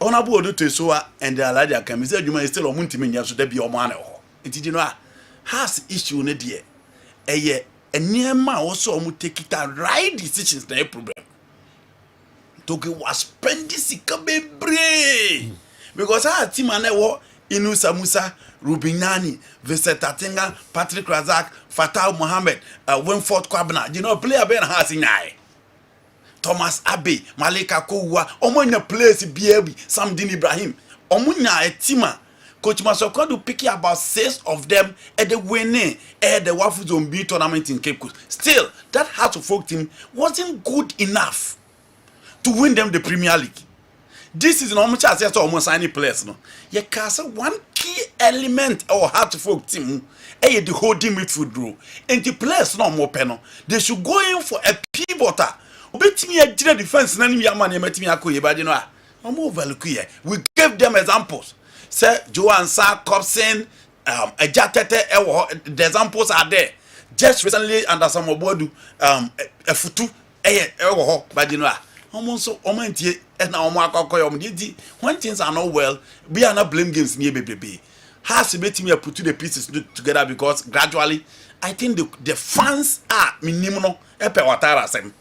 Honorable Odo Tesoa and the Aladia can be said you may still on Muntimin, so there be your man. It you know has issue in the year. A year. And near my also take it a right decisions na problem. Toge was spending sikabe bre because our team ane wo Inusa Musa, Rubinani, Vincent Atinga, Patrick Razak, Fatal Mohammed, Winford Kwabena. You know player ben has in eye. Thomas Abbey, Malika Kowa, omonya place BB, Samdin Ibrahim. Omunya a teamer. Coach Masokodu picking about 6 of them at the winning at the Waffle Zone B tournament in Cape Coast. Still, that Hearts of Folk team wasn't good enough to win them the Premier League. This is an almost as almost any players. No, you can say one key element of Hearts of Folk team is the holding midfield role. And the players no more penal. They should go in for a pivoter. Bet me a general defense. Nani mi amani met me akuye, but you know, I'm over lucky. We gave them examples. Say Joan Sa Cobson, the examples are there. Just recently under some obodu, a futu, but you know, almost so omantie and now when things are not well, we are not blame games near baby. Has to make me put the pieces together because gradually I think the fans are minimum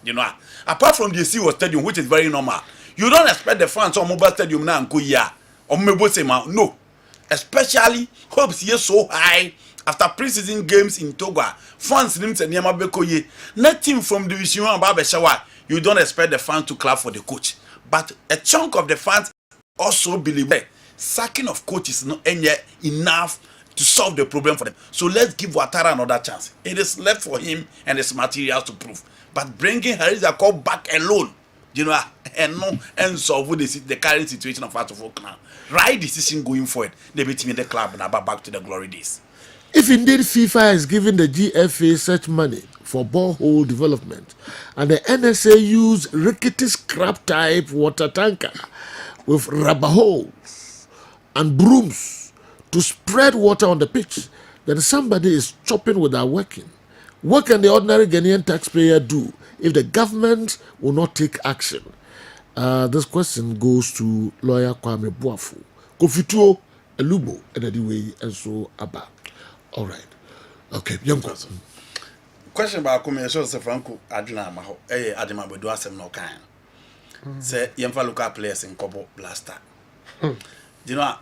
you know. Apart from the CEO stadium, which is very normal, you don't expect the fans on mobile stadium now and go here. No, especially hopes here so high after preseason games in Togo. Fans names and Yama Bekoye. Nothing from Division 1 Babeshawa. You don't expect the fans to clap for the coach. But a chunk of the fans also believe that sacking of coach is not enough to solve the problem for them. So let's give Ouattara another chance. It is left for him and his materials to prove. But bringing Harisa Call back alone, you know, and solve the current situation of Hearts of Oak now. Right decision going forward. They beat me in the club and back to the glory days. If indeed FIFA is giving the GFA such money for borehole development, and the NSA use rickety scrap type water tanker with rubber holes and brooms to spread water on the pitch, then somebody is chopping without working. What can the ordinary Ghanaian taxpayer do if the government will not take action? This question goes to lawyer Kwame Boafu, Kofituo, Elubo, and so Abba. All right. Okay, young person. question about come show say Franco adwena ma ho adema bedu asem no kan say yemfa local players in Kobo Blaster you know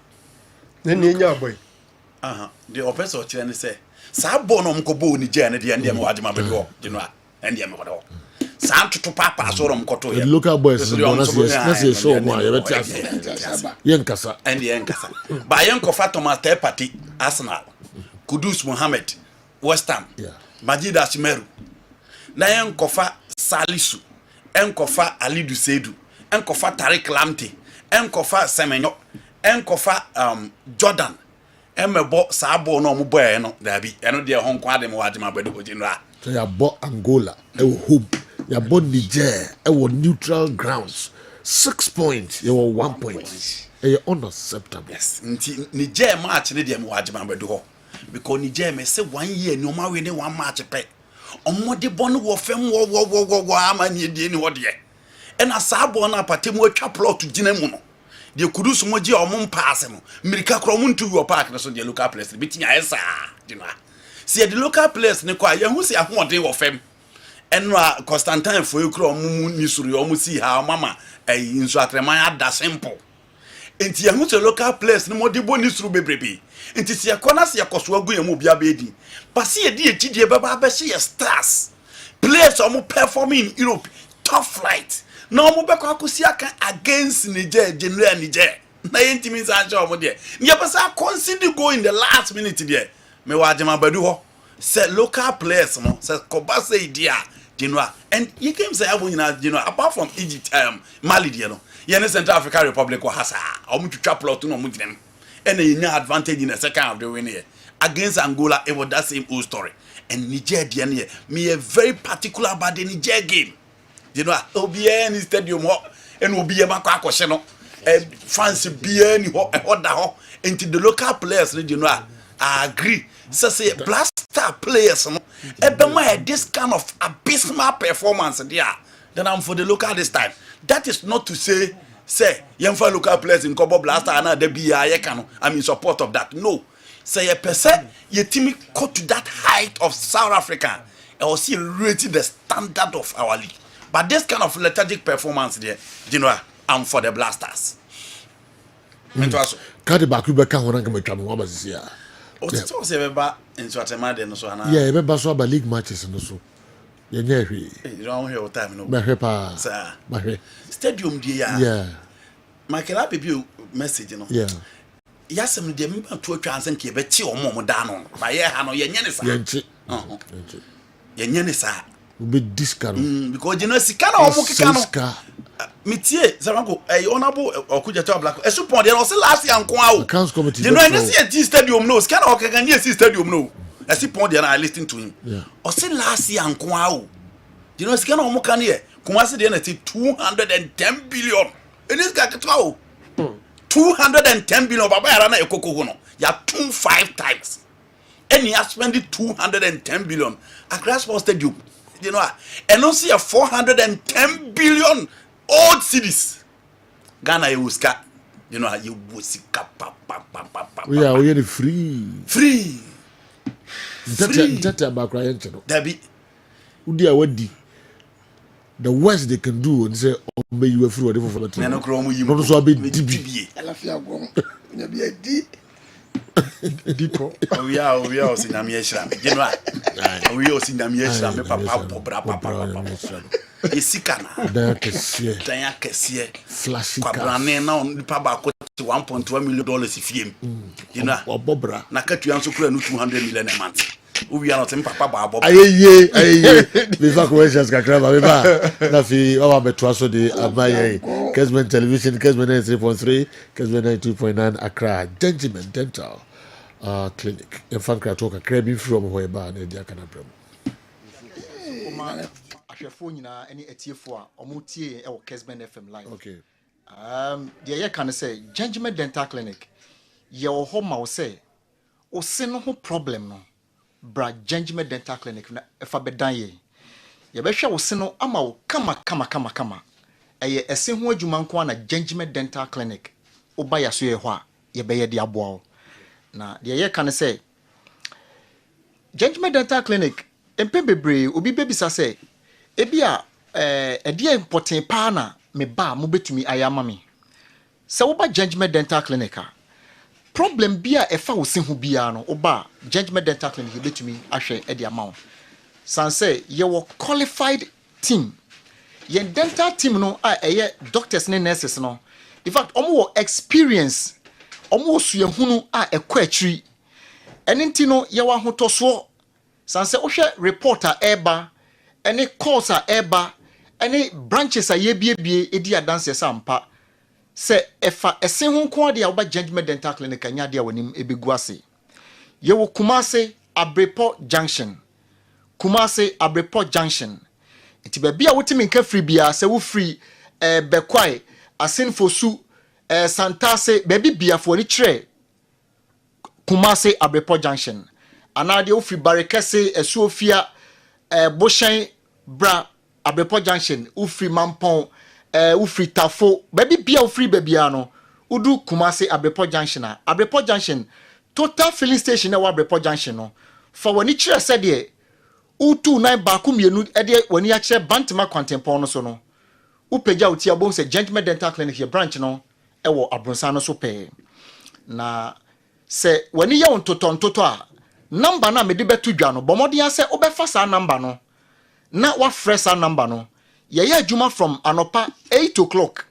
nya boy the oppressor chire say sa bo no mkobo ni je ne de ndem adema bedu ho you know ndem ko do sa tutu papa so ro mkoto ye local boys na say show mo ya beti yen kasa ba yen ko fa Thomas Tepati Arsenal Kudus Mohammed West Ham Majid Ashimeru na yen ko fa Salisu en ko fa Alidu Sedu en ko fa Tariq Lamte en ko fa Semenyo en ko fa Jordan en mebo sa bo no mo boy no dabi eno de hon kwa de mo wade ma bedo ojinra so ya bo Angola hope ya bo Niger neutral grounds 6 points you were 1 point unacceptable. Yes Niger match ne de mo wade ma bedo ho because Niger me say 1 year ni o ma we ne 1 match pe omode bon wo fem wo amani die ni wo de e na sa bo na patemu atwa plot gina mu no de Kudus mo gi omon pass no mirika kro mo ntu wo park na so de local place bitinya esa dina see the local place ne kwa ye hu se ahode wo fem enra Constantine fo kro mo ni suru yo mo si ha mama insu atreman ada simple enti ye hu se local place ne mo de boni suru bebrebe enti se yakona se yakoso agu ye mo bia beedi pasi ye di echidie baba be se ye stars players omo performing in Europe top flight no mo be kwa kusi aka against Niger general Niger na yenti min san omo de ye pasa consider go in the last minute there me wa jama badu ho se local players no se koba say dia general and you came say abonyina general apart from Egypt Mali there no ye ne Central African Republic ko hasa omo twitwa plot no omo ginem and you have advantage in the second half of the win here against Angola. It was that same old story. And Niger me a very particular about the Niger game. You know, OBN in stadium and will be a macro fancy beer into the local players. You know, I agree. So say blaster players, this kind of abysmal performance there. Then I'm for the local this time. That is not to say yemfa local players in Kobo Blaster and the BIA I'm in support of that. No. Say a percent your team got to that height of South Africa. I will see rated the standard of our league. But this kind of lethargic performance there, you know, I'm for the Blasters. Kadi baku be kan wona kama twam waba sisia. O tito se beba into atemade no so ana. Yeah, be ba so ba league matches no so. Ye nya hwe. You don't hear time no. Ba hwe pa. Sir. Ba hwe. Stadium dia ya. Yeah. Michael Abibi message no. Yeah. Yasem de me to atwa ansen ke be ti omo da no. Ba ye ha no ye nya ne sa. Ye nchi. Ye nya ne sa. Be discount. Because you know sika na omo kika no. Mitie Zarango honorable Okuja to Black esupon de no se last year nko awo. Accounts committee. You know any see stadium no. Sika na okaka ni see stadium no. Esupon de na I listen to him. Yeah. O se last year nko awo. You know sika na omo kan here. Kumasi de na 210 billion. And this guy ketwa 210 billion baba yara na ekoko no. Ya 25 times. And he has spent 210 billion across Sports Stadium. You know, and don't see a 410 billion old cities. Ghana you ska, you know, you wusika pa. We are free. Tata abakra yencheno. Dabi. Udi awadi. The worst they can do and say, "Oh, may you free whatever for the no kromu you." No so be DB. Alafia gwon. Nya be adi. Diko. We are osinami eshram. You know, we osinami eshram me papa. Esika na. Dan kesiye. Flashy car. Kwabrane na on pa ba ko $1.1 million fiem. You know. Obobra. Na katu yanso kura no 200 million a month. We are not in papa ba bob. Ayeye. Before questions kakra ba ba. Na fi o ba beto aso de abaye. Kessben television, Kessben 3.3, Kessben 2.9 Accra. Gentleman Dental clinic. In fact, I talk a crabby from where ba na dia kana pram. Ahwefo nyina ene etiefo a omutie e wo Kessben FM live. Okay. The year can say Gentleman Dental Clinic. Ye wo ho ma wo say o se no ho problem no. Bra Gentleman Dental Clinic na efa bedan ye. Ye be hwe wo se no ama wo kama. Eye ese ho adwuma nko na Gentleman Dental Clinic. Oba ya so ye ho a ye be ye de aboa wo. Na the year can say Gentleman Dental Clinic empe bebre obi bebisa say ebia dia important pa na me ba mo betumi ayama me se wo ba Judgment Dental Clinic problem bia efa wo se ho bia no wo ba Judgment Dental Clinic betumi ahwe e dia ma wo sanse ye wo qualified team ye dental team no eye doctors ne nurses no in fact omo wo experience omo wo suahunu ekọ akiri eninti no ye wa hotoso sanse wo hwe reporter eba ene calls eba ene branches ye biebie edi adanse sampa se efa esen ho ko de oba Judgment Dental Clinic anya de wonim ebegu ase ye wo Kumase Abrepo Junction iti ba bia wotimi nka free bia se wo free bekwai asenfosu santase baby bia fo ni kire Kumase Abrepo Junction anade wo free barekese esuofia boshan bra Abrepo Junction wo free mampon wo free tafo baby bia wo free babia no udu Kumase Abrepo Junction total filling station na Abrepo Junction no for woni kire se de utu nine baku mienu ede woni a kire bantima kwantempon no so no upeja uti abon se Judgment Dental Clinic here branch no ewo abronsa no so pe na se woni ye ontoto a number na me de betu dwa no bomodin se obefa sa number no na wa fresh sa number no ye adwuma from anopa 8 o'clock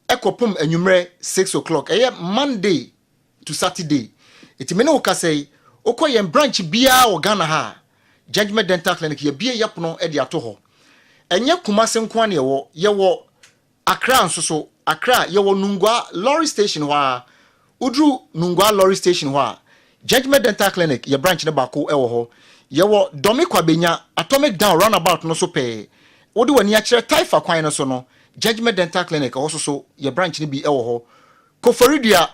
ekopum anwumre 6 o'clock Monday to Saturday itimene ukasei okoye branch bia o Ghana ha Judgment Dental Clinic ye bia yapono e de ato ho enye Kumase nko ane ye wo Accra nsoso Accra ye wo Nungwa lorry station wa udru Nungwa lorry station wa Judgment Dental Clinic ye branch ne bako e wo ho ye wo Domi Kwabenya Atomic Down roundabout no so pe wodi wani a kire Taifa kwan no so no Judgment Dental Clinic ho so ye branch ne bi e wo ho Koforidia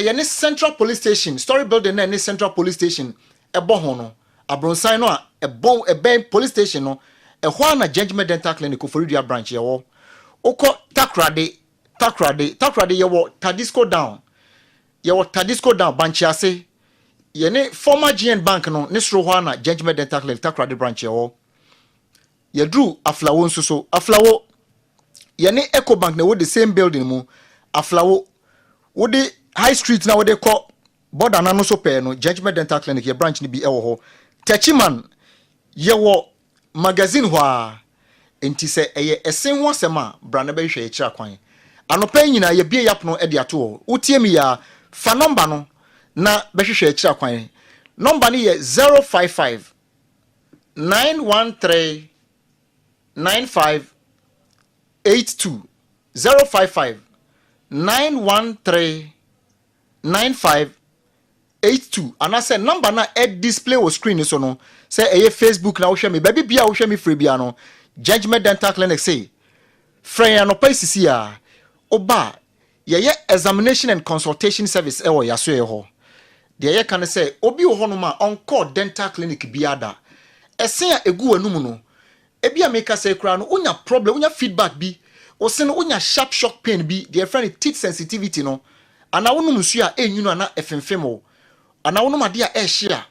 ye ne Central Police Station Story Building na ne Central Police Station e bo ho no abronsan no a ben police station no ho na Judgment Dental Clinic Koforidia branch ye wo ukọ takrade ye wo Tadisco down banchiase ye ne former GN Bank no ne sro ho na Judgment Dental Clinic takrade branch ye wo ye drew aflawo nsuso aflawo ye ne Eco Bank na wo the same building mu aflawo wo the high street na wo de ko border na no so pe no Judgment Dental Clinic ye branch ni bi e wo ho Techiman ye wo magazine ho a enti se eye esen ho asema bra na be hwe e kira kwan anopa nyina ye bie yapno e de ato utie mi ya fa number no na be hwe e kira kwan number ni ye 055 913 9582 055 913 9582 and I said number na display o screen so no say eye Facebook na wo hwe me baby bia wo hwe me free bia no Judgment Dental Clinic say free no paisisi a oba ye examination and consultation service e wo yaso e ho de ye kan say obi wo no ma on call dental clinic biada esen a egu anum no ebia make say kra no unya problem unya feedback bi o se no unya sharp shock pain bi de friend teeth sensitivity no ana wonum nsu a enyunu ana efemfem o ana wonum ade a ehia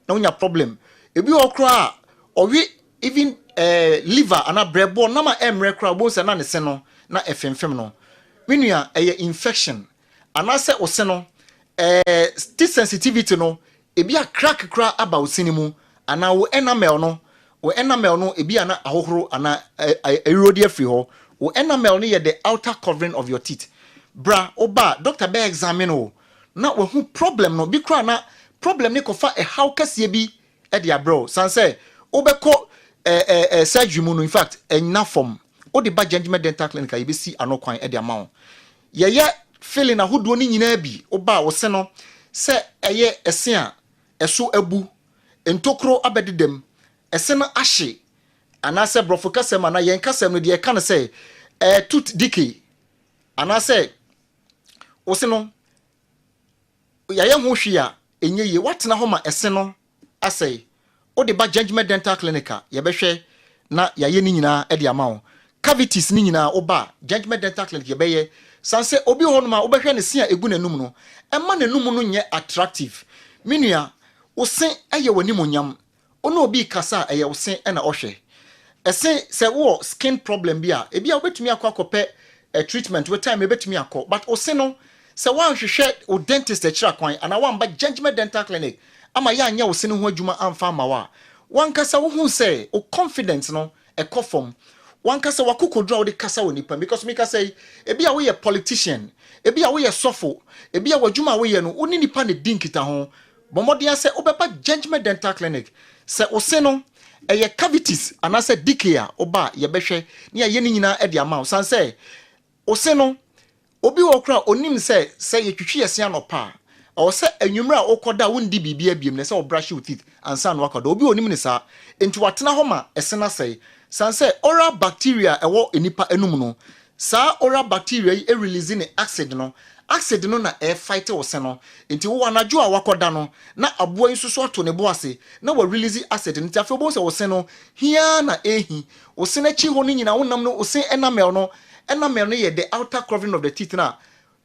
na unya problem ebi okra owi even liver ana brebo na ma emre kra bo se na ne se no na efemfem no winua infection ana se o se no teeth sensitivity no ebi a crack kra aba osinimu ana wo enamel no ebi ana ahohoro ana erode afri ho wo enamel no ye the outer covering of your teeth bra oba doctor be examine o na wo hu problem no bi kra na problem ni ko fa how kase bi e dia bro sanse obeko surgery mu no in fact ena form o de ba Judgment Dental Clinic ye be si anokwan e dia ma ye feeling ahodo ni nyina bi oba wo se no se eye ese a eso abu entokro abededem ese no ahye anase brofo kasem na yen kasem no de kan se tooth decay anase wo se no ya ye ho hwe a enye ye watena ho ma ese no asai o de ba Judgment Dental Clinic ye behwe na ya ye ni nyina e de ama cavities ni nyina oba Judgment Dental Clinic ye beye sanse obi ho no ma obehwe ne se a egu nanum no e ma nanum no nye attractive minua wo se eye wani monyam ono obi kasa ɛyɛ wo sen ɛna ɔhwɛ ɛsen sɛ wo skin problem bi a ebi a wobetumi akɔ akɔpɛ treatment with time ebetumi akɔ but o sen no sɛ wanhwehwɛ o dentist akyira kwan ana wamba Gentleman Dental Clinic ama ya anya wo sen ho adwuma amfa ama wa wankasa wo hu sɛ o confidence no ɛkɔ fam wankasa wakokodura wo de kasa wo nipa because me kasa ebi a wo yɛ politician ebi a wo yɛ sɔfo ebi a wadwuma wo yɛ no wo ni nipa ne dinkita ho bomɔden sɛ obɛpa Gentleman Dental Clinic sɛ o sen no ɛyɛ cavities anase decay a oba yɛbɛhwɛ ne yɛ ne nyina ɛde ama wo san sɛ o sen no obi wɔ kra onim sɛ yɛtwitwi yɛse anopa o sɛ anwumra a okoda wondi bibia biem ne sɛ o brush your teeth ansa no akoda obi onim ne saa enti watena hɔ ma ɛsena sɛ san sɛ oral bacteria ɛwɔ enipa enum no saa oral bacteria yi release ne acid no na fight wo se no enti wo anadwo a wakoda no na aboa yi soso ato ne bo ase na wa release acid nti afɛ bo sɛ wo se no hia na ehi wo se na chi ho no nyina wonam no wo se enamel no yɛ the outer covering of the teeth na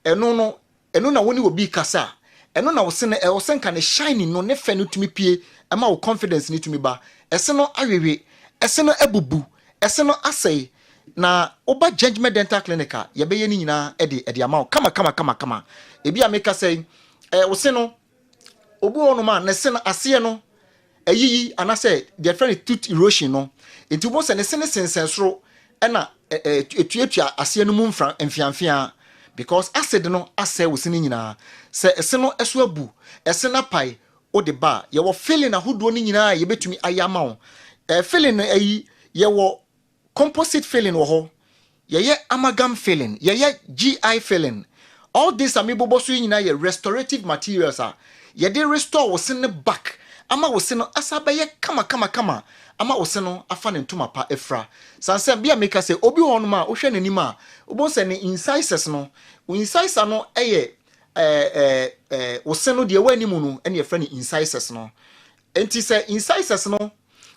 ɛno na woni obi kasa ɛno na wo se na wo se nka ne shining no ne fɛ no tumi pie ama wo confidence ni tumi ba ɛse no awewe ɛse no abubu ɛse no asɛe na oba Gentleman Dental Clinic yɛbɛyɛ ni nyina ɛde ama wo kama ebi a meka sɛ wo se no obi wɔ no ma ne se no aseɛ no ayiyi anasɛ their friend tooth erosion no enti wo se ne se ne sensensoro ɛna etuatua aseɛ no mu mfiamfia because acid no asɛ wo se no nyina sɛ ɛse no ɛso abu ɛse na pai o de ba yɛwɔ filling ahodoɔ no nyina yɛbɛtumi ayama wo filling no ayi yɛwɔ composite filling wɔ hɔ yɛyɛ amalgam filling yɛyɛ GI filling all this amibobo so nyina yɛ restorative materials a yɛde restore wo se no back ama wo se no asa bɛyɛ kama ama wo se no afa ne ntoma pa efra sanse bia meka sɛ obi wɔ no ma wo hwɛ n'anim a obo sɛ ne incisors no wo incisor no ɛyɛ wo se no deɛ wani mu no ɛne yɛfrɛ ne incisors no enti sɛ incisors no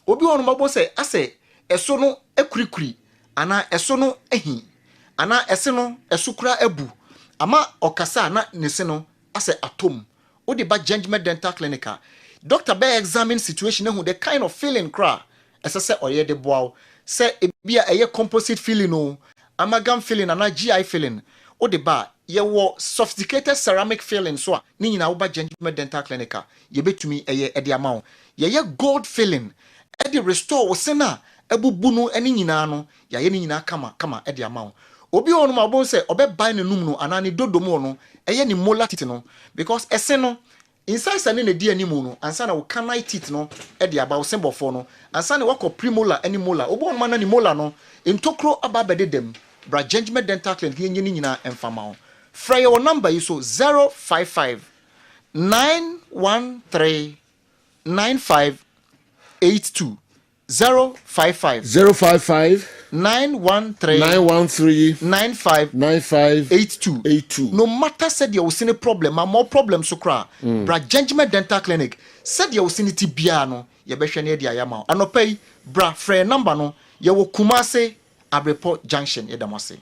obi wɔ no ma bo sɛ asɛ ɛso no ekurikuri ana ɛso no ehi ana ɛse no ɛso kura ebu ama ɔkasa na ne se no asɛ atom wo de ba Gentleman Dental Clinic doctor be examine situation ehu the kind of feeling cra ɛsɛ sɛ ɔyɛ de boaw sɛ ebia ɛyɛ composite feeling o amalgam feeling ana GI feeling wo de ba yɛwɔ sophisticated ceramic feeling so a ne nyina wo ba Gentleman Dental Clinic yɛbɛtumi ɛyɛ ɛde ama wo yɛyɛ gold feeling ɛde restore wo se na ebubu no ene nyina no yɛyɛ ne nyina kama ɛde ama wo obi wɔ no ma bon sɛ ɔbɛban ne num no ana ne dodomo no ɛyɛ ne molar teeth no because ɛse no inside ne di animu no ansa na wo canine teeth no ɛde aba wo sembɔfo no ansa na wakɔ premolar ani molar obi wɔ no ma na ne molar no ntokro aba bɛde dem bra Gentleman Dental Clinic yɛnyɛ ne nyina ɛmfama wo fra yɛ number yi so 055 913 9582 055 913 9582 no matter said you see any problem or more problems so cra bra Gentleman Dental Clinic said you see ti bia no ye be hwe ne dia yama anopai bra frɛ number no ye wo Kumase Abreport Junction ye damase.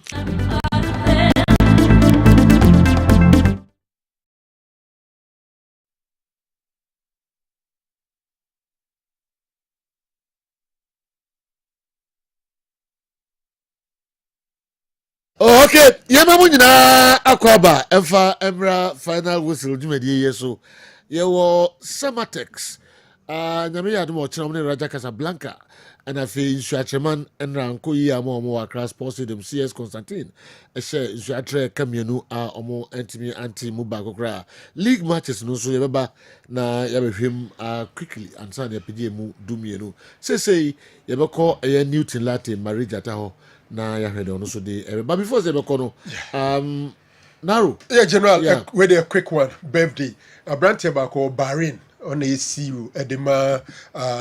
Okay, yemamu nyina akwaba emfa emra final whistle dwumadi yeso yewo Samatex nyame yadom ochina mo Raja Casablanca ana fe nsuatreman enranko yi ama omo Accra Sports Stadium CS Constantine ehye nsuatre kamienu a omo antimi anti mu ba kokra league matches no so yebeba na yabehwem quickly ansa na pdie mu dumienu sesei yebekɔ Newton Latte marriage ataho na ya hwede ono so de but before say bekono Naro general with a quick one birthday Abrante Bako Bahrain on a CEO edema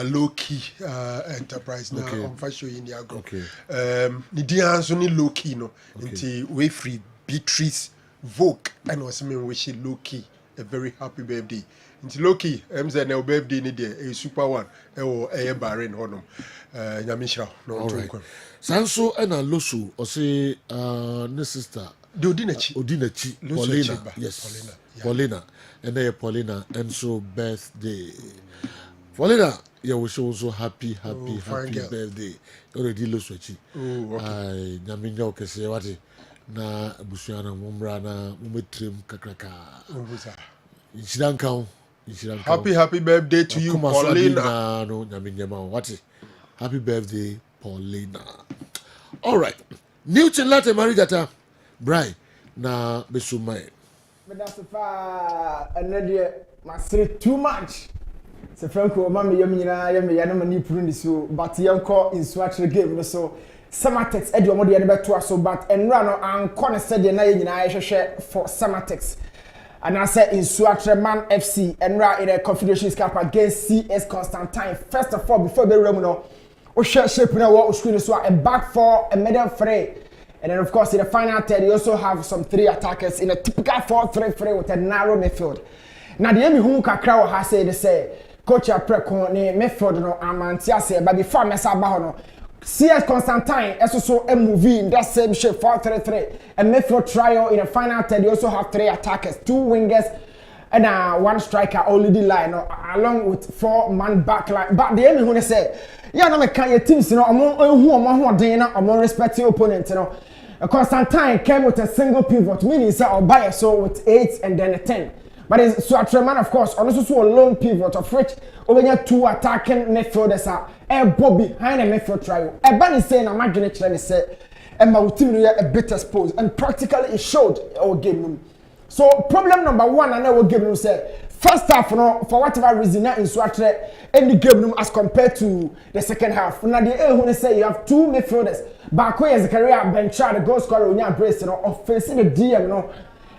low key enterprise now on fashion in Yago ni dianzo ni low key no nti we free Beatrice Vogue and was me wish low key a very happy birthday nti low key MZ na birthday ni there a super one e wo e Bahrain honum nyamishra no to Sanso ena loso o say ne sister the Odinachi Paulina, yes Paulina and they Paulina and so birthday Paulina, you wish you also happy fine girl. birthday. Already lost what Oh, okay. I Naminyo Kese Wati na Busuana Mumbrana Mumitrim Kakraka. Inchidankau. Happy birthday to you, Paulina. No, Naminyama Wati. Happy birthday, Paulina. All right. Newton Latte Marigata. Brian. Na Besumai. But that's another master too much. So Franco, Mamma Yammy Prundi so, but Yanko in Swatch game so. Samatex Eddie Omodi and better so but and run and corner said the night I share for Samatex. And I said in Suatre Man FC and right in a Confederation Cup against CS Constantine. First of all, before the Remuno, we share shape now what screen so a back four, a middle three. And then of course in the final third, you also have some 3 attackers in a typical 4-3-3 with a narrow midfield. Now the enemy who Kakra has said they say coach a preko ne midfield no amantia say but before Mesa Bahono. CS Constantine also a movie in that same shape 4-3-3 a midfield trial in the final third. You also have 3 attackers, 2 wingers and 1 striker already line along with 4-man back line. But the enemy who say yeah no me can your teams you know among respective opponents you know. Constantine came with a single pivot meaning say or buy so with 8 and then a 10. But it's Suatreman, of course, also a lone pivot of which over 2 attacking midfielders are a Bobby behind a midfield trial. A bunny saying, I'm not going to say, and my team a bit exposed, and practically it showed our game room. So, problem number 1, I know what game room said. First half, for whatever reason, in Suatre, in the game room as compared to the second half. Now, the when they say you have 2 midfielders, Bakwe as a career bencher, the goal scorer, when you brace, of facing the DM,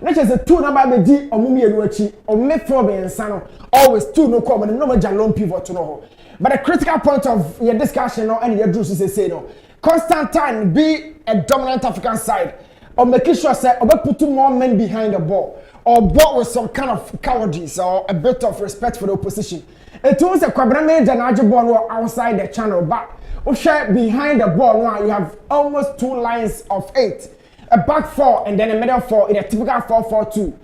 not just a 2 number be D or Mumi Eluchi or Metro and Sano, always 2 no come and no major lone pivot to know. But the critical point of your discussion or any your juices say no. Constantine be a dominant African side or making sure say or put 2 more men behind the ball or ball with some kind of cowardice or a bit of respect for the opposition. It was a quadrant and Ajabon outside the channel, but behind the ball now you have almost 2 lines of 8. A back 4 and then a middle 4 in a typical 4-4-2.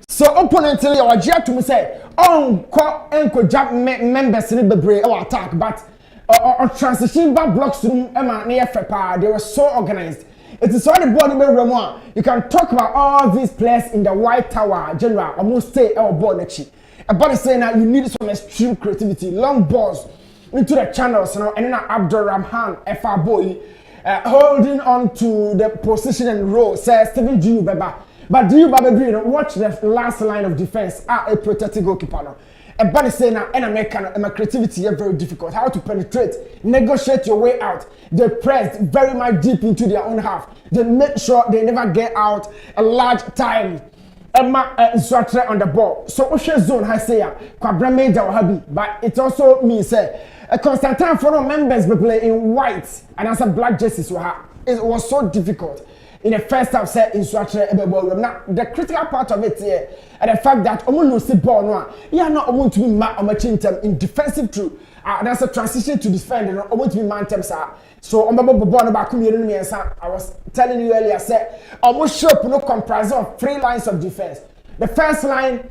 So opponent tell you or to me say enko jump members in the break or attack but or transition back blocks room near FEPA. They were so organized. It is all the ball in the you can talk about all these players in the White Tower general almost stay our ball next. But saying that you need some extreme creativity, long balls into the channels, you know, and then Abdul Rahman FR boy. Holding on to the position and role, says Stephen G. Beba. But do you Green watch the last line of defense? A protected goalkeeper. A body saying and American creativity is very difficult. How to penetrate, negotiate your way out. They pressed very much deep into their own half. They make sure they never get out a large time. Emma Suatre on the ball. So Ocean Zone has say Quabra Major or Habi, but it also means a Constantine for members will play in white and as a black jerseys. It was so difficult in the first half set in Suatre ball. Now the critical part of it here and the fact that lose the ball now. Yeah, not to be mad in defensive through. That's a transition to defend and to be man terms. So I was telling you earlier, said almost shape no comprised of 3 lines of defense. The first line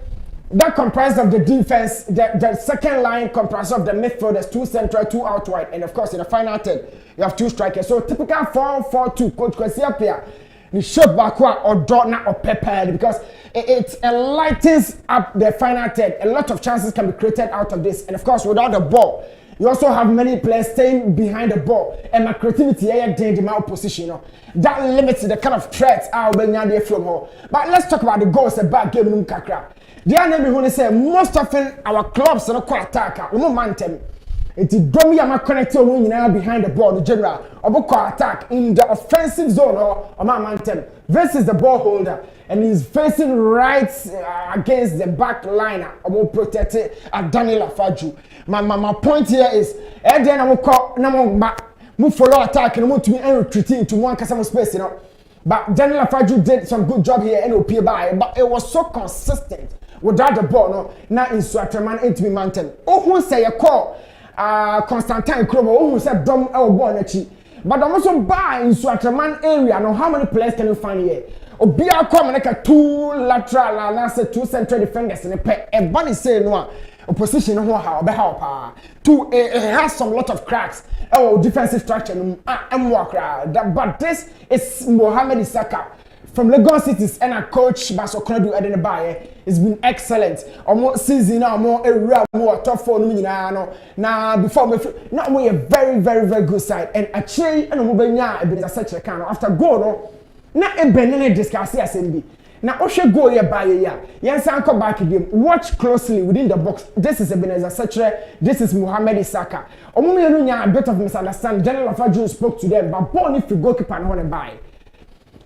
that comprised of the defense, the second line comprised of the midfielders, 2 central, 2 out wide, and of course in the final third you have 2 strikers. So typical 4-4-2. Coach Kwesi Appiah, the shape backward or Dortna or prepared because it enlightens up the final third. A lot of chances can be created out of this, and of course without the ball. You also have many players staying behind the ball, and my creativity in my opposition. You know, that limits the kind of threats I will bring from home. But let's talk about the goals and back game room kakra. The enemy who say most often our clubs are not quite attacker. We no man them. It is Domi am connected when behind the ball, the general or attack in the offensive zone or man them versus the ball holder. And he's facing right against the back line about protected Daniel Afaju. My point here is then I will call move follow attack and move to me and retreat into one customer space, you know. But Daniel Afaju did some good job here and OP by, but it was so consistent without the ball. No, now in Suatreman into me mountain. Oh, who say a call Constantine Krobo, who said Dom El Bonachi. But I'm also by in Suatreman area. Now, how many players can you find here? Obia come like a 2 lateral and 2 central defenders in a pair. And Bunny say no. opposition no how be how pa. Two, it has some lot of cracks. Our defensive structure but this is Mohamed Saka from Lagos Cities and a coach Baso Konodu Edenbaye. It's been excellent. Almost season now more tough for now before me now we a very good side and actually and Mubenya a such a kind after goal na e benene discuss SMB. Now Oshe go here by ya. Yansan come back again. Watch closely within the box. This is Ebenezer Setre. This is Mohamed Saka. Omumi nya a bit of misunderstanding. General Fajun spoke to them, but Bonnie if you goalkeeper and want to buy.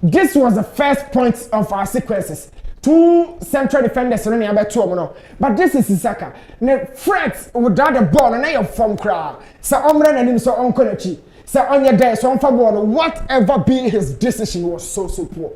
This was the first point of our sequences. Two central defenders running about two no. But this is Saka. Ne Fred without the ball and your form crowd. So Omran and him so onkonechi. So on your day so on for ball. Whatever be his decision was so poor.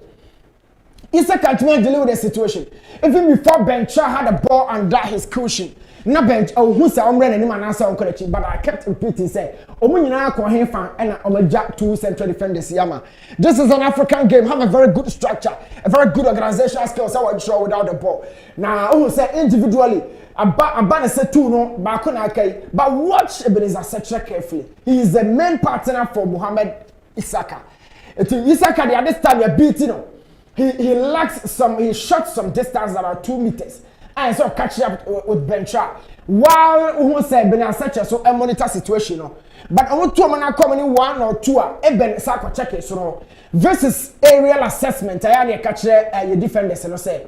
Isaac can't deal with the situation. Even before Bencha had a ball under his cushion. Na bench who say I'm running him and answer on correction, but I kept repeating say Omunyina ko hen fan and Omaja two central defenders yama. This is an African game, have a very good structure, a very good organizational skills. I would show without the ball. Now who say individually Abana say two no bakuna kai, but watch Ebenezer Setre carefully. He is the main partner for Mohamed Isaka. Isaka the other time you beat you. He shot some distance about 2 meters. And so catch up with Bencha. While who said Ben such a so a monitor situation. But I want to man coming 1 or 2 Ben Sako check it so versus aerial assessment. I had catch your defenders and say.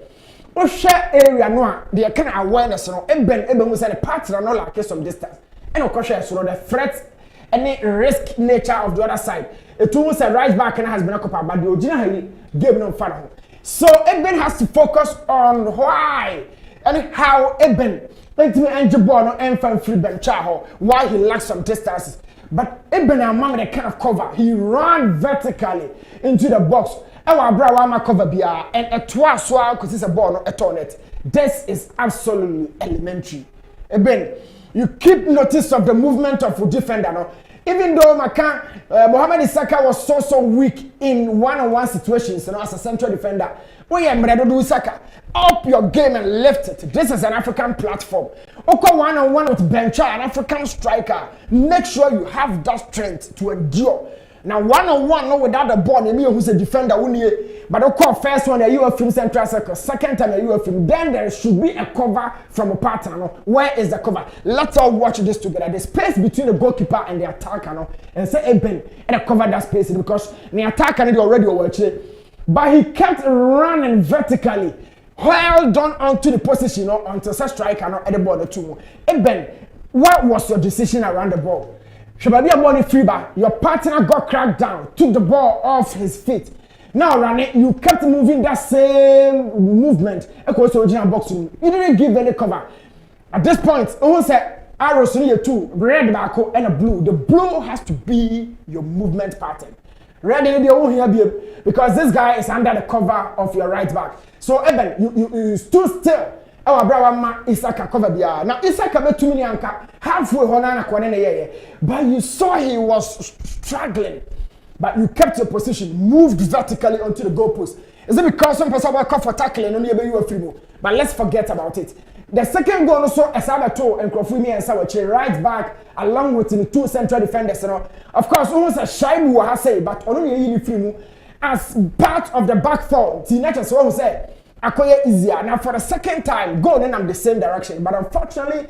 Oh share area no they kind of awareness no Eben was a partner no like some distance. And of course so the threat any risk nature of the other side. It was a right back and has been occupied, but the original game no fun. So Eben has to focus on why and how Eben let me enter ball and find free bench why he lacks some distances. But Eben among the kind of cover, he ran vertically into the box. Our brother cover bia and a twice while because it's a ball not a net. This is absolutely elementary. Eben, you keep notice of the movement of the defender. No? Even though Mohamed Saka was so weak in one-on-one situations, as a central defender, Saka, up your game and lift it. This is an African platform. Okay, one-on-one with Bencha, an African striker. Make sure you have that strength to endure. Now, one-on-one, no without the ball, who's a defender, but okay, first one, you are from central circle. Second time, you are from. Then there should be a cover from a partner. Where is the cover? Let's all watch this together. The space between the goalkeeper and the attacker, and say, hey Ben, and cover that space because the attacker is already watching. But he kept running vertically, held on onto the position, until such striker at the ball. Hey Ben, what was your decision around the ball? Shababi Aboni Freeba, your partner got cracked down, took the ball off his feet. Now, Rane, you kept moving that same movement. Across the original boxing. You didn't give any cover. At this point, who said arrows in your two, red marco and a blue. The blue has to be your movement pattern. Red in the own here because this guy is under the cover of your right back. So Eben, you stood still. Our brother Isaka cover bia. Now Isaka be 2 million halfway honana kwane ye. But you saw he was struggling. But you kept your position, moved vertically onto the goalpost. Is it because some person will come for tackling and you a free ball? But let's forget about it. The second goal also Esabato and Krofumi and Sawache right back along with the two central defenders. Of course, almost a Shaibu has say, but only free as part of the back four. Teenagers so say. Akoye easier. Now for the second time, going in the same direction. But unfortunately,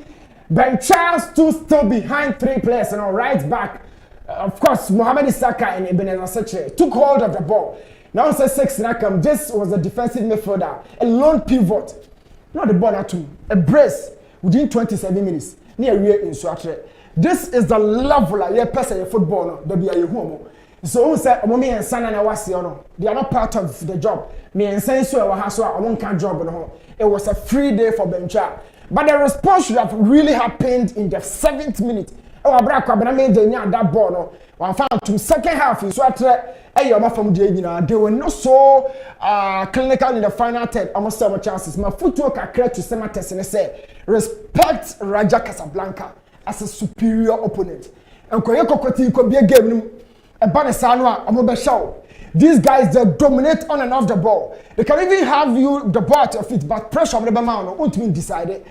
Ben Charles still behind 3 players, right back. Of course, Mohamed Saka and Ebenezer Setre took hold of the ball. Now it's 6 Nakam. This was a defensive midfielder, a lone pivot. Not the ball at all. A brace within 27 minutes. Near rear in Suatre. This is the level of your person football. So who said Omomi and Sana na wasi they are not part of the job. Me and Senso I won't can job on. It was a free day for Bencha. But the response should have really happened in the 7th minute. That ball one found to second half in Swatre from they were not so clinical in the final 10 almost 7 chances. My footwork are to Semates and say respect Raja Casablanca as a superior opponent. And Koyoko Koti could be a game. These guys they dominate on and off the ball. They can even have you the ball at your feet, but pressure on the man won't mean decided.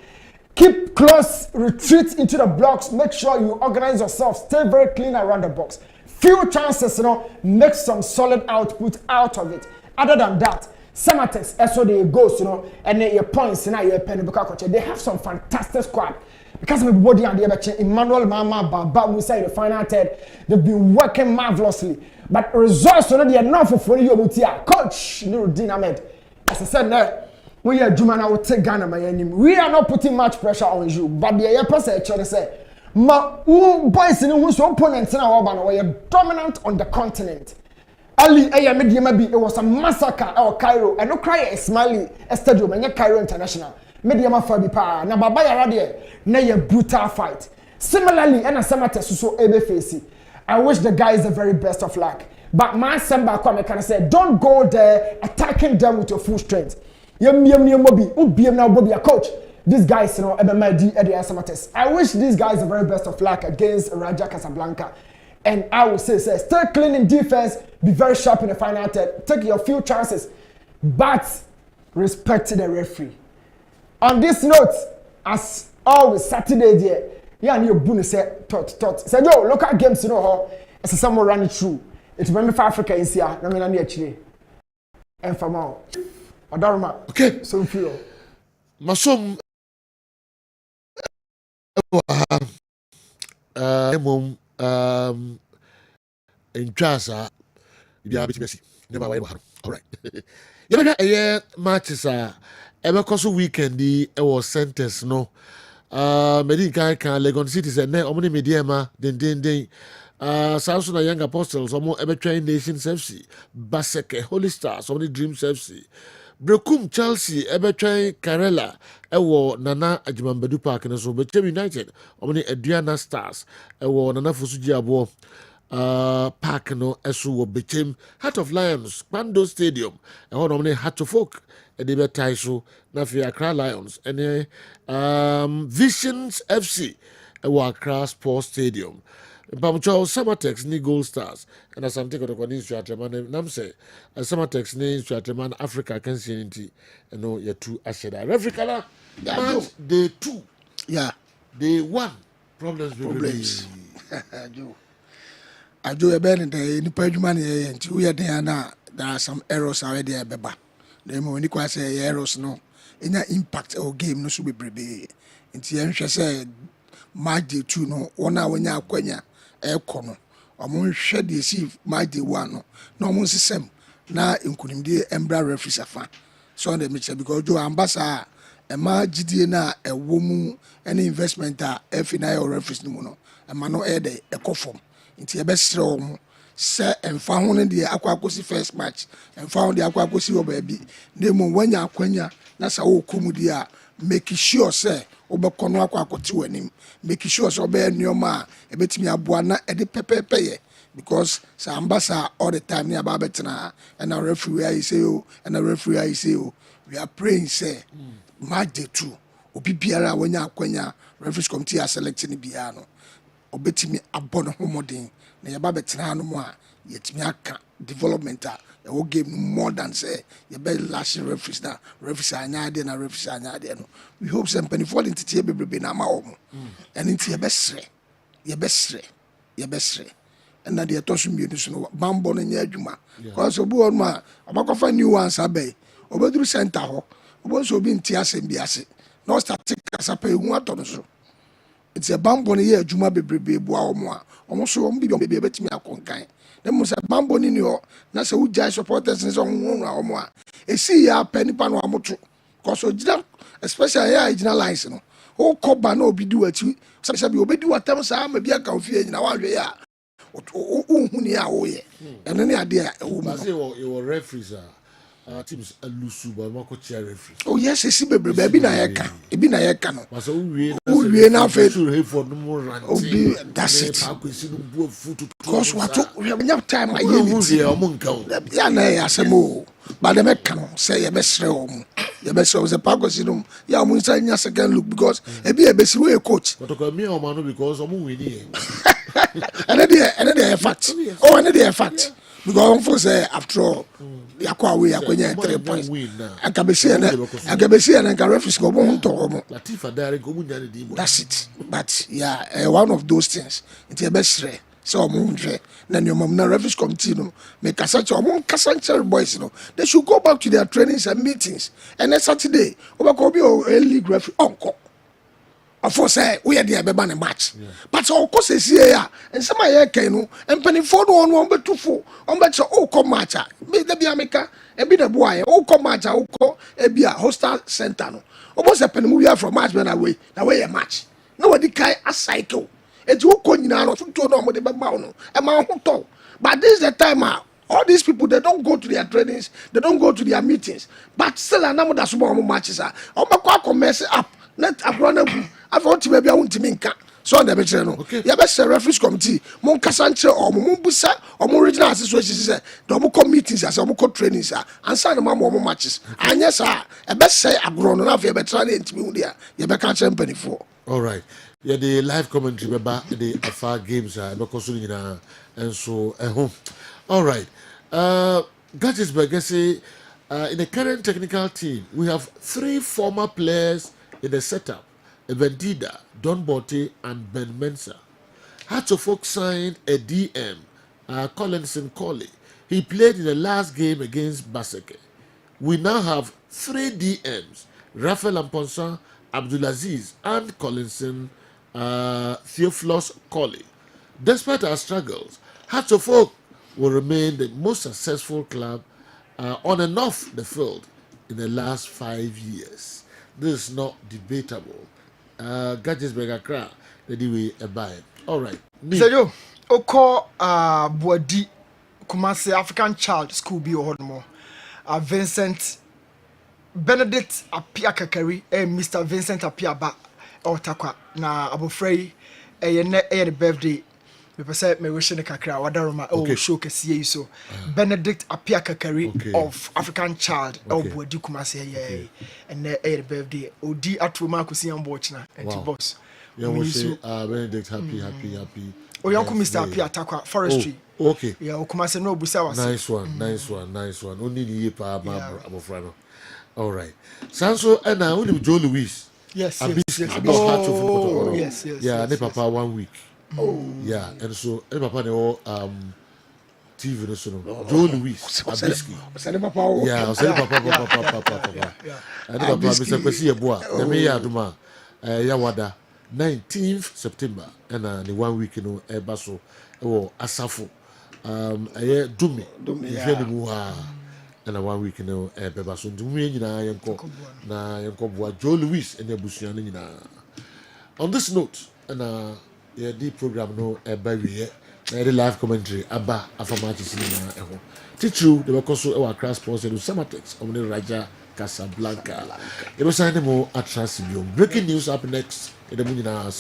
keep close retreat into the blocks, make sure you organize yourself, stay very clean around the box. Few chances, make some solid output out of it. Other than that, Samatex, so they goes, and your points, your pen, they have some fantastic squad. Because of body and the Emmanuel Mama, Baba Musa in the final third, they've been working marvelously. But results are not enough for you, Coach Nuruddin Ahmed. As I said, no, we are Jumana will take Ghana by enemy. We are not putting much pressure on you, but the person actually say, Ma boys in whose opponents in our banner were dominant on the continent. Ali it was a massacre at Cairo, and no cry a smiley stadium and Cairo International. Mediama Fabi Pa, na Baba Yarade, na a brutal fight. Similarly, and a Samate so ebe facey. I wish the guys the very best of luck. But my Samba Kwame can say, don't go there attacking them with your full strength. Now coach. These guys, I wish these guys the very best of luck against Raja Casablanca. And I will say, stay clean in defense, be very sharp in the final third, take your few chances, but respect the referee. On this note, as always, Saturday there, yeah, you boon say tot. Say yo, local games, it's some more running through. It's when for Africa is here, no me actually. And for more. Odarma. Okay. So feel. Masom in Jasa, you are busy. Never way. All right. You know, a matches ever course weekend the centers no. Medical can Legon City and omni mediama den. Samson Young Apostles, or more ever train Nations FC, Baseke, Holy Stars, only Dreams FC. Brekum Chelsea, ever train Karela, Ewo Nana Ajimambedu Park and so Bechem United, only Adriana Stars, Ewo Nana Fusuji Abo Park no Esu Bechem, Heart of Lions, Pando Stadium, and one only Heart of Folk, Edibe Taiso, Nafi Accra Lions, and Visions FC, Ewo Accra Sports Stadium. Pamcho Samatex ni Gold Stars and as I'm taking the Strateman Namse Samatex ni Strateman Africa can see and no you two Asheda. Africa match day 2. Yeah. Day 1 problems. I do a bed in the Perdman and 2 years there are some errors already at Beba. The when you say errors no in your impact or game no should be brebe. Into the say match day 2 no 1 hour when you are Ekono, or shed the sea, my day 1 no more system. Now, including the Embra referees afan. So on the mixture because Joe Ambassador, a ma GDNA, a woman, any investment FNI or referees no mono, a mano ede, a conform. Into a best strong, sir, and found the Aquacosi first match, and found the Aquacosi baby. Nemo when ya quenya, that's a old Kumudia, making sure, sir. Oba kono akwakotu anim make sure so be nyoma e betimi aboa na e de pepepe because sa ambassa all the time near babetna and our referee I say and our referee I say we are praying say match day 2 obi biara wanya akwanya referees committee are selecting bia no obetimi abono homodin na ya babetna no mo a yetimi aka development a wo game more than say you be last referees na referees anyade na referees anyade no we hope some penny fall into tie bebrebe na ma omo and into ye besre and na de tosu mi ni so no bambo no nya adwuma cause obu on ma abakofa new ones abey obeduru center ho obo so bi ntia asem bi ase no static kasape hu ato no so it's a bambo no ye adwuma bebrebe bo a omo so omo bi bebrebe betimi akonkan dem say bambo ni o na say ujai supporters ni so hu na omo a esi ya pani pa no amoto cause ojina especially ya original lines no o koba na obi di wati sabi obi di watam sa ma bia kan fie nyina wa hwe ya o hu ni ya wo ye eno ni ade a wo mo your referees teams alusu ba ma ko chia referees oh yes esi bebrebe ebi na ye ka no so uwie na fe Hayford no mo rant obi that's it cause what we have time I hear omo nkan ya na ya asemo but dem ka no say ye besre omo ye besre o se pagosi no ya omo say nya second look because ebi e besi we coach but ko me omo no because omo win here and they fact oh and they fact because for say after all yakwa we yakwenya 3 points akabesi and referees go bon to omo Latifa direct go munya ne di mo. that's it but yeah one of those things it e be sre so omo nhwe na ne omo na referees committee no make such omo kasanche boys no they should go back to their trainings and meetings and next Saturday obako be a league referee onko of say we are the beba match but of course say here and some aye kan no empany for no on betufo on bet o come match me da bia meka e bi the boy o come match o ko e bia hostel center no almost a penny we are from match when away na we a match no we kai a cycle e ti o ko nyina no to no mo de beba no e ma ho to but this is the time all these people they don't go to their trainings they don't go to their meetings but still anamo da so mo matches o be kwa mess up net abrona I want to maybe I want to minka. So on the better no. You best referees committee. Mon kasanche or mon busa or mon regional association say. Do mo come meetings as mo come trainings and sign mo matches. And yes sir, I best say agrono na fe better than intimi dia. You be catch company for. All right. Yeah, the live commentary about the afar games because and so home. All right. Kessben say in the current technical team we have 3 former players in the setup. Evendida, Don Botte, and Ben Mensah. Hatchofok signed a DM, Collinson Colley. He played in the last game against Baseke. We now have 3 DMs, Raphael Amponsa, Abdulaziz, and Collinson Theophilus Colley. Despite our struggles, Hatchofok will remain the most successful club on and off the field in the last 5 years. This is not debatable. Kessben Accra, the way a buy. All right. So yo, Oko Boadi Kumasi African Child School be more. Vincent Benedict Apia Kakari and Mr. Vincent Apia Ba Otakwa na abofrey the birthday. Me say me wishing kakra wadaroma o show kesiye so Benedict Apia Kakari of African Child Boadi Kumasi and the birthday odi atroma kusi ambochna and boss. Yeah, we say Benedict happy. Oh, Uncle Mr. Apia Takwa Forestry. Okay. Yeah, Okumase no busa was. Nice one. Only the yepa abofrano. All right. Sanso and now only Joe Louis. Yes. Yeah, ne papa 1 week. Oh. Yeah, and so ne papa ne TV no so no. Joe Louis Abiski. Yeah, papa. And papa Mr. Kwesi Eboa. Na me ya aduma. Ya wada 19th September and the 1 week no baso asafo dumi hwe ni mu ha and 1 week no baso dumi nyina yenko na yenko boa Joe Louis and abusuan nyina. On this note and the program no by we the live commentary aba afamachi cinema eho tichu the bekoso e wa Accra Sports and Samatex on the Raja Casablanca. It was more attractive. Breaking news up next in the Munina.